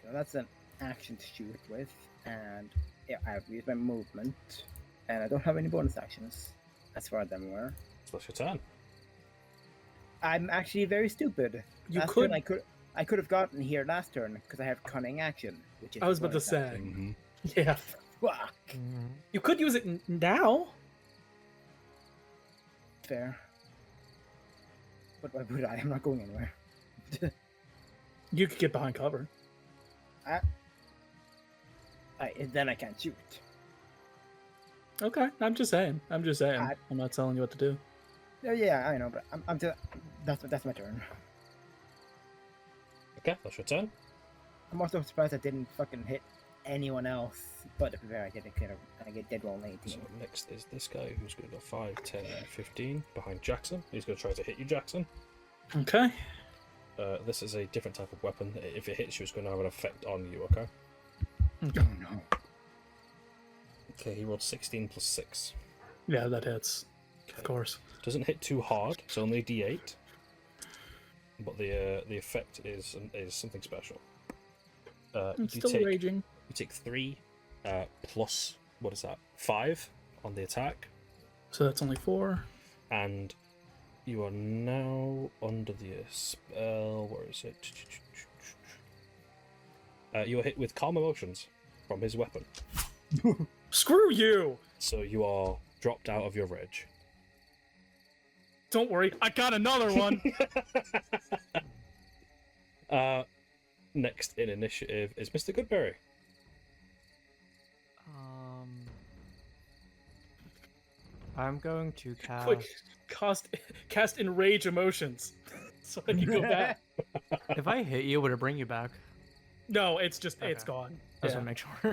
So that's an action to shoot with, and yeah, I've used my movement, and I don't have any bonus actions, as far as I'm aware. So that's your turn. I'm actually very stupid. You Last could. turn I could have gotten here last turn because I have cunning action, which is. I was a about to bonus say. action. Yeah. Fuck. You could use it now. Fair. But why would I? I'm not going anywhere. You could get behind cover. Then I can't shoot. Okay, I'm just saying. I'm not telling you what to do. Yeah, I know, but I'm just. That's my turn. Okay, that's your turn. I'm also surprised I didn't fucking hit anyone else. But to be fair, I get dead roll on 18. So next is this guy who's going to go 5, 10, 15 behind Jackson. He's going to try to hit you, Jackson. Okay. This is a different type of weapon. If it hits you, it's going to have an effect on you, okay? Oh no. Okay, he rolled 16 plus 6. Yeah, that hits. Okay. Of course. Doesn't hit too hard. It's only a D8. But the effect is something special. I'm You still take raging. you take 3 plus what is that? 5 on the attack, So that's only 4. and you are now under the spell. Where is it? You are hit with calm emotions from his weapon, Screw you! so you are dropped out of your rage. Don't worry, I got another one. Next in initiative is Mr. Goodberry. I'm going to cast. Quick, cast enrage emotions, so I can go back. If I hit you, would it bring you back? No, it's just it's Okay. gone. I just Yeah. want to make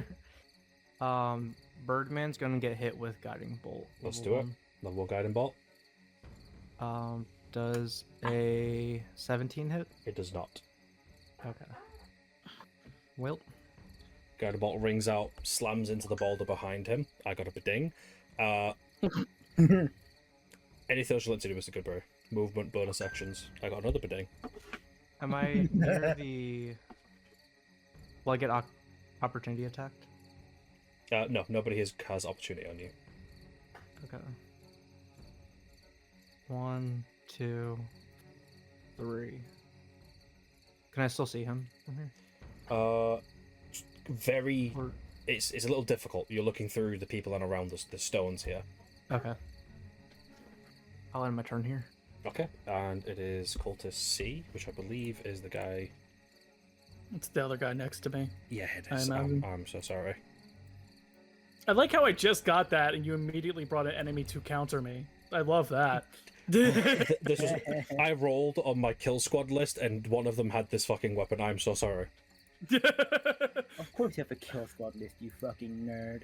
sure. Birdman's gonna get hit with guiding bolt. Let's level do it. Level 1 guiding bolt. 1. Does a 17 hit? It does not. Okay. Well, Guiding bolt rings out, slams into the boulder behind him. I got a ding. Anything else you'd like to do, Mr. Goodberry? Movement, bonus actions. I got another bidding. am I near the? Will I get opportunity attacked? No, nobody has opportunity on you. Okay. 1, 2, 3. Can I still see him from here? Very. Or- It's a little difficult. You're looking through the people and around the stones here. Okay. I'll end my turn here. Okay, and it is Cultist C, which I believe is the guy. It's the other guy next to me. Yeah, it I is. imagine. I'm so sorry. I like how I just got that, and you immediately brought an enemy to counter me. I love that. This was I rolled on my kill squad list, and one of them had this fucking weapon. I'm so sorry. Of course you have a kill squad list, you fucking nerd.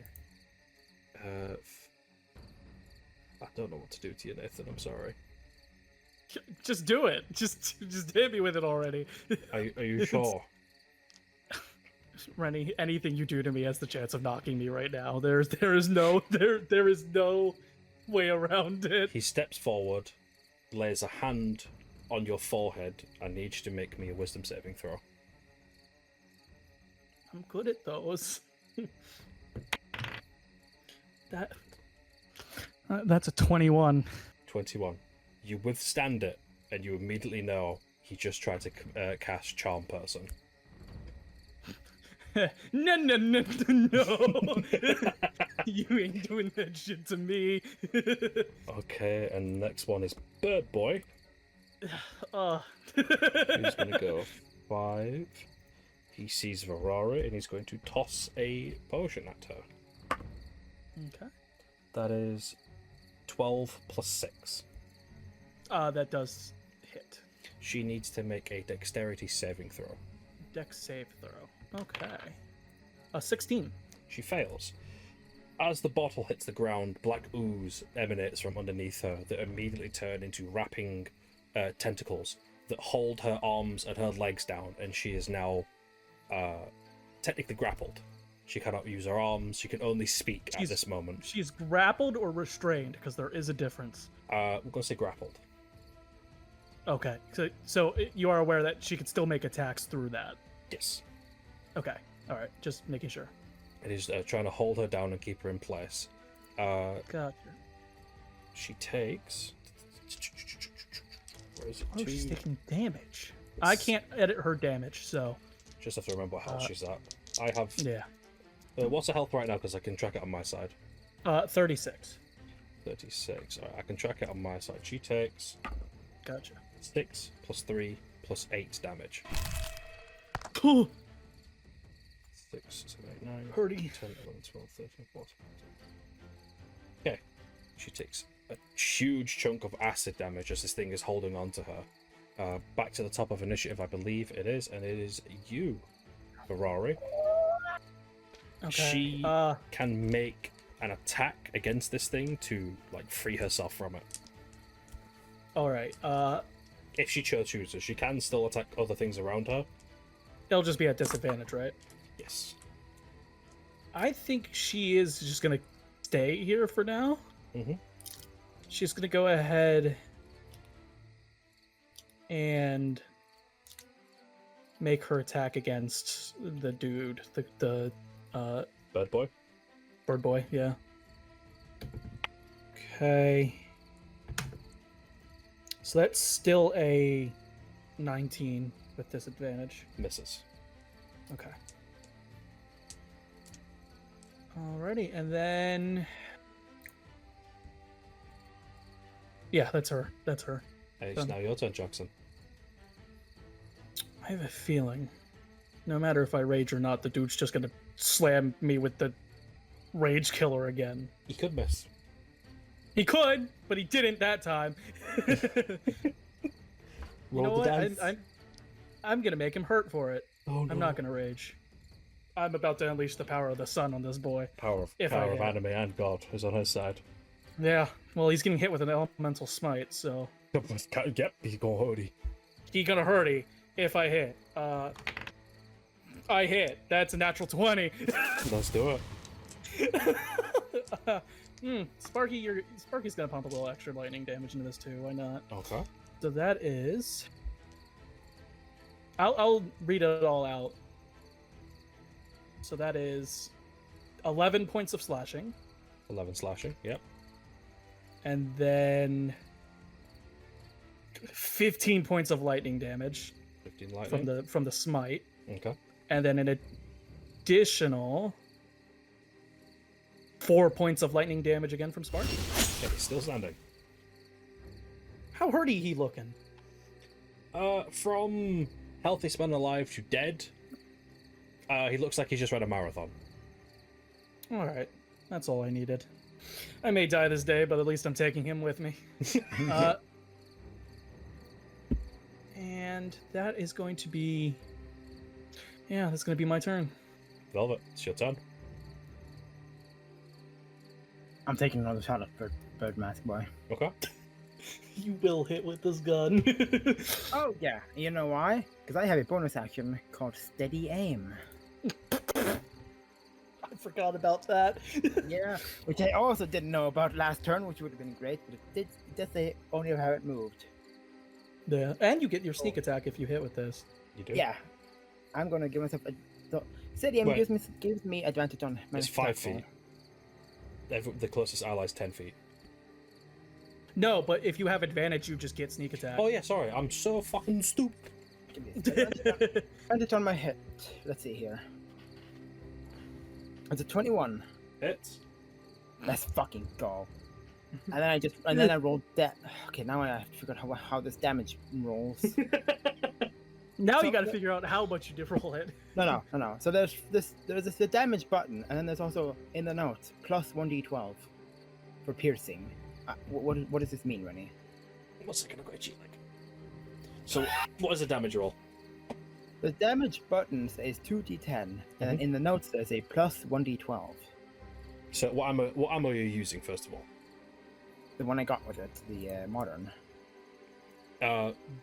I don't know what to do to you, Nathan. I'm sorry. Just do it. Just hit me with it already. Are you sure? Rennie, anything you do to me has the chance of knocking me right now. There is no way around it. He steps forward, lays a hand on your forehead. I need you to make me a wisdom saving throw. I'm good at those. That's a 21. 21. You withstand it, and you immediately know he just tried to cast Charm Person. No. You ain't doing that shit to me. Okay, and next one is Bird Boy. He's going to go 5. He sees Varara, and he's going to toss a potion at her. Okay. That is 12 plus 6. That does hit. She needs to make a dexterity saving throw. Dex save throw. Okay. 16. She fails. As the bottle hits the ground, black ooze emanates from underneath her that immediately turn into wrapping tentacles that hold her arms and her legs down, and she is now technically grappled. She cannot use her arms. She can only speak at this moment. She's grappled or restrained, because there is a difference. We're going to say grappled. Okay. So you are aware that she could still make attacks through that. Yes. Okay. All right. Just making sure. It is trying to hold her down and keep her in place. Gotcha. She takes. Where is it? Oh, she's Two. taking damage. I can't edit her damage, so Just have to remember what health she's at. I have. yeah. What's her health right now? Because I can track it on my side. 36. 36. Alright, I can track it on my side. She takes Gotcha. 6 plus 3 plus 8 damage. 30. 6, 7, 8, 9, 10, 11, 12, 13, 14. Okay. She takes a huge chunk of acid damage as this thing is holding on to her. Back to the top of initiative, I believe it is, and it is you, Ferrari. Okay. She can make an attack against this thing to like free herself from it. All right. If she chooses, she can still attack other things around her. It'll just be at disadvantage, right? Yes. I think she is just gonna stay here for now. Mhm. She's gonna go ahead and make her attack against the dude, the Bird boy. bird boy. Yeah. Okay. So that's still a 19 with disadvantage. Misses. Okay. Alrighty, and then yeah, that's her. That's her. It's Done. now your turn, Jackson. I have a feeling, no matter if I rage or not, the dude's just gonna slam me with the rage killer again. He could miss. He could, but he didn't that time. You know Roll the what? dice. I'm gonna make him hurt for it. Oh, no. I'm not gonna rage. I'm about to unleash the power of the sun on this boy. Power of If I hit. anime and God is on her side. Yeah, well, he's getting hit with an elemental smite, so Yep, he's going hoodie. he gonna hurty if I hit. I hit. That's a natural 20. Let's do it. Sparky's gonna pump a little extra lightning damage into this too. Why not? Okay. So that is. I'll read it all out. So that is 11 points of slashing, 11 slashing. Yep. and then 15 points of lightning damage 15 lightning. from the smite, Okay. and then an additional 4 points of lightning damage again from Sparky. Okay, he's still standing. How hurty he looking? From healthy spun alive to dead, he looks like he's just ran a marathon. All right, that's all I needed. I may die this day, but at least I'm taking him with me. And that is going to be... Yeah, that's going to be my turn. Velvet, it's your turn. I'm taking another shot at Bird Mask Boy. Okay. You will hit with this gun. Oh, yeah. You know why? Because I have a bonus action called Steady Aim. I forgot about that. Yeah. Which I also didn't know about last turn, which would have been great, but it does say only how it moved. Yeah, and you get your sneak attack if you hit with this. You do? Yeah. I'm going to give myself a... So, Steady Aim Wait. gives me advantage on... my It's 5 attack feet. roll. The closest ally's 10 feet. No, but if you have advantage, you just get sneak attack. Oh yeah, sorry. I'm so fucking stupid. Give me advantage on my hit. Let's see here. It's a 21. Hits. Let's fucking go. And then I rolled that. Okay, now I have to figure out how this damage rolls. Now So- you got to figure out how much you did roll it. No. So there's the damage button, and then there's also in the notes plus 1d12 for piercing. What does this mean, Rennie? One second, I've got a cheat leg. So, what is the damage roll? The damage button says 2d10, and then in the notes there's a plus 1d12. So, what ammo are you using first of all? The one I got with it, the modern.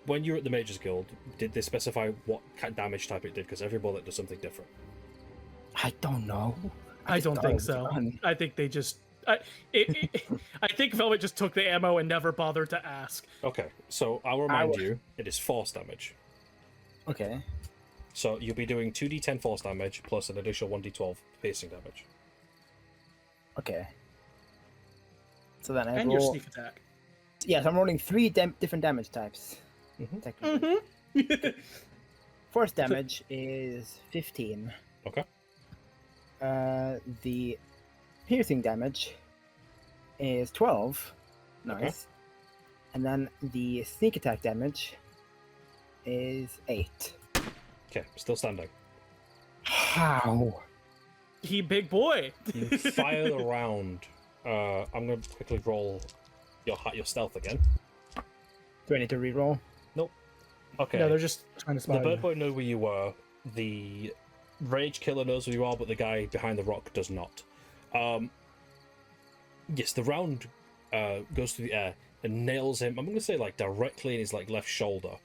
When you were at the Mages Guild, did they specify what damage type it did? Because every bullet does something different. I don't know. I just don't thought think it was so. fun. I think they just... I think Velvet just took the ammo and never bothered to ask. Okay, so I'll remind you, it is force damage. Okay. So you'll be doing 2d10 force damage plus an additional 1d12 piercing damage. Okay. So then I And your roll. sneak attack. Yes, I'm rolling 3 different damage types. Mhm. Technically. Force damage is 15. Okay. The piercing damage is 12. Nice. Okay. And then the sneak attack damage is 8. Okay, still standing. How? He big boy. You fire around. I'm going to quickly roll your stealth again. Do I need to reroll? Okay. No, they're just trying to The spot bird you. boy knew where you were. The rage killer knows where you are, but the guy behind the rock does not. Yes, the round goes through the air and nails him. I'm going to say like directly in his like left shoulder.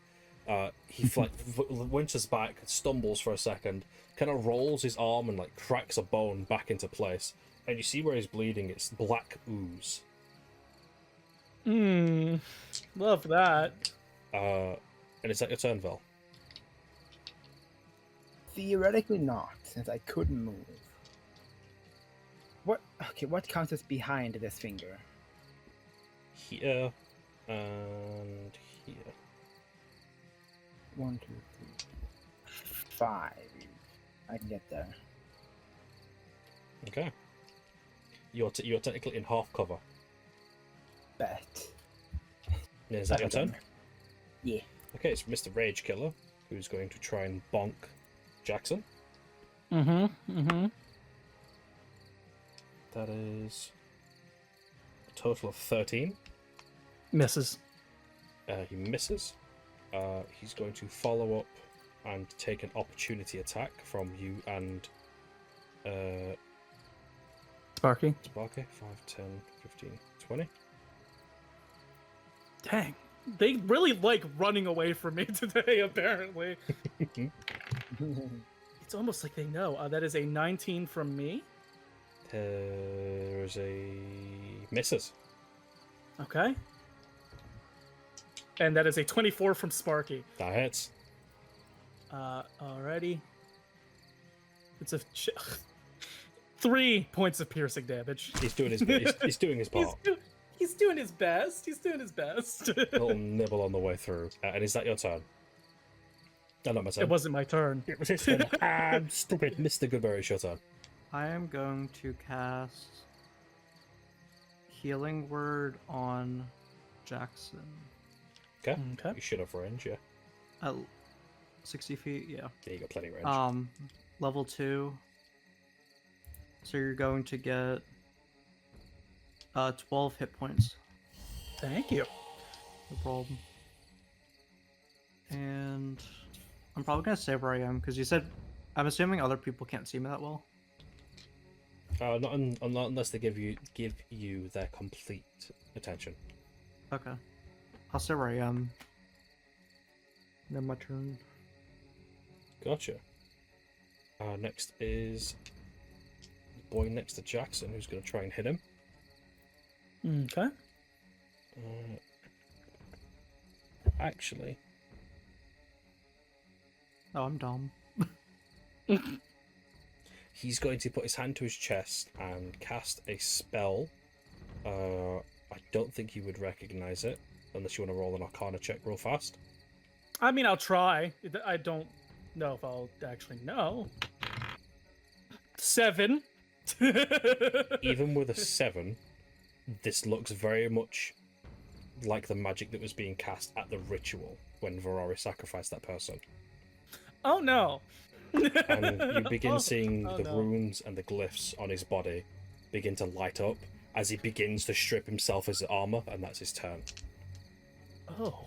He like winches back, stumbles for a second, kind of rolls his arm and like cracks a bone back into place. And you see where he's bleeding. It's black ooze. Love that. And is that your turn, Vel? Theoretically not, since I couldn't move. What? Okay, what counts as behind this finger? Here and here. 1, 2, 3, 5. I can get there. Okay. You're technically in half cover. Bet. Is that your turn? Yeah. Okay, it's Mr. Rage Killer, who's going to try and bonk Jackson. Mm-hmm. That is a total of 13. Misses. He misses. He's going to follow up and take an opportunity attack from you and Sparky. Sparky. 5, 10, 15, 20. Dang. They really like running away from me today, apparently. It's almost like they know. That is a 19 from me. There's a misses. Okay. And that is a 24 from Sparky. That hits. Alrighty. It's a 3 points of piercing damage. He's doing his he's doing his part. He's doing his best. He's doing his best. A little nibble on the way through. And is that your turn? No, not my turn. It wasn't my turn. It was his turn. I'm stupid. Mr. Goodberry, it's your turn. I am going to cast Healing Word on Jackson. Okay. Okay. You should have range, yeah. At 60 feet, yeah. Yeah, you got plenty of range. Level 2. So you're going to get 12 hit points. Thank you. No problem. And I'm probably gonna stay where I am because you said I'm assuming other people can't see me that well. Not unless they give you their complete attention. Okay. I'll stay where I am. Then my turn. Gotcha. Next is the boy next to Jackson, who's going to try and hit him. Okay. Actually, Oh, I'm dumb. he's going to put his hand to his chest and cast a spell. I don't think you would recognize it unless you want to roll an Arcana check real fast. I mean, I'll try. I don't know if I'll actually know. 7. Even with a 7, this looks very much like the magic that was being cast at the ritual when Varari sacrificed that person. Oh no. And you begin seeing oh, the no. runes and the glyphs on his body begin to light up as he begins to strip himself as armor, and that's his turn. Oh.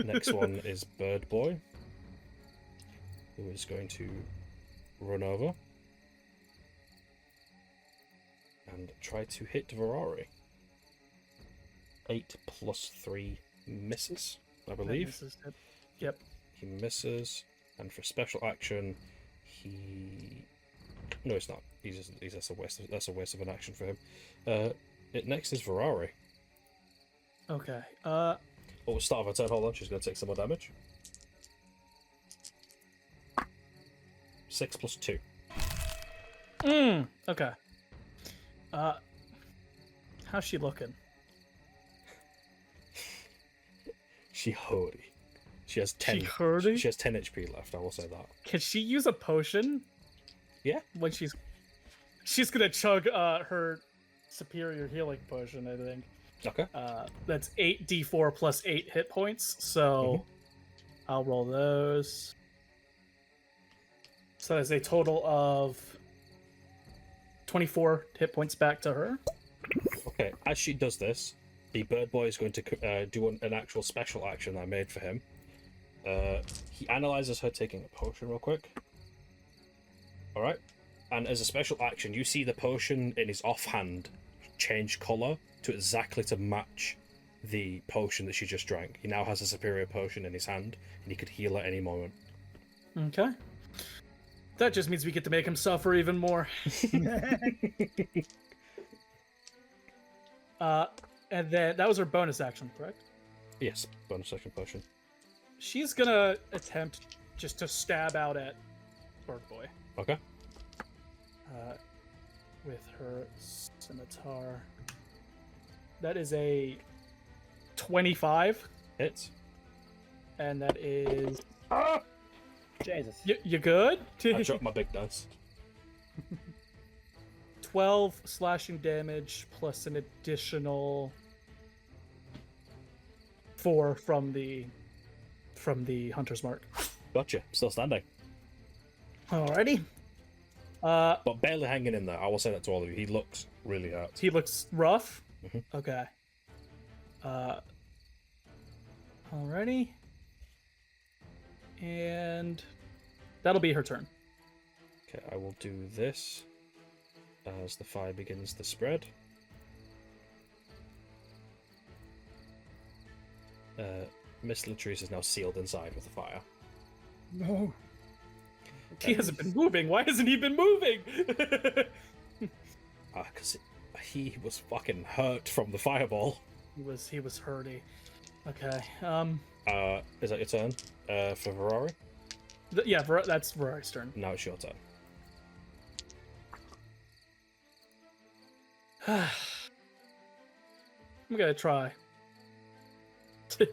Next one is Bird Boy, who is going to run over and try to hit Varari. 8 plus 3 misses, I believe. Misses it. Yep. He misses, and for special action, he... No, it's not. That's a waste of an action for him. Next is Varari. Okay. Oh, start of her turn. Hold on, she's going to take some more damage. 6 plus 2. Okay. How's she looking? She hoary. She has 10. She hoary? She has 10 HP left. I will say that. Can she use a potion? Yeah. When she's gonna chug her superior healing potion, I think. Okay. That's 8d4 plus 8 hit points. So I'll roll those. So that's a total of 24 hit points back to her. Okay. As she does this, the bird boy is going to do an actual special action I made for him. He analyzes her taking a potion real quick. All right. And as a special action, you see the potion in his offhand change color to exactly to match the potion that she just drank. He now has a superior potion in his hand, and he could heal at any moment. Okay. That just means we get to make him suffer even more. And then that was her bonus action, correct? Yes, bonus action potion. She's gonna attempt just to stab out at Bird Boy. Okay. With her scimitar. That is a 25, Hits. and that is. Jesus. You good? I dropped my big dice. 12 slashing damage plus an additional 4 from the hunter's mark. Gotcha. Still standing. Alrighty. But barely hanging in there. I will say that to all of you. He looks really hurt. He looks rough. Mhm. Okay. Alrighty. And that'll be her turn. Okay, I will do this as the fire begins to spread. Miss Latrice is now sealed inside with the fire. No. He hasn't been moving. Why hasn't he been moving? Because he was fucking hurt from the fireball. He was hurty. Okay. Is that your turn? For Ferrari? Yeah, that's Ferrari's turn. Now it's your turn. I'm gonna try. I'm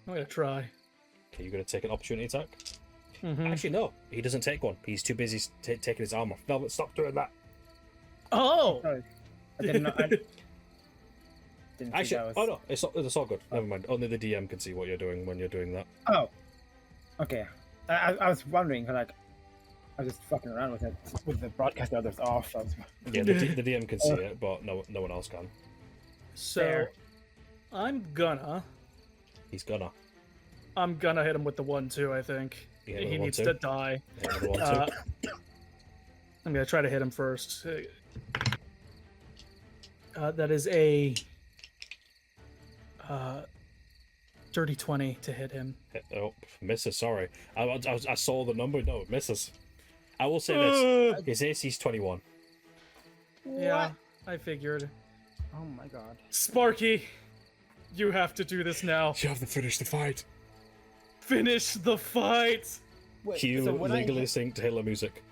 gonna try. Okay, you're going to take an opportunity attack? Mm-hmm. Actually, no. He doesn't take one. He's too busy taking his arm off. Velvet, stop doing that. Oh! Sorry. I didn't know. Didn't see Actually, that was... oh no, it's all good. Never mind. Only the DM can see what you're doing when you're doing that. Oh. Okay. I was wondering, like, I was just fucking around with it with the broadcast others off. So I was... Yeah, the DM can see it, but no one else can. So, Fair. I'm gonna hit him with the 1-2, I think. You hit him He with needs 1-2? to die. Yeah, another one, Uh, too. I'm gonna try to hit him first. That is a dirty 20 to hit him. Oh, misses, sorry. I saw the number. No, it misses. I will say this. His AC's 21. Yeah, I figured. Oh my god. Sparky, you have to do this now. You have to finish the fight. Finish the fight! Wait, Cue so when legally I synced Halo music.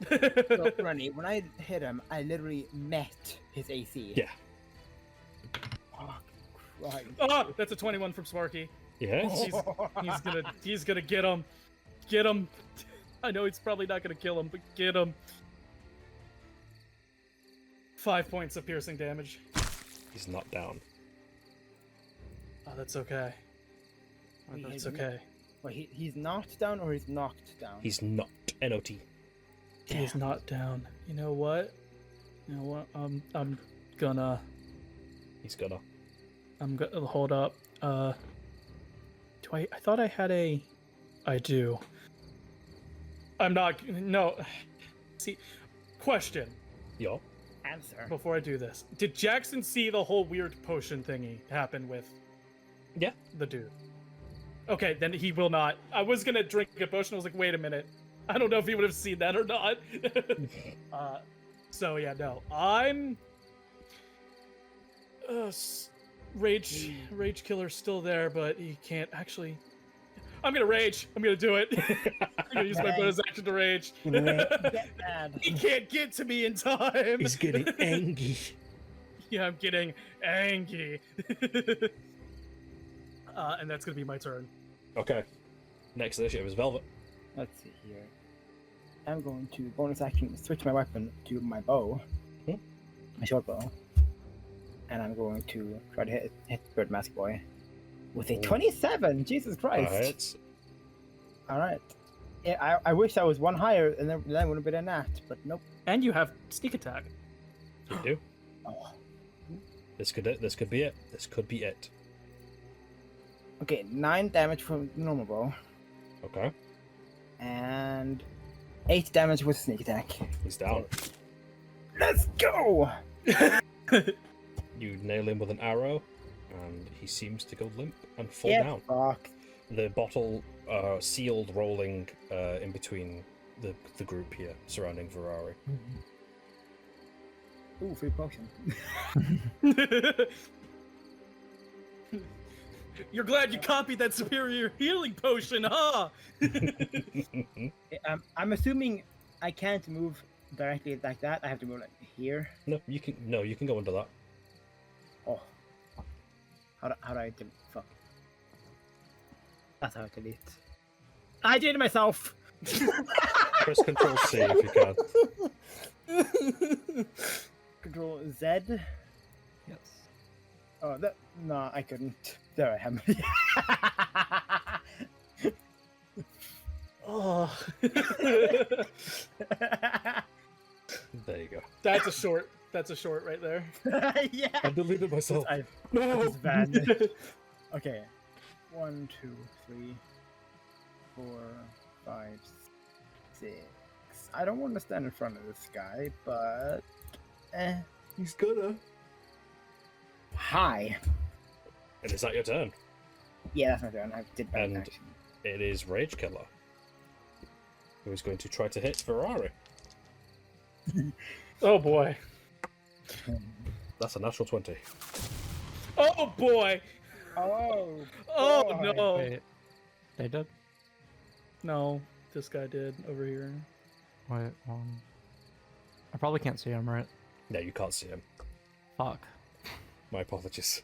so, Ronnie, when I hit him, I literally met his AC. Yeah. Oh, Christ. Ah, that's a 21 from Sparky. Yeah? He's gonna get him. Get him. I know he's probably not gonna kill him, but get him. 5 points of piercing damage. He's not down. Oh, that's okay. Wait, That's he's- okay. Wait, he's knocked down or he's knocked down? He's not. N-O-T. He's not down. You know what? I'm gonna He's gonna. hold up. Do I thought I had a I do. I'm not no. See, question Yo. Answer. before I do this. Did Jackson see the whole weird potion thingy happen with Yeah. the dude? Okay, then he will not. I was gonna drink a potion. I was like, wait a minute. I don't know if he would have seen that or not. So yeah, no. I'm Rage Killer's still there, but he can't actually. I'm gonna rage. I'm gonna do it. I'm gonna use my Nice. bonus action to rage. Get mad. He can't get to me in time. He's getting angry. Yeah, I'm getting angry. And that's gonna be my turn. Okay. Next initiative is Velvet. Let's see here. I'm going to bonus action switch my weapon to my bow, Hmm. my short bow, and I'm going to try to hit Bird Mask Boy with a Ooh. 27. Jesus Christ! Alright. All right. Yeah, I wish I was one higher, and then would have been a nat, but nope. And you have sneak attack. You do. Oh. This could it. This could be it. This could be it. Okay, 9 damage from the normal bow, Okay. and 8 damage with sneak attack. He's down. Let's go! You nail him with an arrow, and he seems to go limp and fall Yeah, down. fuck. The bottle sealed, rolling in between the group here surrounding Ferrari. Ooh, free potion. You're glad you copied that superior healing potion, huh? I'm assuming I can't move directly like that. I have to move like here. No, you can. No, you can go under that. Oh. How do I delete? Fuck. That's how I delete. I did it myself! Press Control C if you can. Control Z. Yes. Oh, that. No, I couldn't. There I am. Oh. There you go. That's a short. That's a short right there. Yeah! I deleted myself. No! It's bad. Okay. 1, 2, 3, 4, 5, 6. I don't want to stand in front of this guy, but He's gonna. hi. And is that your turn? Yeah, that's my turn. I did bad And- action. It is Rage Killer, who is going to try to hit Ferrari. Oh boy. That's a natural 20. Oh boy. Oh. Oh boy. no. Wait. They did? No, this guy did over here. Wait, I probably can't see him, right? No, you can't see him. Fuck. My apologies.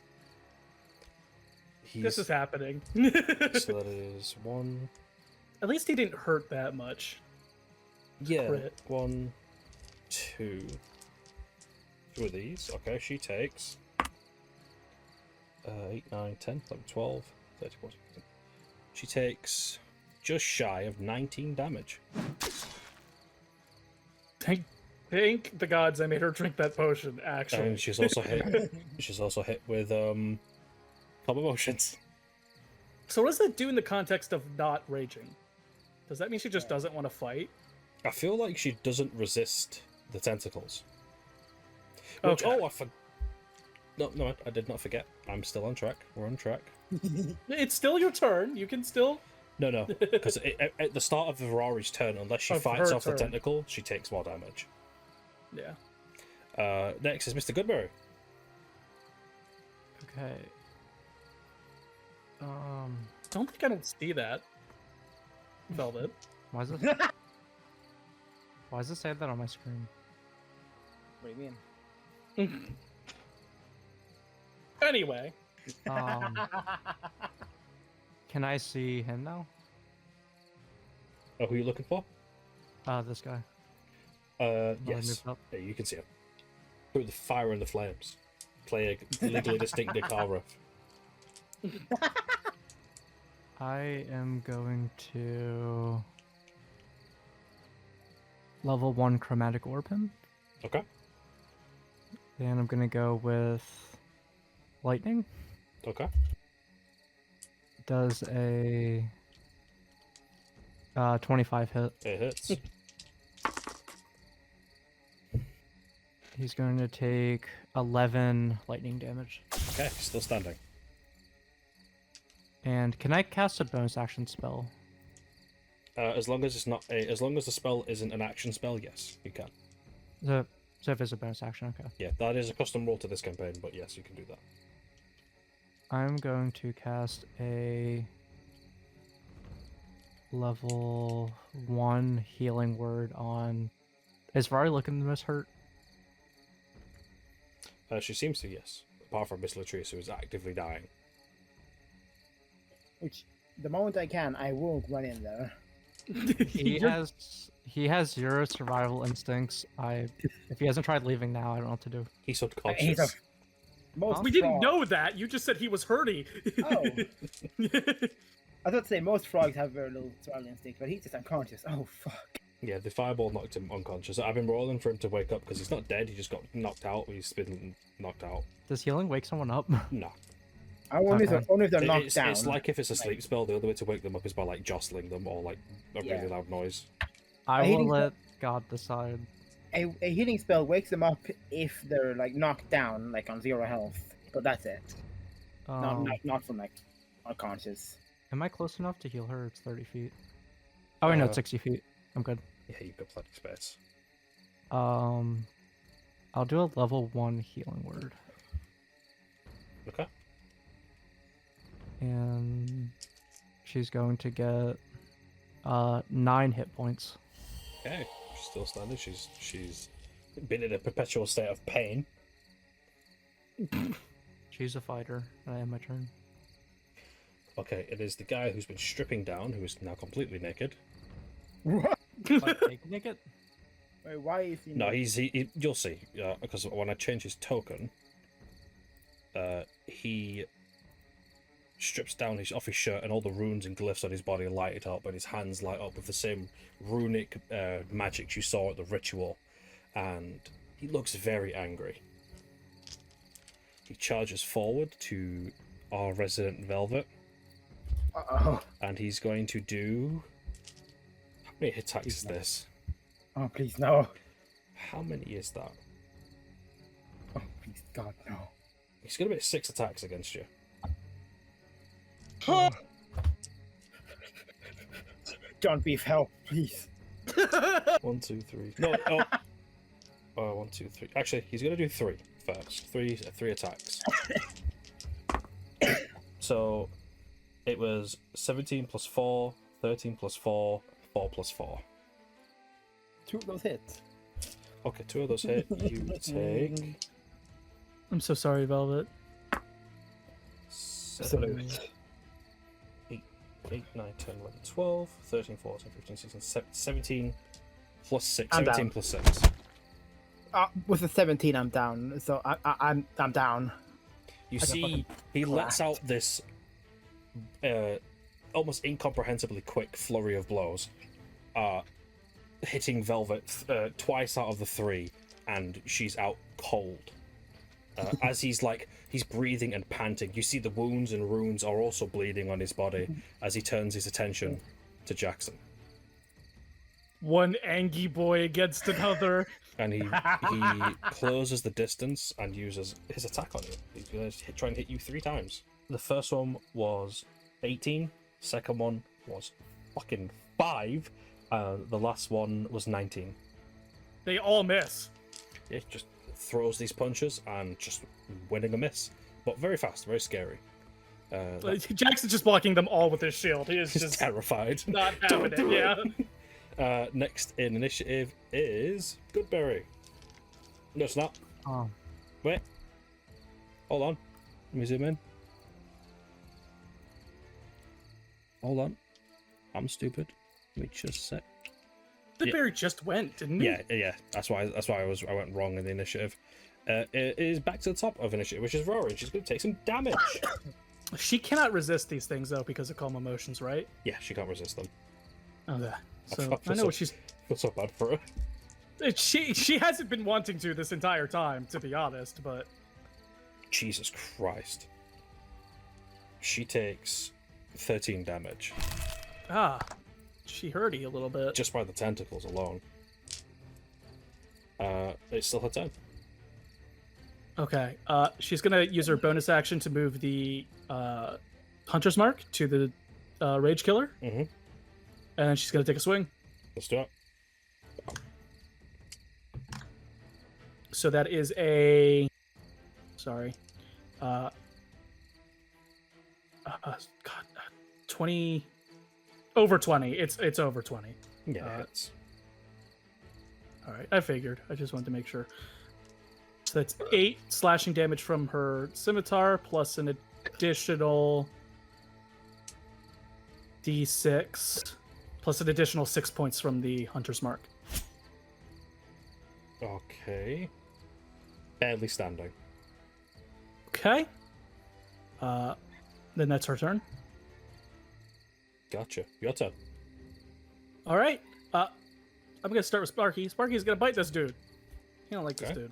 This is happening. So that is 1. At least he didn't hurt that much. Yeah. Crit. 1, 2. 2 of these. Okay, she takes 8, 9, 10, 11, 12, 13, 14, 15. She takes just shy of 19 damage. Thank the gods I made her drink that potion, actually. And she's also hit. She's also hit with calm emotions. So what does that do in the context of not raging? Does that mean she just doesn't want to fight? I feel like she doesn't resist the tentacles. Which, Okay. oh, No, I did not forget. I'm still on track. We're on track. It's still your turn. You can still... No, because at the start of Ferrari's turn, unless she Of fights her off the turn. tentacle, she takes more damage. Yeah. Next is Mr. Goodberry. Okay. Don't think I didn't see that. Velvet. Why is this? Why does it say that on my screen? What do you mean? Anyway. Can I see him now? Oh, who are you looking for? This guy. Yes. moved up. Yeah, you can see him. Through the fire and the flames. Play a legally distinct guitar riff. I am going to level 1 chromatic orb him. Okay. Then I'm gonna go with lightning. Okay. Does a 25 hit. It hits. He's going to take 11 lightning damage. Okay, still standing. And can I cast a bonus action spell? As long as it's not as long as the spell isn't an action spell, yes, you can. So if it's a bonus action, okay. Yeah, that is a custom rule to this campaign, but yes, you can do that. I'm going to cast a level 1 healing word on. Is Vari looking the most hurt? She seems to, yes. Apart from Miss Latrice, who is actively dying. Which, the moment I can, I will run in there. He has 0 survival instincts. If he hasn't tried leaving now, I don't know what to do. He's He's a unconscious. most. We didn't frogs- know that. You just said he was hurty. Oh. I was about to say most frogs have very little survival instinct, but he's just unconscious. Oh fuck. Yeah, the fireball knocked him unconscious. I've been rolling for him to wake up because he's not dead. He just got knocked out. He's been knocked out. Does healing wake someone up? No. I wonder if they're knocked It's, down. it's like if it's a sleep spell, the other way to wake them up is by like jostling them or like a Yeah. really loud noise. I will healing let God decide. a healing spell wakes them up if they're like knocked down, like on 0 health. But that's it. Not from like unconscious. Am I close enough to heal her? It's 30 feet. Oh, wait, no, it's 60 feet. I'm good. Yeah, you've got plenty of space. I'll do a level 1 healing word. Okay. And she's going to get 9 hit points. Okay. She's still standing. She's been in a perpetual state of pain. She's a fighter. I have my turn. Okay, it is the guy who's been stripping down, who is now completely naked. What? Like, naked? Wait, why is he? No, you'll see, because when I change his token, he strips down off his shirt, and all the runes and glyphs on his body light it up, and his hands light up with the same runic magic you saw at the ritual, and he looks very angry. He charges forward to our resident Velvet, Uh-oh. and he's going to do... How many attacks is this? Oh, please, no. How many is that? Oh, please, God, no. He's going to be 6 attacks against you. John Beef, help, please. 1, 2, 3. No, oh. 1, 2, 3. Actually, he's going to do 3 first. Three attacks. So, it was 17 plus 4, 13 plus 4, 4 plus 4. 2 of those hits. Okay, 2 of those hit. You take... I'm so sorry, Velvet. 7, 8, 9, 10, 11, 12, 13, 14, 15, 16, 17 plus 6. I'm 17 down. plus 6. With the 17, I'm down. So I'm down. You I got see, fucking he lets clapped. out this almost incomprehensibly quick flurry of blows, hitting Velvet twice out of the 3, and she's out cold. As he's breathing and panting, you see the wounds and runes are also bleeding on his body as he turns his attention to Jackson. One angry boy against another. And he closes the distance and uses his attack on you. He's going to try and hit you 3 times. The first one was 18. Second one was fucking 5. The last one was 19. They all miss. It just throws these punches and just winning a miss. But very fast, very scary. Jackson's just blocking them all with his shield. He is He's just terrified. not having it. Yeah. Next in initiative is Goodberry. No, it's not. Oh. Wait. Hold on. Let me zoom in. Hold on. I'm stupid. Let me just a sec. The bear just went, didn't he? Yeah. That's why I went wrong in the initiative. It is back to the top of initiative, which is Rory. She's going to take some damage. She cannot resist these things though because of calm emotions, right? Yeah, she can't resist them. Okay. So feel I know so- what she's. I feel so bad for her. She hasn't been wanting to this entire time, to be honest. But Jesus Christ. She takes 13 damage she hurty a little bit. just by the tentacles alone. It's still her turn. Okay. She's gonna use her bonus action to move the Hunter's Mark to the Rage Killer, Mhm. and then she's gonna take a swing. Let's do it. So that is a. Sorry. God. 20. over 20. It's over 20. Yeah, it hits. All right, I figured. I just wanted to make sure. So that's 8 slashing damage from her scimitar plus an additional d6 plus an additional 6 points from the hunter's mark. Okay. Barely standing. Okay. Then that's her turn. Gotcha. Your turn. All right. I'm gonna start with Sparky. Sparky's gonna bite this dude. He don't like this Okay. dude.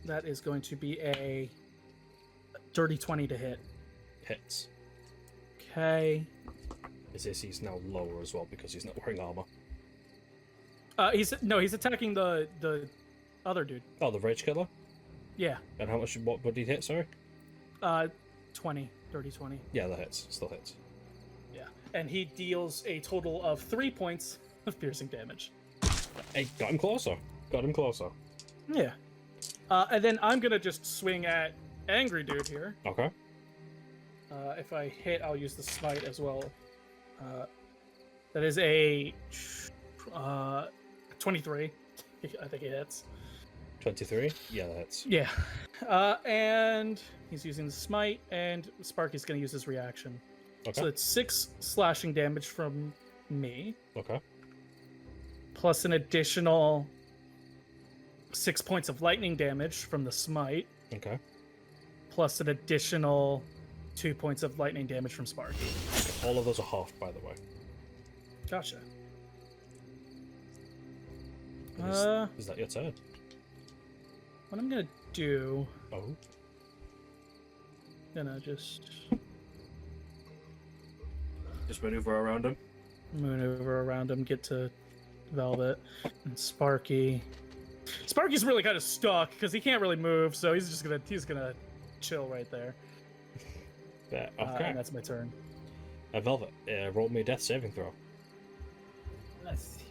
That is going to be a dirty 20 to hit. Hits. Okay. His AC's now lower as well because he's not wearing armor. He's attacking the other dude. Oh, the Rage Killer? Yeah. And how much, what did he hit, sorry? 20. Dirty 20. Yeah, that hits. Still hits. Yeah. And he deals a total of 3 points of piercing damage. Hey, got him closer. Got him closer. Yeah. And then I'm gonna just swing at Angry Dude here. Okay. If I hit, I'll use the smite as well. That is a 23. I think it hits. 23? Yeah, that hits. Yeah. And he's using the smite, and Sparky's going to use his reaction. Okay. So it's 6 slashing damage from me, Okay. plus an additional 6 points of lightning damage from the smite, Okay. plus an additional 2 points of lightning damage from Sparky. Okay. All of those are halved, by the way. Gotcha. Is that your turn? What I'm gonna do, Oh. gonna just Just maneuver around him. maneuver around him, get to Velvet and Sparky. Sparky's really kind of stuck because he can't really move, so he's gonna chill right there. Yeah, okay. And that's my turn. Velvet, roll me a death saving throw. Let's see.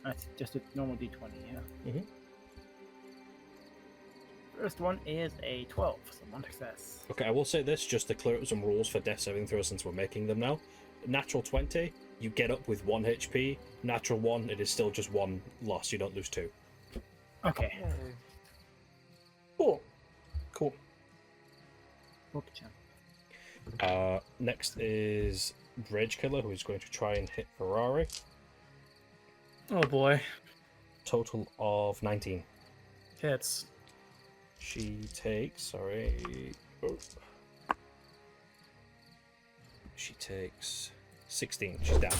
That's just a normal d20, yeah. Mhm. First one is a 12, so one success. Okay, I will say this just to clear up some rules for death saving throws since we're making them now. Natural 20, you get up with 1 HP. Natural 1, it is still just 1 loss. You don't lose 2. Okay. Cool. Cool. Okay, champ. Next is Rage Killer, who is going to try and hit Ferrari. Oh boy. Total of 19. Hits. She takes, sorry. Oh. She takes 16. She's down.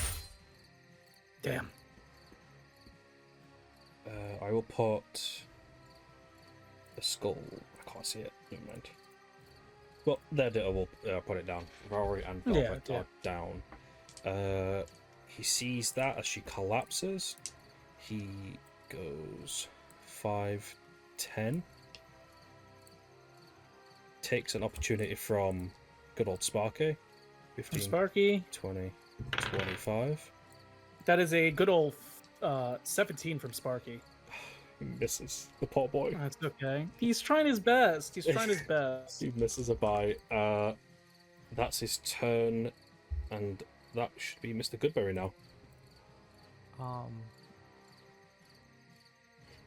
Damn. I will put the skull. I can't see it. Never mind. Well, there I will put it down. Rory and Velvet are down. He sees that as she collapses. He goes 5, 10. Takes an opportunity from good old Sparky. 15, Sparky. 20, 25. That is a good old 17 from Sparky. He misses. The poor boy. That's okay. He's trying his best. He's trying his best. He misses a bite. That's his turn, and that should be Mr. Goodberry now.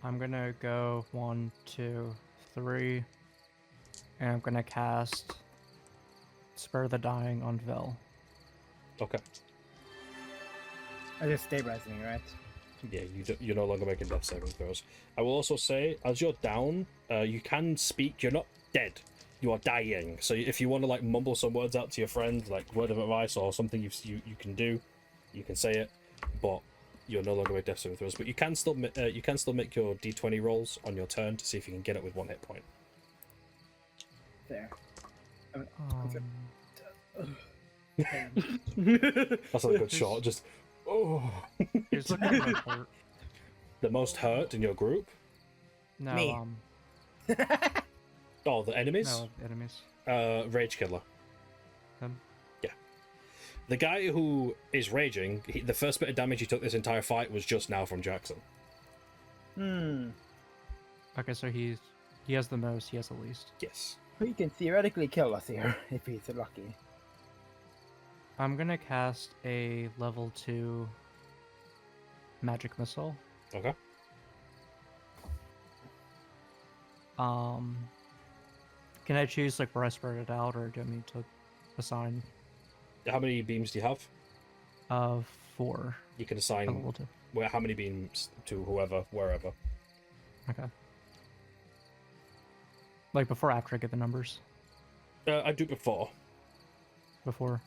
I'm gonna go 1, 2, 3, and I'm gonna cast Spur the Dying on Vel. Okay. I just stabilizing me, right? Yeah, you're no longer making death saving throws. I will also say, as you're down, you can speak. You're not dead. You are dying. So if you want to like mumble some words out to your friend, like word of advice or something you can do, you can say it. But you're no longer making death saving throws. But you can still make your d20 rolls on your turn to see if you can get it with 1 hit point. There. That's a good shot. Just He's looking at hurt. the most hurt in your group. No, Me. Oh, the enemies. no enemies. Rage Killer. Him. Yeah. The guy who is raging, the first bit of damage he took this entire fight was just now from Jackson. Hmm. Okay, so he has the most. He has the least. Yes. He can theoretically kill us here if he's lucky. I'm gonna cast a level 2 magic missile. Okay. Can I choose like where I spread it out, or do I need to assign? How many beams do you have? 4. You can at assign level 2. how many beams to whoever, wherever. Okay. Like before, or after I get the numbers. I do before. Before.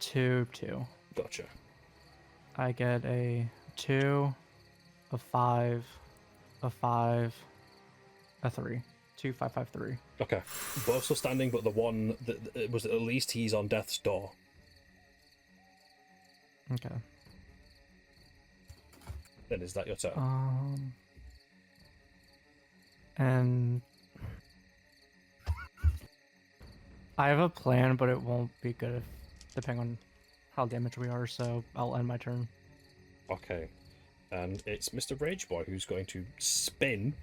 2, 2. Gotcha. I get a 2, a 5, a 5, a 3. 2, 5, 5, 3. Okay. Both still standing, but the one that was at least he's on death's door. Okay. Then is that your turn? And I have a plan, but it won't be good if, depending on how damaged we are, so I'll end my turn. Okay. And it's Mr. Rage Boy who's going to spin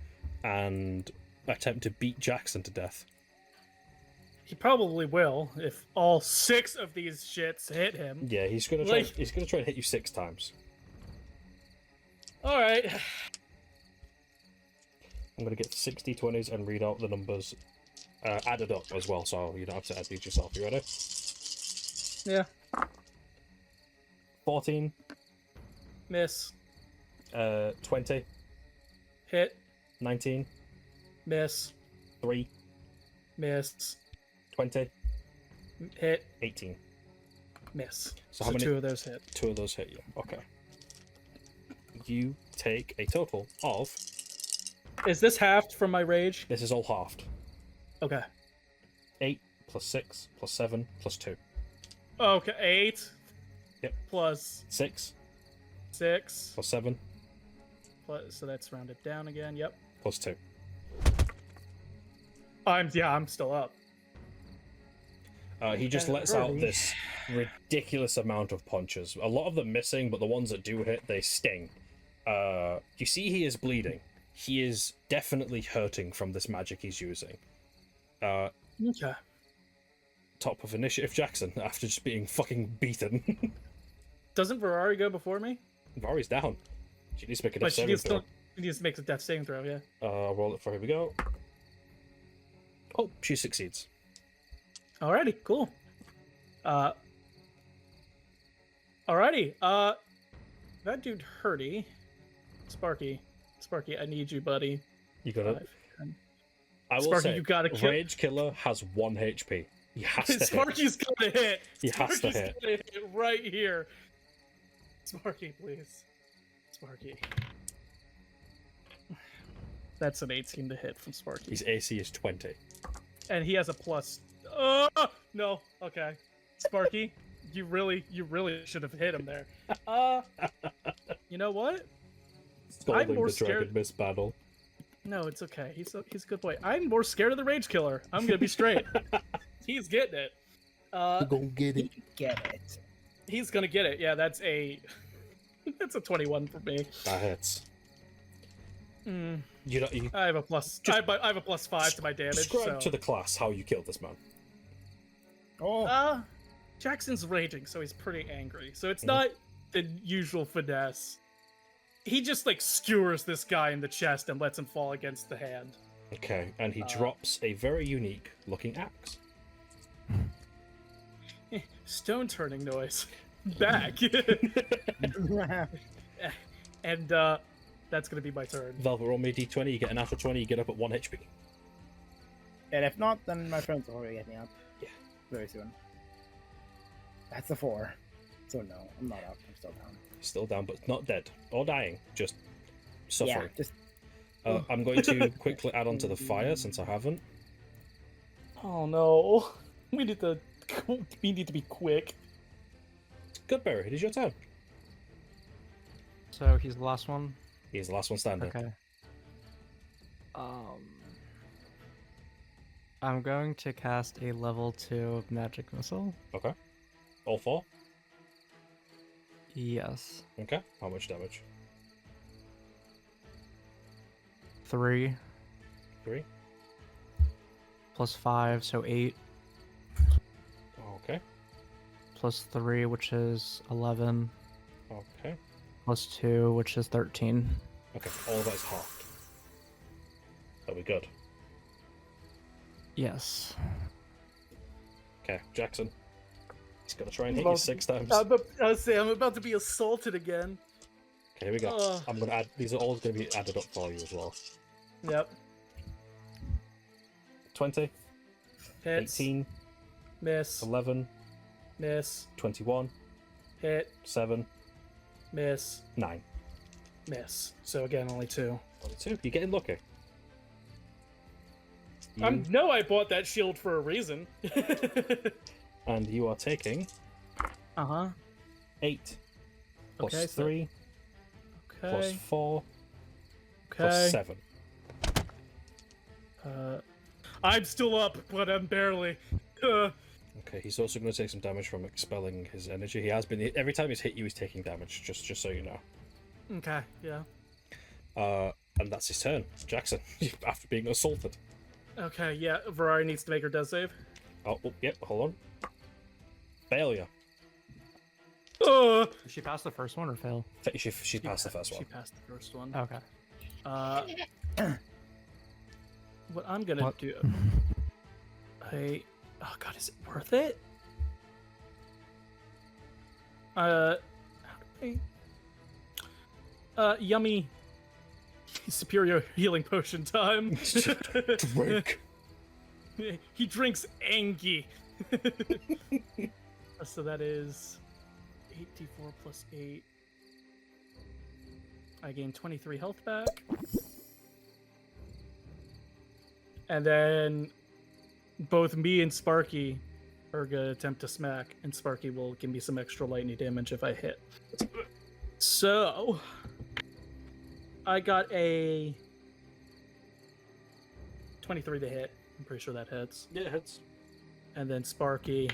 and attempt to beat Jackson to death. He probably will if all 6 of these shits hit him. Yeah, he's gonna try. He's gonna try and hit you 6 times. All right. I'm gonna get 60 20s and read out the numbers added up as well, so you don't have to add these yourself. You ready? Yeah. 14, Miss. 20, Hit. 19, Miss. 3, Miss. 20, Hit. 18. Miss. So how many? 2 of those hit. 2 of those hit you. Okay. You take a total of. Is this halved from my rage? This is all halved. Okay. 8 plus 6 plus 7 plus 2. Okay, 8. Yep. Plus 6 6. plus 7 Plus, so that's rounded down again. Yep. plus 2. I'm still up. He just And lets out Herbie. this ridiculous amount of punches. A lot of them missing, but the ones that do hit, they sting. You see he is bleeding. He is definitely hurting from this magic he's using. Okay. Top of initiative, Jackson, after just being fucking beaten. Doesn't Ferrari go before me? Vari's down. She needs to make a But death she saving needs throw. to make a death saving throw, yeah. Roll it for, here we go. Oh, she succeeds. Alrighty, cool. Alrighty, that dude Hurdy. Sparky, I need you, buddy. You got it. 5, 10. I will Sparky, say, you gotta kill- Rage Killer has 1 HP. He has to hit. Sparky's gonna hit. He has to Sparky's hit. gonna hit right here. Sparky, please. Sparky. That's an 18 to hit from Sparky. His AC is 20. And he has a plus. No. Okay. Sparky, you really should have hit him there. You know what? Scolding more the Dragon scared- Mist battle. No, it's okay. He's a good boy. I'm more scared of the Rage Killer. I'm gonna be straight. He's getting it. Go get it. Get it. He's gonna get it. Yeah, that's a 21 for me. That hits. Mm, You know, you I have a plus. Just- I have a plus 5 to my damage. describe So. to the class how you killed this man. Oh, Jackson's raging, so he's pretty angry. So it's not the usual finesse. He just like skewers this guy in the chest and lets him fall against the hand. Okay, and he drops a very unique looking axe. Stone turning noise. Back. And that's gonna be my turn. Velvet, roll me a d20, you get a natural 20, you get up at 1 HP. and if not, then my friends will already get me up. Yeah. Very soon. That's a 4. So no, I'm not up. I'm still down. Still down, but not dead or dying, just suffering. Yeah, just I'm going to quickly add on to the fire since I haven't. Oh no. We need to be quick. Goodberry, it is your turn. So he's the last one. He's the last one standing. Okay. I'm going to cast a level 2 magic missile. Okay. All 4? Yes. Okay. How much damage? 3. 3. Plus 5, so 8. Okay. Plus 3, which is 11. Okay. Plus 2, which is 13. Okay. All of that is halved. That'll be good. Yes. Okay, Jackson. He's gonna try and hit you 6 times. I'm about to be assaulted again. Okay, here we go. I'm gonna add. These are all gonna be added up for you as well. Yep. 20, Hits. 18, Miss. 11, Miss. 21, Hit. 7, Miss. 9. Miss. So again, only 2. 22. You're getting lucky. I bought that shield for a reason. And you are taking Uh-huh. 8 plus Okay, so- 3 plus Okay. 4 Okay. plus 7. I'm still up, but I'm barely. Okay, he's also going to take some damage from expelling his energy. He has been every time he's hit you, he's taking damage. Just so you know. Okay, yeah. And that's his turn, Jackson. After being assaulted. Okay, yeah. Ferrari needs to make her death save. Oh, yep. Hold on. Failure. Uh, Did she pass the first one or fail? She passed the first one. She passed the first one. Okay. What I'm gonna What? do? Oh god, is it worth it? How do I? Yummy. Superior healing potion time. Drink. He drinks Angie. So that is 8d4 plus 8. I gain 23 health back. And then both me and Sparky are going to attempt to smack, and Sparky will give me some extra lightning damage if I hit. So, I got a 23 to hit. I'm pretty sure that hits. Yeah, it hits. And then Sparky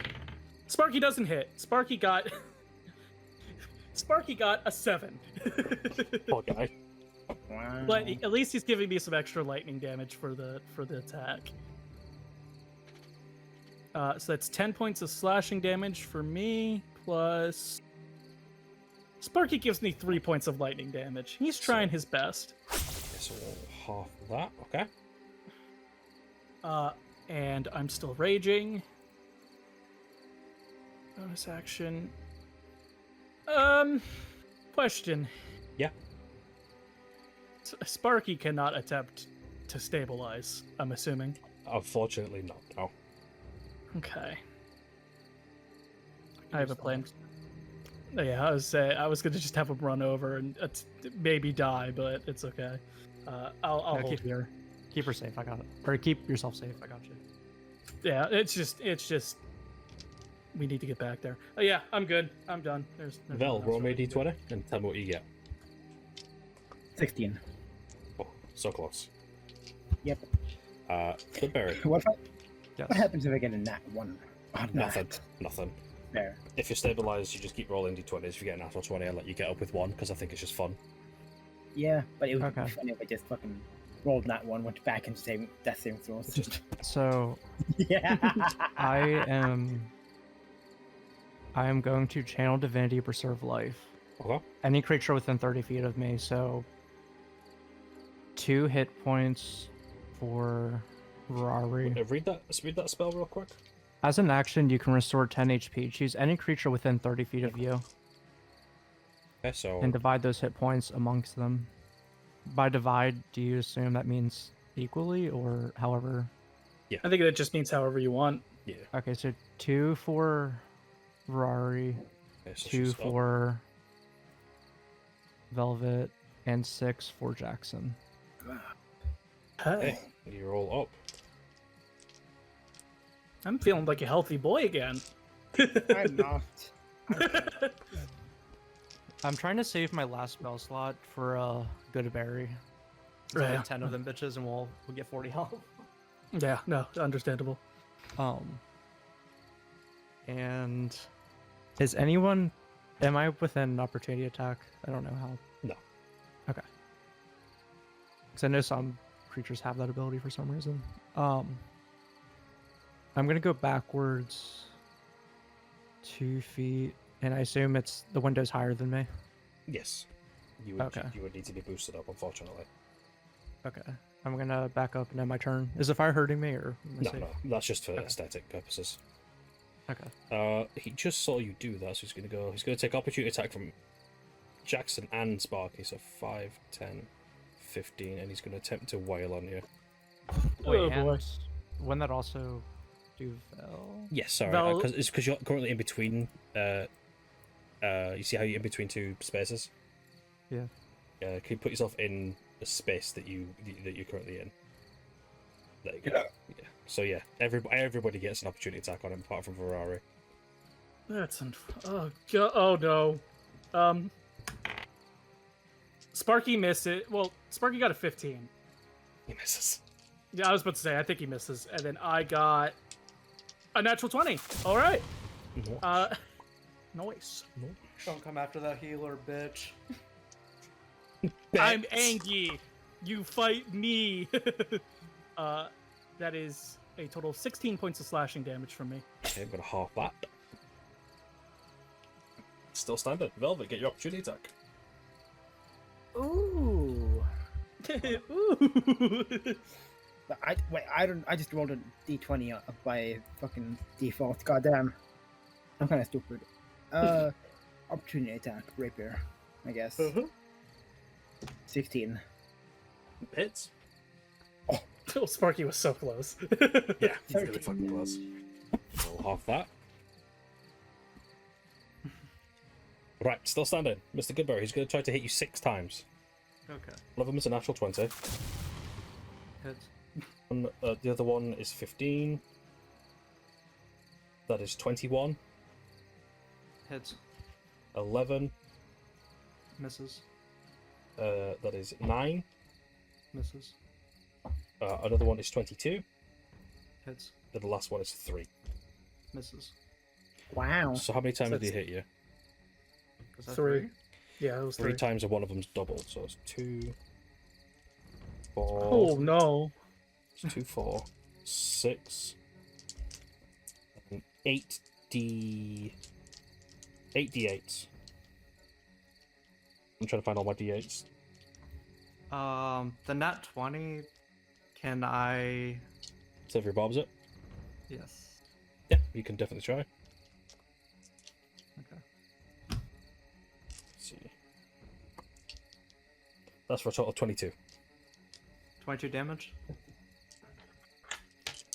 doesn't hit. Sparky got a 7. Poor guy. Wow. But at least he's giving me some extra lightning damage for the attack. So that's 10 points of slashing damage for me, plus Sparky gives me 3 points of lightning damage. He's trying his best. Okay, so half of that. Okay. And I'm still raging. Bonus action. Question. Yeah. Sparky cannot attempt to stabilize, I'm assuming. Unfortunately, not. No. Okay. I have a plan. Yeah, I was gonna just have him run over and maybe die, but it's okay. I'll No, hold here. Keep her safe. I got it. Or keep yourself safe. I got you. Yeah, it's just we need to get back there. Oh yeah, I'm good. I'm done. There's Vel, nothing roll else me a really to do. d20 and tell me what you get. 16. Oh, so close. Yep. Goodberry. What Yes. happens if I get a nat 1? On Nothing. that? Nothing. There. If you're stabilized, you just keep rolling d20s. If you get a natural 20, I'll let you get up with 1 because I think it's just fun. Yeah, but it would Okay. be funny if I just fucking rolled nat 1, went back and death saving throws. So Yeah. I am going to channel divinity, preserve life. Okay. Any creature within 30 feet of me. So 2 hit points for Rari. Read that spell real quick. As an action, you can restore 10 HP. Choose any creature within 30 feet of you Okay, so and divide those hit points amongst them. By divide, do you assume that means equally or however? I think that just means however you want. yeah. Okay, so 2 for Rari, Okay, so 2 she's up. for Velvet, and 6 for Jackson. Hey, you're all up. I'm feeling like a healthy boy again. I'm not. I'm trying to save my last spell slot for good berry. So I Right. have 10 of them bitches and we'll get 40 health. Yeah, no, understandable. And is anyone am I within an opportunity attack? I don't know how. No. Okay. Because I know some creatures have that ability for some reason. I'm gonna go backwards 2 feet, and I assume it's the window's higher than me. Yes. You would, Okay. you would need to be boosted up, unfortunately. Okay. I'm gonna back up and end my turn. Is the fire hurting me, or am I No, safe? no, that's just for Okay. aesthetic purposes. Okay. He just saw you do that, so he's gonna take opportunity attack from Jackson and Sparky, so 5, 10, 15, and he's gonna attempt to wail on you. Wait, Oh, boy. and wouldn't that also do Vel? Yes, sorry, Val- because you're currently in between. You see how you're in between two spaces? Yeah. Can you put yourself in the space that you're currently in? There you go. Yeah. So yeah, everybody gets an opportunity attack on him apart from Ferrari. That's oh god, oh no. Sparky missed it. Well, Sparky got a 15. He misses. Yeah, I was about to say I think he misses, and then I got a natural 20. All right. Nice. Don't come after that healer, bitch. I'm angry. You fight me. That is a total of 16 points of slashing damage from me. Okay, I'm gonna half that. Still standing. Velvet, get your opportunity attack. Ooh. Ooh. But I just rolled a d20 by fucking default. Goddamn. I'm kind of stupid. Opportunity attack, rapier, I guess. 16. Hits. Oh, Sparky was so close. Yeah, really fucking close. Roll half that. Right, still standing. Mr. Goodberry, he's going to try to hit you 6 times. Okay. One of them is a natural 20. Hits. And, the other one is 15. That is 21. Hits. 11. Misses. That is 9. Misses. Another one is 22. Hits. And the last one is 3. Misses. Wow. So how many times So did he hit you? Was that 3. Yeah, it was 3 3. times, and one of them's doubled. So it's 2, 4. Oh no. It's 2, 4, 6, and 8d8s. I'm trying to find all my d8s. The nat 20. Can I? So if your bob's it, Yes. yeah, you can definitely try. Okay. Let's see. That's for a total of 22. 22 damage.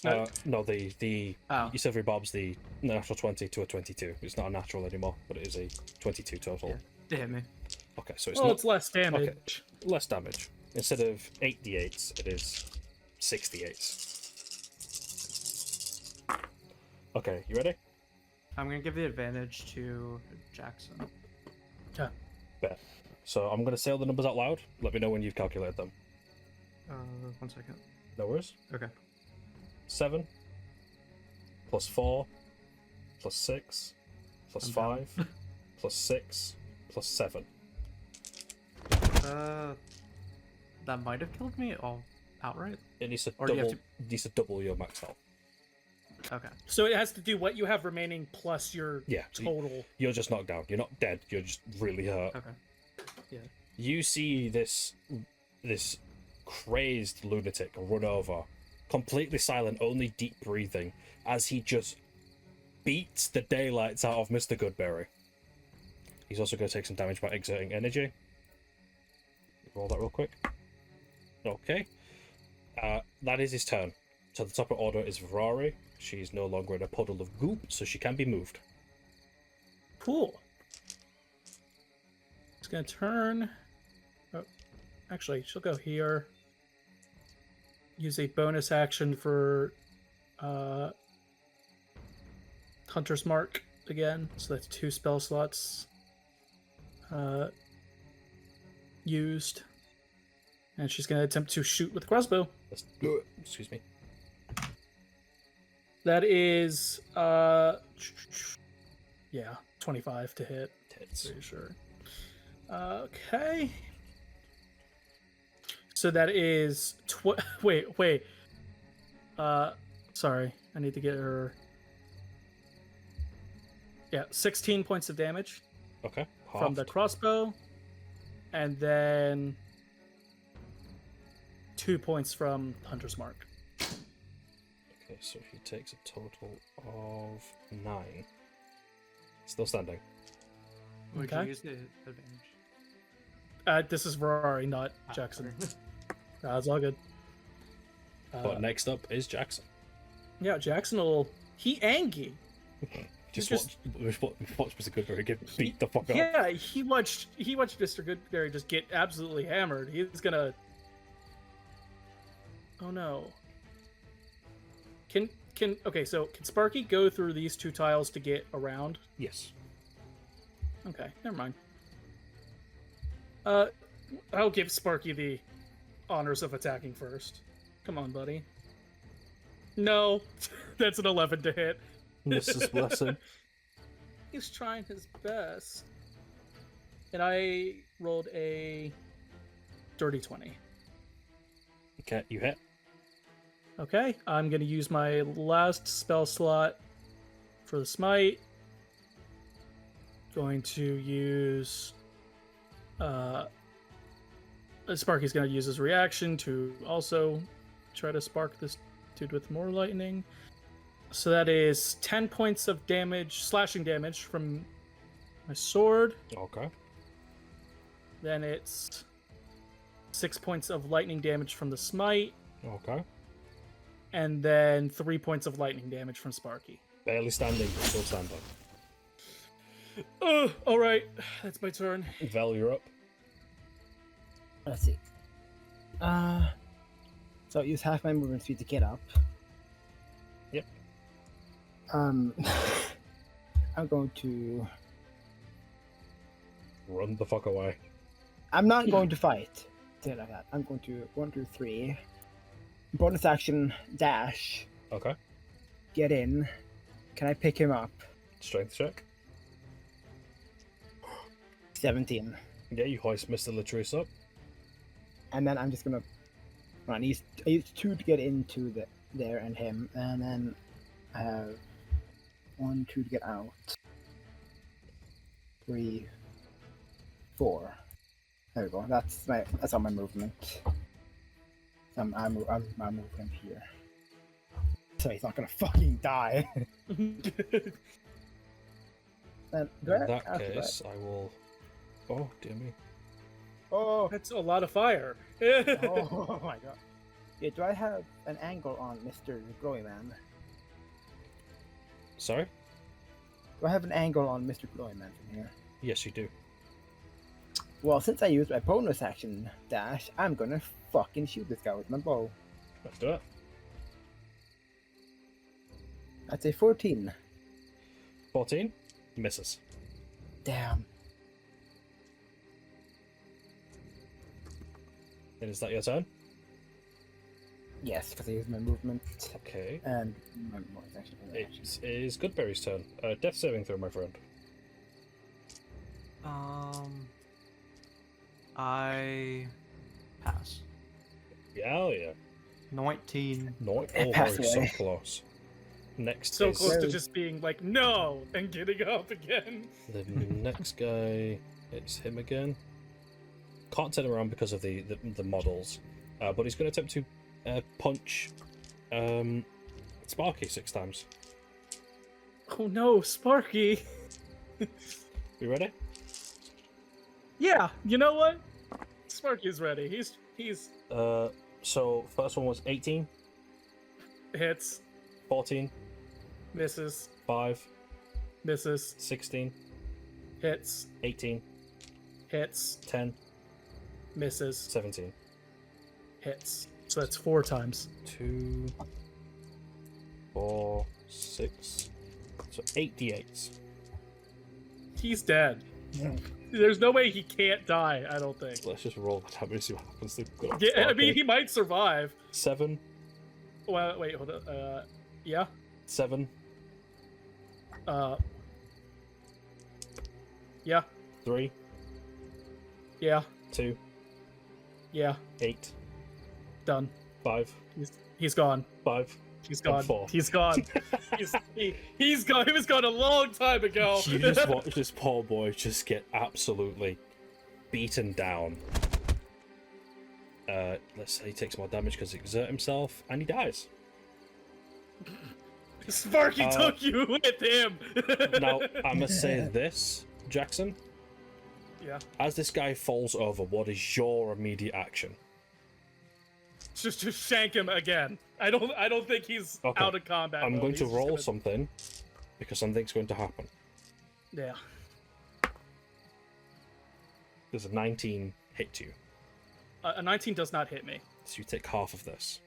No, the Oh. you said for your bob's the natural 20 to a 22. It's not a natural anymore, but it is a 22 total. Yeah. To hit me. Okay, so it's Well, not it's less damage. Okay. Less damage. Instead of 8d8s, it is 6d8s. Okay, you ready? I'm gonna give the advantage to Jackson. Yeah. Bet. So I'm going to say all the numbers out loud. Let me know when you've calculated them. 1 second. No worries. Okay. 7 plus 4 plus 6 plus I'm down. 5 plus 6 plus 7. That might have killed me all outright. It needs to Or do you have double. Needs to double your max health. Okay. So it has to do what you have remaining plus your Yeah. total. You're just knocked down. You're not dead. You're just really hurt. Okay. You see this crazed lunatic run over, completely silent, only deep breathing, as he just beats the daylights out of Mr. Goodberry. He's also going to take some damage by exerting energy. Roll that real quick. Okay. That is his turn. So the top of order is Ferrari. She's no longer in a puddle of goop, so she can be moved. Cool. It's gonna turn. Oh, actually, she'll go here. Use a bonus action for Hunter's Mark again. So that's 2 spell slots used. And she's gonna attempt to shoot with a crossbow. Let's do it. Excuse me. That is yeah, 25 to hit. Tits. Pretty sure. Okay. So that is wait. Sorry, I need to get her. Yeah, 16 points of damage Okay. from the halved. crossbow, and then 2 points from Hunter's Mark. Okay, so he takes a total of 9. Still standing. Would Okay. you use the advantage? This is Ferrari, not Ah, Jackson. okay. That's all good. But next up is Jackson. Yeah, Jackson will. He angry. Just just- watch Mr. Goodberry get beat the fuck up. Yeah, he watched Mr. Goodberry just get absolutely hammered. He's gonna. Oh no. Okay, so can Sparky go through these 2 tiles to get around? Yes. Okay, never mind. I'll give Sparky the honors of attacking first. Come on, buddy. No, that's an 11 to hit. Mrs. Blessing. He's trying his best. And I rolled a dirty 20. Okay, you hit. Okay, I'm going to use my last spell slot for the smite. Going to use... Sparky's going to use his reaction to also try to spark this dude with more lightning. So that is 10 points of damage, slashing damage from my sword. Okay. Then it's 6 points of lightning damage from the smite. Okay. And then 3 points of lightning damage from Sparky. Barely standing, but still standing. All right, that's my turn. Vel, you're up. Let's see. So I use half my movement speed to get up. Yep. I'm going to. Run the fuck away. I'm not going to fight. Say it like that. I'm going to 1, 2, 3. Bonus action dash. Okay. Get in. Can I pick him up? Strength check. 17. Yeah, you hoist Mr. Latrice up. And then I'm just gonna. I use 2 to get into there and him, and then I have 1, 2 to get out. 3, 4. There we go. That's all my movement. I move him here. So he's not gonna fucking die. Then, do I In that after case, I will. Oh, dear me. Oh, That's a lot of fire. oh my god. Yeah, do I have an angle on Mr. Glowy Man? Sorry? Do I have an angle on Mr. Glowy Man from here? Yes, you do. Well, since I used my bonus action dash, I'm gonna fucking shoot this guy with my bow. Let's do it. That's a 14. 14. Misses. Damn. And is that your turn? Yes, because I used my movement Okay. and my bonus action. It is Goodberry's turn. Death saving throw, my friend. I pass. Yeah, hell yeah. 19. No, Pass oh, so away. close. Next So is close to just being like, no, and getting up again. the next guy. It's him again. Can't turn around because of the models, but he's going to attempt to punch Sparky 6 times. Oh no, Sparky. You ready? Yeah, you know what? Sparky's ready. He's So first one was 18, hits, 14, misses, 5, misses, 16, hits, 18, hits, 10, misses, 17. hits. So that's 4 times. 2, 4, 6. So 8 d8s. He's dead. There's no way he can't die, I don't think. Let's just roll the damage, see what happens. Yeah, I mean, he might survive. 7, Well, wait, hold on. Yeah. 7, Yeah. 3, Yeah. 2, Yeah. 8, Done. 5, He's gone. 5. He's And gone. 4. He's gone. He's gone. He was gone a long time ago. You just watch this poor boy just get absolutely beaten down. Let's say he takes more damage because he exerts himself, and he dies. Sparky took you with him. Now, I must say this, Jackson. Yeah. As this guy falls over, what is your immediate action? Just shank him again. I don't think he's Okay. out of combat. I'm mode. going He's to just roll gonna- something because something's going to happen. Yeah. Does a 19 hit you? A 19 does not hit me. So you take half of this.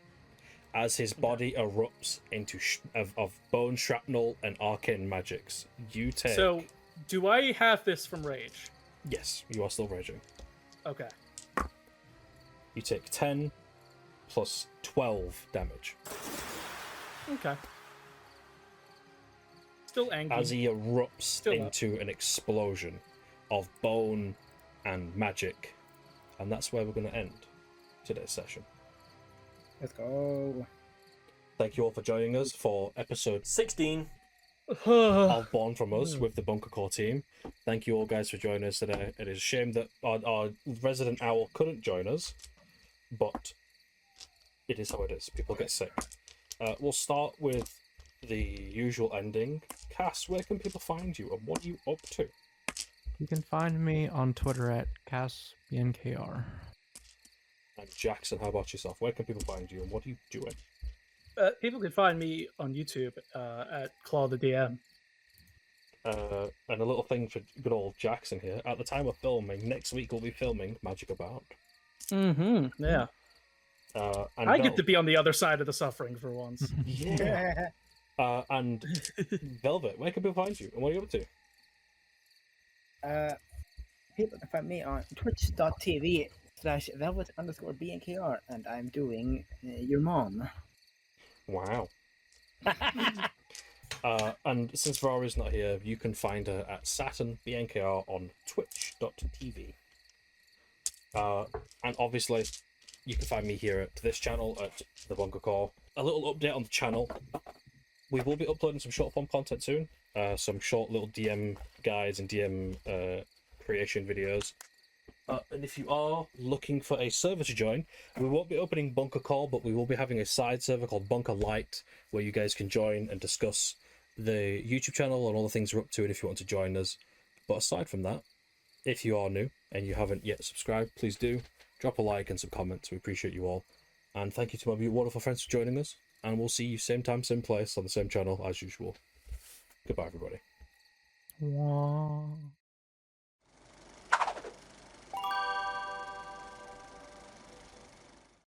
As his body erupts into of bone shrapnel and arcane magics, you take. So, do I have this from rage? Yes, you are still raging. Okay. You take 10 plus 12 damage. Okay. Still angry. As he erupts Still up. into an explosion of bone and magic. And that's where we're going to end today's session. Let's go. Thank you all for joining us for episode 16. of Born From Us with the Bunker Core team. Thank you all guys for joining us today. It is a shame that our resident owl couldn't join us, but it is how it is. People get sick. We'll start with the usual ending. Cass, where can people find you and what are you up to? You can find me on Twitter at BNKR. And Jackson, how about yourself? Where can people find you and what are you doing? People can find me on YouTube at Claw the DM. And a little thing for good old Jackson here. At the time of filming, next week we'll be filming Magic Abound. Mm-hmm. Yeah. And I get to be on the other side of the suffering for once. Yeah. And Velvet, where can people find you and what are you up to? People can find me on twitch.tv/velvet_BNKR, and I'm doing your mom. Wow. And since Varara's not here, you can find her at Saturn BNKR on twitch.tv. And obviously, you can find me here at this channel at the Bunker Core. A little update on the channel. We will be uploading some short form content soon. Some short little DM guides and DM creation videos. And if you are looking for a server to join, we won't be opening Bunker Call, but we will be having a side server called Bunker Light, where you guys can join and discuss the YouTube channel and all the things we're up to, and if you want to join us. But aside from that, if you are new and you haven't yet subscribed, please do. Drop a like and some comments. We appreciate you all. And thank you to my wonderful friends for joining us. And we'll see you same time, same place, on the same channel as usual. Goodbye, everybody. Wah.